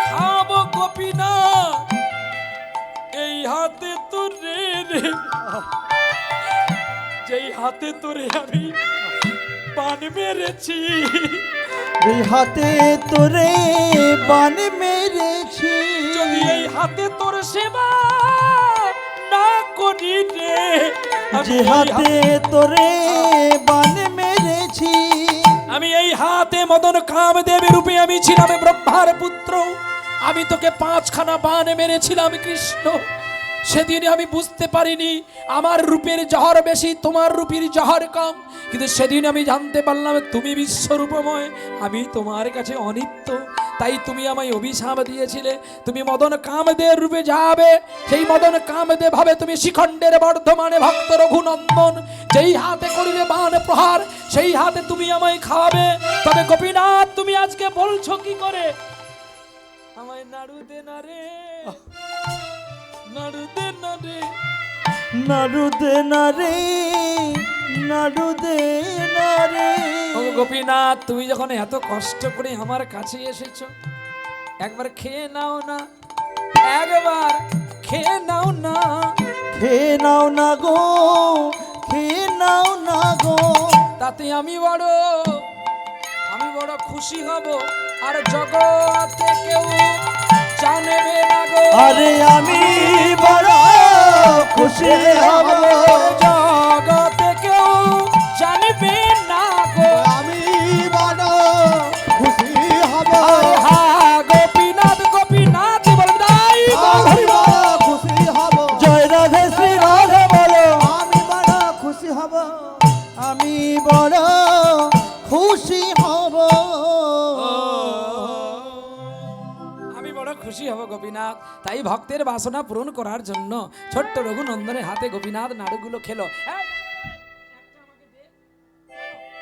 খাবো গোপীনাথ, এই হাতে তোরে রে, যেই হাতে তোরে আমি পান মেরেছি, এই হাতে তোরে বান মেরেছি, যদি এই হাতে তোর সেবা না করি রে, আমি যে এই হাতে তোরে বান মেরেছি, আমি এই হাতে মদন কামদেবের রূপে আমি ছিলাম ব্রহ্মার পুত্র, আমি তোকে 5খানা বান মেরেছিলাম কৃষ্ণ। সেদিন আমি বুঝতে পারিনি আমার রূপের জহর বেশি, তোমার রূপের জহর কম, কিন্তু সেদিন আমি জানতে পারলাম তুমি বিশ্বরূপময়, আমি তোমার কাছে অনিত্য। তাই তুমি আমায় অভিশাপ দিয়েছিলে, তুমি মদন কামদেব রূপে যাবে, সেই মদন কামদেব ভাবে তুমি শিখণ্ডের বর্ধমানে ভক্ত রঘুনন্দন, যেই হাতে করিলে বান প্রহার সেই হাতে তুমি আমায় খাওয়াবে। তবে গোপীনাথ তুমি আজকে বলছো কি করে আমায় নাড়ু দে না রে, নাড়ু দে না রে, নাড়ু দে না রে, নাড়ু দে না রে। ও গোপীনাথ তুমি যখন এত কষ্ট করে আমার কাছে এসেছো, একবার খেয়ে নাও না, একবার খেয়ে নাও না, খেয়ে নাও না গো, খেয়ে নাও না গো, তাতে আমি বড় খুশি হব, আর জগতে কেউ জানবে না গো, আরে আমি বড় খুশি হব, জগতে কেউ জানবে না গো, আমি বড় খুশি হব, হা গোপীনাথ গোপীনাথ বলদাই আমি বড় খুশি হব, জয় রাধে শ্রী রাধে বলো, আমি বড় খুশি হব, আমি বড় খুশি হব, আমি বড় খুশি হব গোপীনাথ। তাই ভক্তের বাসনা পূরণ করার জন্য ছোট্ট রঘুনন্দনের হাতে গোপীনাথ নাড়ুগুলো খেলো। এই, একটা আমাকে দে।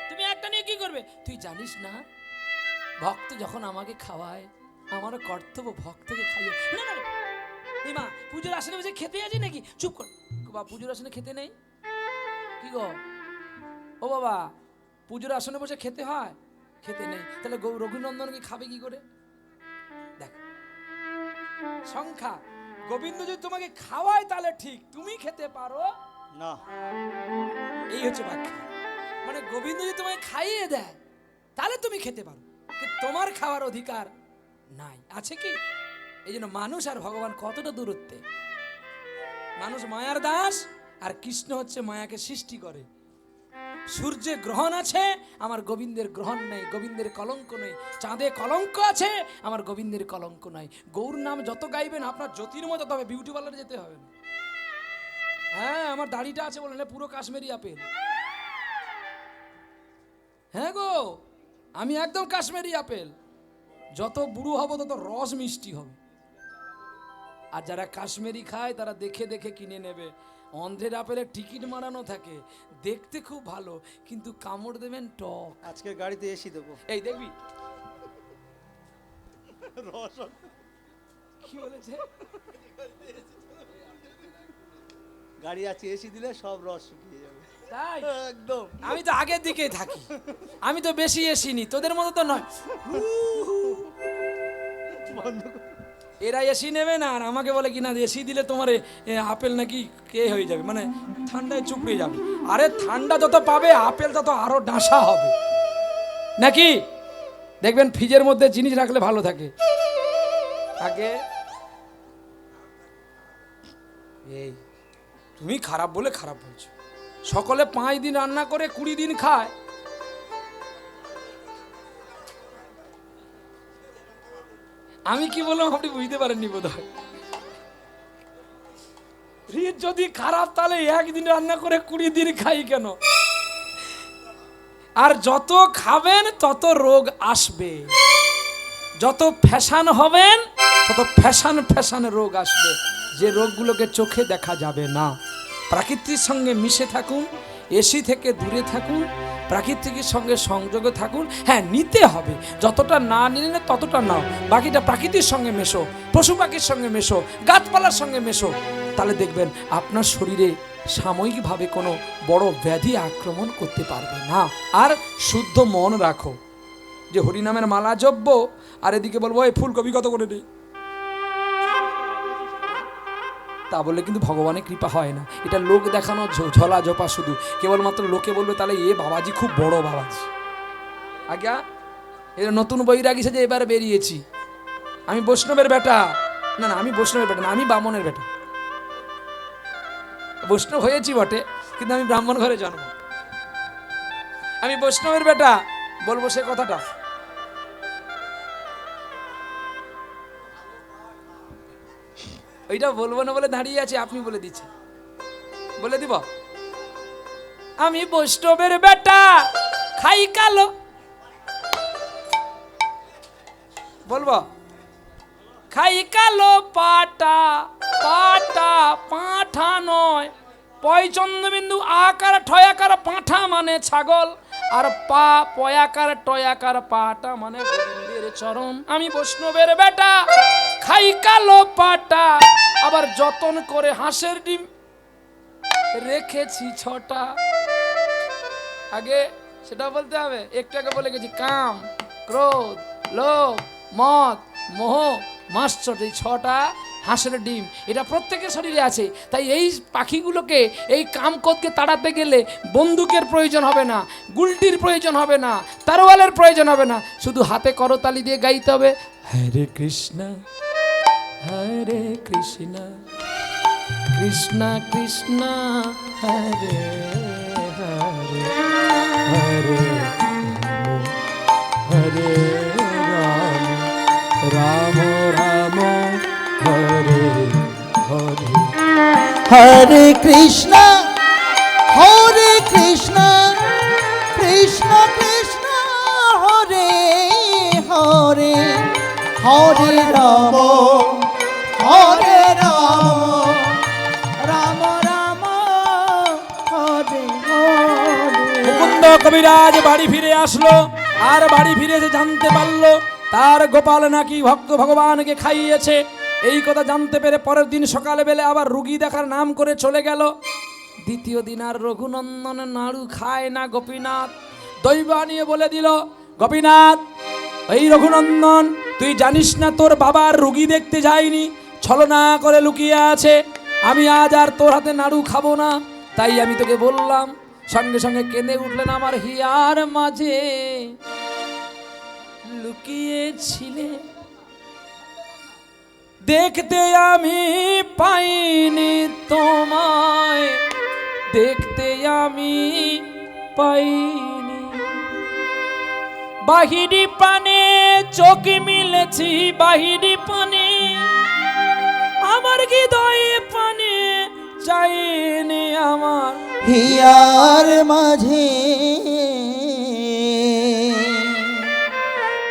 তুমি একটা নিয়ে কি করবে? তুই জানিস না ভক্ত যখন আমাকে খাওয়ায় আমার কর্তব্য ভক্তকে খাইয়ে। না না না। এই মা পুজোর আসনে বসে খেতে আছে নাকি? চুপ কর বা, পুজোর আসনে খেতে নেই কি গো? ও বাবা, পুজোর আসনে বসে খেতে হয়? খেতে নেই, তাহলে রঘুনন্দনকে খাবে কি করে? দেখ সংখ্যা, গোবিন্দ যদি তোমাকে খাওয়ায় তাহলে ঠিক, তুমি খেতে পারো না এই হচ্ছে ব্যাখ্যা। মানে গোবিন্দ যদি তোমাকে খাইয়ে দেয় তাহলে তুমি খেতে পারো, কিন্তু তোমার খাওয়ার অধিকার নাই। আছে কি? এই জন্য মানুষ আর ভগবান কতটা দূরত্বে। মানুষ মায়ার দাস আর কৃষ্ণ হচ্ছে মায়াকে সৃষ্টি করে। সূর্যে গ্রহণ আছে, আমার গোবিন্দের গ্রহণ নেই, গোবিন্দের কলঙ্ক নেই। চাঁদে কলঙ্ক আছে, আমার গোবিন্দের কলঙ্ক নাই। গৌর নাম যত গাইবেন আপনার জ্যোতির মতো, তবে বিউটি পার্লারে যেতে হবে না। হ্যাঁ, আমার দাড়িটা আছে বলে না, পুরো কাশ্মীরি আপেল। হ্যাঁ গো, আমি একদম কাশ্মীরি আপেল। যত বুড়ো হব তত রস মিষ্টি হবে। আর যারা কাশ্মীরি খায় তারা দেখে দেখে কিনে নেবে। অন্ধ্রের আপেলের টিকিট মারানো থাকে, দেখতে খুব ভালো, কিন্তু কামড় দেবেন টক। আজকে গাড়িতে এসি দেবো, এই দেখবি কি বলেছে? গাড়ি আছে এসি দিলে সব রস শুকিয়ে যাবে। তাই একদম আমি তো আগের দিকেই থাকি, আমি তো বেশি এসিনি, তোদের মতো তো নয়। এরা এসি নেবে না আর আমাকে বলে কি না এসি দিলে তোমার আপেল নাকি কে হয়ে যাবে, মানে ঠান্ডায় চুপড়ে যাবে। আরে ঠান্ডা যত পাবে আপেল তত আরো ডাসা হবে নাকি? দেখবেন ফ্রিজের মধ্যে জিনিস রাখলে ভালো থাকে। আগে এই তুমি খারাপ বলে খারাপ বলছো। সকলে 5 দিন রান্না করে 20 দিন খায়। আমি কি বললাম আপনি বুঝতে পারেননি বোধ হয়। শরীর যদি খারাপ তাহলে একদিন রান্না করে 20 দিন খাই কেন? আর যত খাবেন তত রোগ আসবে, যত ফ্যাশন হবেন তত ফ্যাশন রোগ আসবে, যে রোগগুলোকে চোখে দেখা যাবে না। প্রাকৃতির সঙ্গে মিশে থাকুন, এসি থেকে দূরে থাকুন, প্রাকৃতিকের সঙ্গে সংযোগে থাকুন। হ্যাঁ, নিতে হবে, যতটা না নিলে ততটা নাও, বাকিটা প্রাকৃতির সঙ্গে মেশো, পশু পাখির সঙ্গে মেশো, গাছপালার সঙ্গে মেশো, তাহলে দেখবেন আপনার শরীরে সাময়িকভাবে কোনো বড় ব্যাধি আক্রমণ করতে পারবে না। আর শুদ্ধ মন রাখো, যে হরিনামের মালা জপব আর এদিকে বলবো এই ফুলকপি কত করে নেই, তা বললে কিন্তু ভগবানের কৃপা হয় না। এটা লোক দেখানো ঝলা জপা শুধু, কেবলমাত্র লোকে বলবে তাহলে এ বাবাজি খুব বড় বাবাজি। আজ্ঞা, এর নতুন বৈরাগী সেজে এবারে বেরিয়েছি, আমি বৈষ্ণবের বেটা। না না, আমি বৈষ্ণবের বেটা না, আমি ব্রাহ্মণের বেটা। বৈষ্ণব হয়েছি বটে, কিন্তু আমি ব্রাহ্মণ ঘরে জন্ম। আমি বৈষ্ণবের বেটা, বলবো সে কথাটা। ওইটা বলবো না বলে দাঁড়িয়ে আছে, আপনি বলে দিচ্ছেন, বলে দিব। আমি বৈষ্ণবের বেটা, খাই কালো, বলবো খাই কালো পাটা, পাটা পাঁঠা নয়, পয়চন্দ্রবিন্দু আকার ঠয়াকার পাঁঠা মানে ছাগল, আর পা পয়াকার টয়াকার পাটা মানে গোবিন্দের চরণ। আমি বৈষ্ণবের বেটা, খাই কালো পাটা, আবার যতন করে হাঁসের ডিম রেখেছি 6টা। আগে সেটা বলতে হবে, একটু আগে বলে গেছি কাম, ক্রোধ, লোভ, মদ, মোহ, মাশ্চর্য, এই 6টা হাঁসের ডিম, এটা প্রত্যেকের শরীরে আছে। তাই এই পাখিগুলোকে, এই কামকোদকে তাড়াতে গেলে বন্দুকের প্রয়োজন হবে না, গুলটির প্রয়োজন হবে না, তারওয়ালের প্রয়োজন হবে না, শুধু হাতে করতালি দিয়ে গাইতে হবে, হরে কৃষ্ণ হরে কৃষ্ণ কৃষ্ণ কৃষ্ণ হরে হরে, হরে হরে রাম, রাম রাম হরে হরে। হরে কৃষ্ণ কৃষ্ণ কৃষ্ণ হরে হরে, হরে রাম রাম রাম হরে হরে। মুকুন্দ কবিরাজ বাড়ি ফিরে আসলো, আর বাড়ি ফিরে এসে জানতে পারলো তার গোপাল নাকি ভক্ত ভগবানকে খাইয়েছে। এই কথা জানতে পেরে পরের দিন সকালে বেলে আবার রুগী দেখার নাম করে চলে গেল। দ্বিতীয় দিন আর রঘুনন্দন নাড়ু খায় না গোপীনাথ। দৈব নিয়ে বলে দিল, গোপীনাথ, এই রঘুনন্দন, তুই জানিস না তোর বাবার রুগী দেখতে যায়নি, ছলনা করে লুকিয়ে আছে। আমি আজ আর তোর হাতে নাড়ু খাবো না, তাই আমি তোকে বললাম। সঙ্গে সঙ্গে কেঁদে উঠলেন, আমার হিয়ার মাঝে লুকিয়েছিলে, দেখতে আমি পাইনি তোমায়, দেখতে আমি পাইনি। বাহিরি পানে চোখ মিলেছি, বাহিরি পানে আমার হৃদয়ে পানে চাইনি আমার হিয়ার মাঝে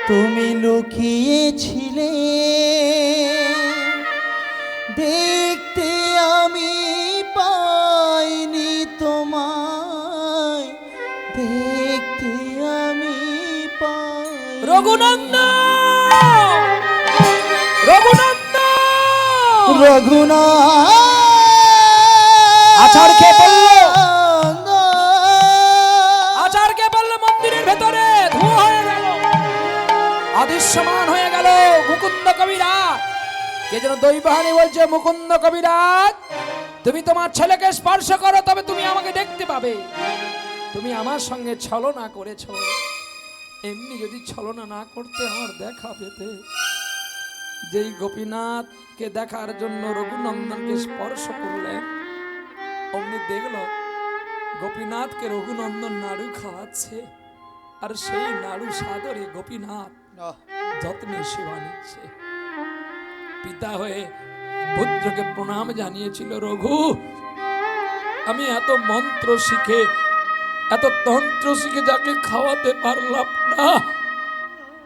তুমি লুকিয়েছিলে, দেখতে আমি পাইনি তোমায়, দেখতে আমি পাইনি। রঘুনন্দন, রঘুনন্দন, রঘুনাথ আচার খেয়ে বললো, আচারকে বললো মন্দিরের ভেতরে ধোঁয়া হয়ে গেল, অদৃশ্যমান হয়ে গেল মুকুন্দ কবিরাজ। কে যেন দৈবাহানি বলছে, মুকুন্দ কবিরাজ, তুমি তোমার ছেলেকে স্পর্শ করো, তবে তুমি আমাকে দেখতে পাবে। তুমি আমার সঙ্গে ছলনা করেছ, এমনি যদি ছলনা না করতে আমার দেখা পেতে। যেই গোপীনাথকে দেখার জন্য রঘুনন্দনকে স্পর্শ করলেন, অমনি দেখল গোপীনাথকে রঘুনন্দন নাড়ু খাওয়াচ্ছে, আর সেই নাড়ু সাদরে গোপীনাথ যত্নে সেবা নিচ্ছে। পিতা হয়ে পুত্রকে প্রণাম জানিয়েছিল, রঘু আমি এত মন্ত্র শিখে এত তন্ত্র শিখে যাকে খাওয়াতে পারলাম না,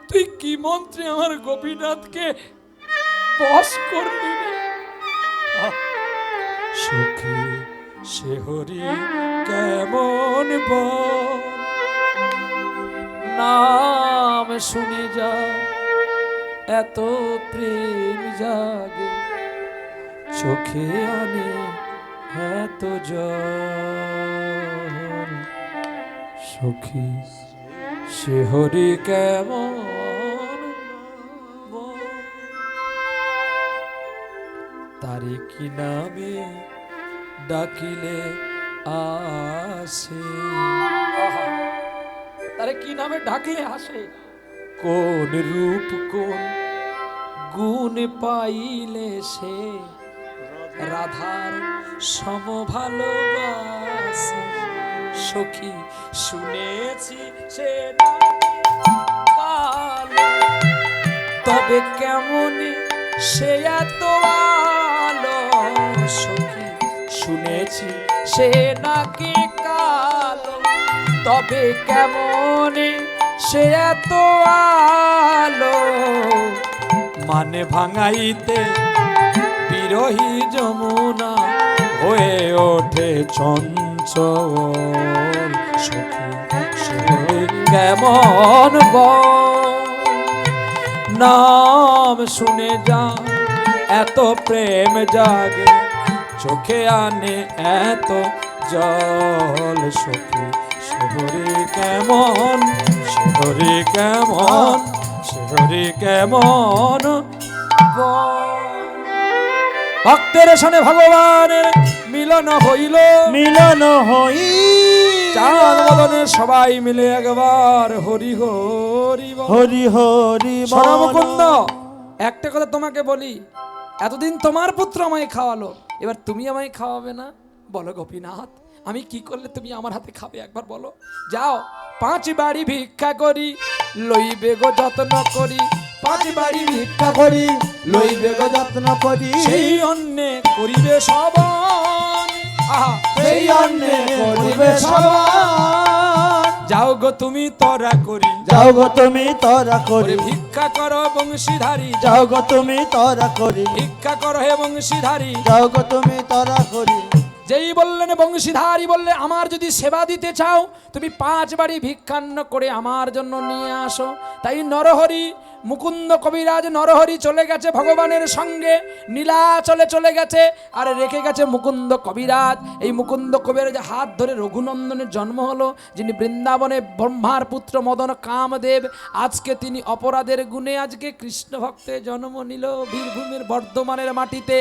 তুই কি মন্ত্রে আমার গোপীনাথকে বশ করলি রে? সুখী সে হরি কেমন বল, নাম শুনে যা এত প্রেম জাগে, চোখে আনে এত জল। সখী সে হরি কেমন বল, তারে কি নামে ডাকিলে আসে, তারে কি নামে ডাকলে আসে, কোন রূপ কোন গুণ পাইলে সে রাধার সম ভালোবাসে। সখী শুনেছি সে কালো, তবে কেমন সে এত আলো, সখী শুনেছি সে নাকি কালো, তবে কেমন সে এত আলো, মানে ভাঙাইতে বিরহী যমুনা হয়ে ওঠে চঞ্চল। সখী সে কেমন বল, নাম শুনে যা এত প্রেম জাগে, চোখে আনে এত জল। সখী সে হরি কেমন, সে হরি কেমন, সে হরি কেমন বল। ভক্তের সনে ভগবানের মিলন হইল, মিলন হই চাঁদ বদনে সবাই মিলে একবার হরি হরি বল। হরি হরি শোনো বল। মুকুন্দ, একটা কথা তোমাকে বলি, এতদিন তোমার পুত্র আমায় খাওয়ালো, এবার তুমি আমায় খাওয়াবে না? বলো গোপীনাথ, আমি কি করলে তুমি আমার হাতে খাবে একবার বলো। যাও 5 বাড়ি ভিক্ষা করি, লইবে গো যত্ন করি, 5 বাড়ি ভিক্ষা করি, লইবে গো যত্ন করি, সেই অন্নে করিবে সবন। আহা, সেই অন্নে করিবে সবান। যাও গো তুমি তরা করি, যাও গো তুমি তরা করি, ওরে ভিক্ষা করো বংশীধারী, যাও গো তুমি তরা করি, ভিক্ষা করো হে বংশীধারী। যাও গো তুমি তরা করি। যেই বললেন বংশীধারী বললে, আমার যদি সেবা দিতে চাও তুমি 5 বাড়ি ভিক্ষান্ন করে আমার জন্য নিয়ে আসো। তাই নরহরি মুকুন্দ কবিরাজ নরহরি চলে গেছে ভগবানের সঙ্গে, নীলাচলে চলে গেছে, আর রেখে গেছে মুকুন্দ কবিরাজ। এই মুকুন্দ কবিরাজ হাত ধরে রঘুনন্দনের জন্ম হলো, যিনি বৃন্দাবনে ব্রহ্মার পুত্র মদন কামদেব। আজকে তিনি অপরাধের গুণে আজকে কৃষ্ণ ভক্তে জন্ম নিল বীরভূমের বর্ধমানের মাটিতে।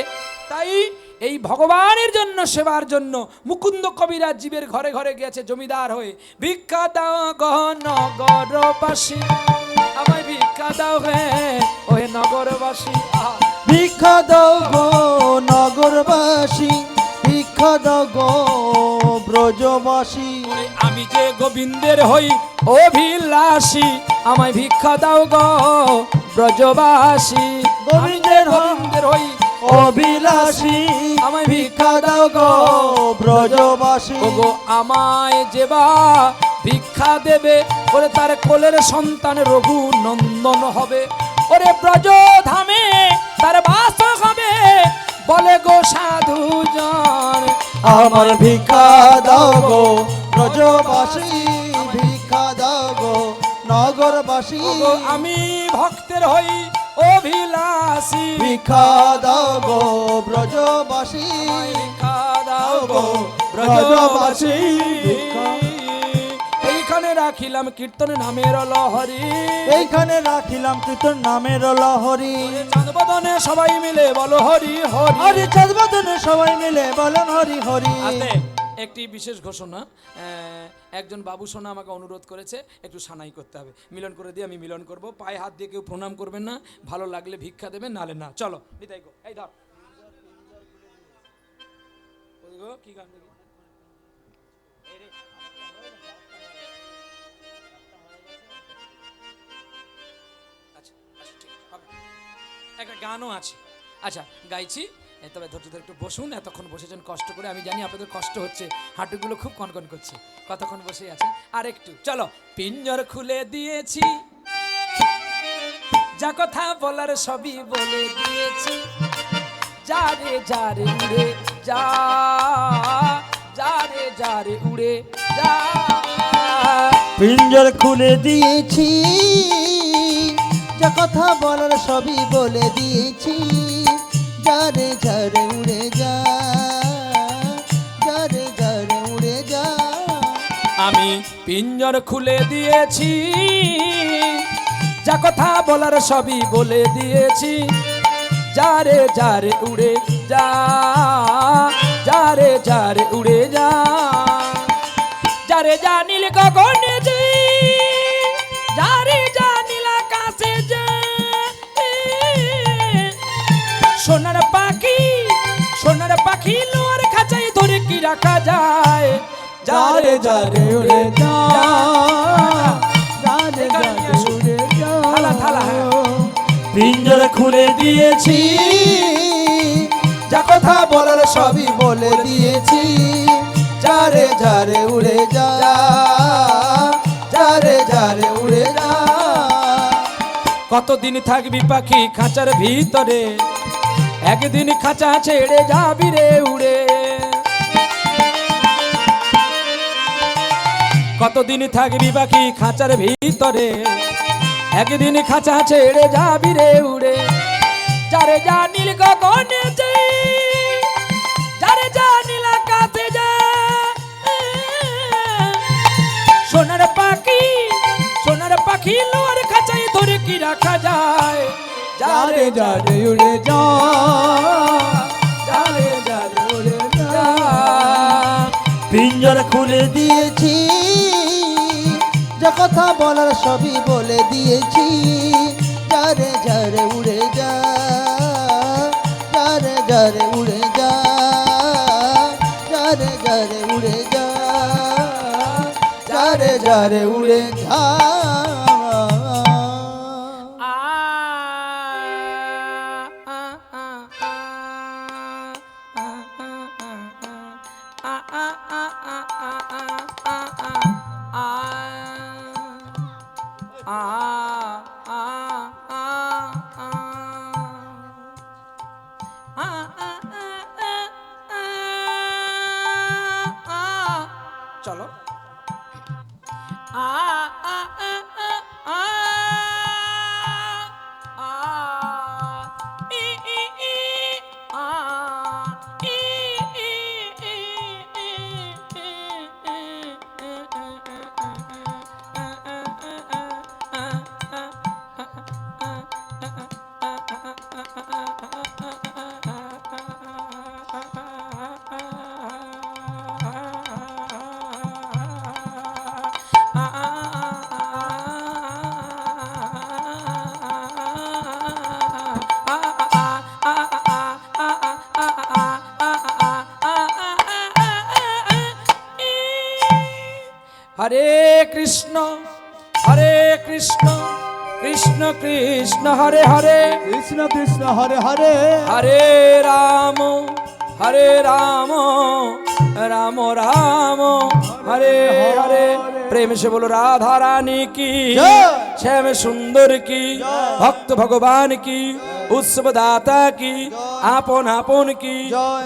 তাই এই ভগবানের জন্য সেবার জন্য মুকুন্দ কবিরাজ জীবের ঘরে ঘরে গেছে জমিদার হয়ে। ভিক্ষা দাও গহ নগরবাসী, আমায় ভিক্ষা দাও হে ওহে নগরবাসী। আহা, ভিক্ষা দাও গো নগরবাসী, ভিক্ষা দাও গো ব্রজবাসী। ওরে আমি যে গোবিন্দের হই অভিলাষী, আমায় ভিক্ষা দাও গো ব্রজবাসী। আমি যে গোবিন্দের হই অভিলাষী, আমায় ভিক্ষা দাও গো ব্রজবাসী। ওগো আমায় যেবা ভিক্ষা দেবে, ওরে তার কোলের সন্তান রঘু নন্দন হবে, ওরে ব্রজ ধামে তার বাস হবে, বলে গো সাধুজন। আমার ভিক্ষা দাও গো ব্রজবাসী, ভিক্ষা দাও গো নগরবাসী। ওগো আমি ভক্তের হই অভিলাষী, ভিক্ষা দাও গো ব্রজবাসী, আমায় ভিক্ষা দাও গো ব্রজবাসী। ব্রজবাসী। এইখানে রাখিলাম কীর্তন নামের লহরী, এইখানে রাখিলাম কীর্তন নামের লহরী। চাঁদ বদনে সবাই মিলে বলো হরি হরি। হরি চাঁদ বদনে সবাই মিলে বলেন হরি হরি। আতে একটি বিশেষ ঘোষণা, একজন বাবু সোনা আমাকে অনুরোধ করেছে একটু সানাই করতে হবে, মিলন করে দিয়ে আমি মিলন করব। পায়ে হাত দিয়ে কেউ প্রণাম করবেন না, ভালো লাগলে ভিক্ষা দেবেন, নালে না। চলো বিদায় গো, এই ধর ওই গো, কি গান দেখি? আচ্ছা আচ্ছা, ঠিক হবে। একটা গানও আছে, আচ্ছা গাইছি। তবে ধৈর্য ধরে একটু বসুন, এতক্ষণ বসেছেন কষ্ট করে, আমি জানি আপনাদের কষ্ট হচ্ছে, হাঁটুগুলো খুব কনকন করছে, কতক্ষণ বসে আছেন, আর একটু চলো। পিঞ্জর খুলে দিয়েছি, যা কথা বলার সবই বলে দিয়েছি, যারে যারে উড়ে যা, যারে যারে উড়ে যা। পিঞ্জর খুলে দিয়েছি, যা কথা বলার সবই বলে দিয়েছি, যারে যারে উড়ে যা, যারে যারে উড়ে যা। আমি পিঞ্জর খুলে দিয়েছি, যা কথা বলার সবই বলে দিয়েছি, যারে যারে উড়ে যা, যারে যারে উড়ে যা। যারে জানিল গগনে যে, যারে জানিল আকাশে যে, সোনার পাখি, সোনার পাখি লোয়ার খাঁচায় ধরে কি রাখা যায়, যারে যারে উড়ে যা, যারে যারে উড়ে যা। থালা থালা, হ্যাঁ। পিঞ্জর খুলে দিয়েছি, যা কথা বলার সবই বলে দিয়েছি, যারে যারে উড়ে যা, যারে যারে উড়ে যা। কতদিন থাকবি পাখি খাঁচার ভিতরে, একদিন খাঁচা ছেড়ে যাবি রে উড়ে। কতদিন থাকবি পাখি খাঁচার ভিতরে, একদিন খাঁচা ছেড়ে যাবি রে উড়ে। যারে জানিল গগনে যে, যারে জানিল আকাশে যে, সোনার পাখি, সোনার পাখি লোয়ার খাঁচায় ধরে কি রাখা যায়, যারে যারে উড়ে যা, যারে যারে উড়ে যা। পিঞ্জর খুলে দিয়েছি, যা কথা বলার সবই বলে দিয়েছি, যারে যারে উড়ে যা, যারে যারে উড়ে যা, যারে যারে উড়ে যা, যারে যারে উড়ে যা। চলো। হরে কৃষ্ণ, হরে কৃষ্ণ, কৃষ্ণ কৃষ্ণ হরে হরে, কৃষ্ণ কৃষ্ণ হরে হরে, হরে রাম, হরে রাম, রাম রাম হরে হরে। প্রেম से बोलो राधा रानी की, श्याम सुंदर की, भक्त भगवान की, उत्सव दाता की, आपन आपन की,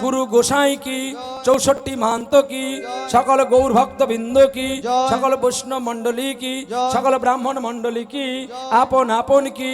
गुरु गोसाई की, 64 महंत की, सकल गौर भक्त बिंद की, सकल वैष्णव मंडली की, सकल ब्राह्मण मंडली की, आपन आपन की।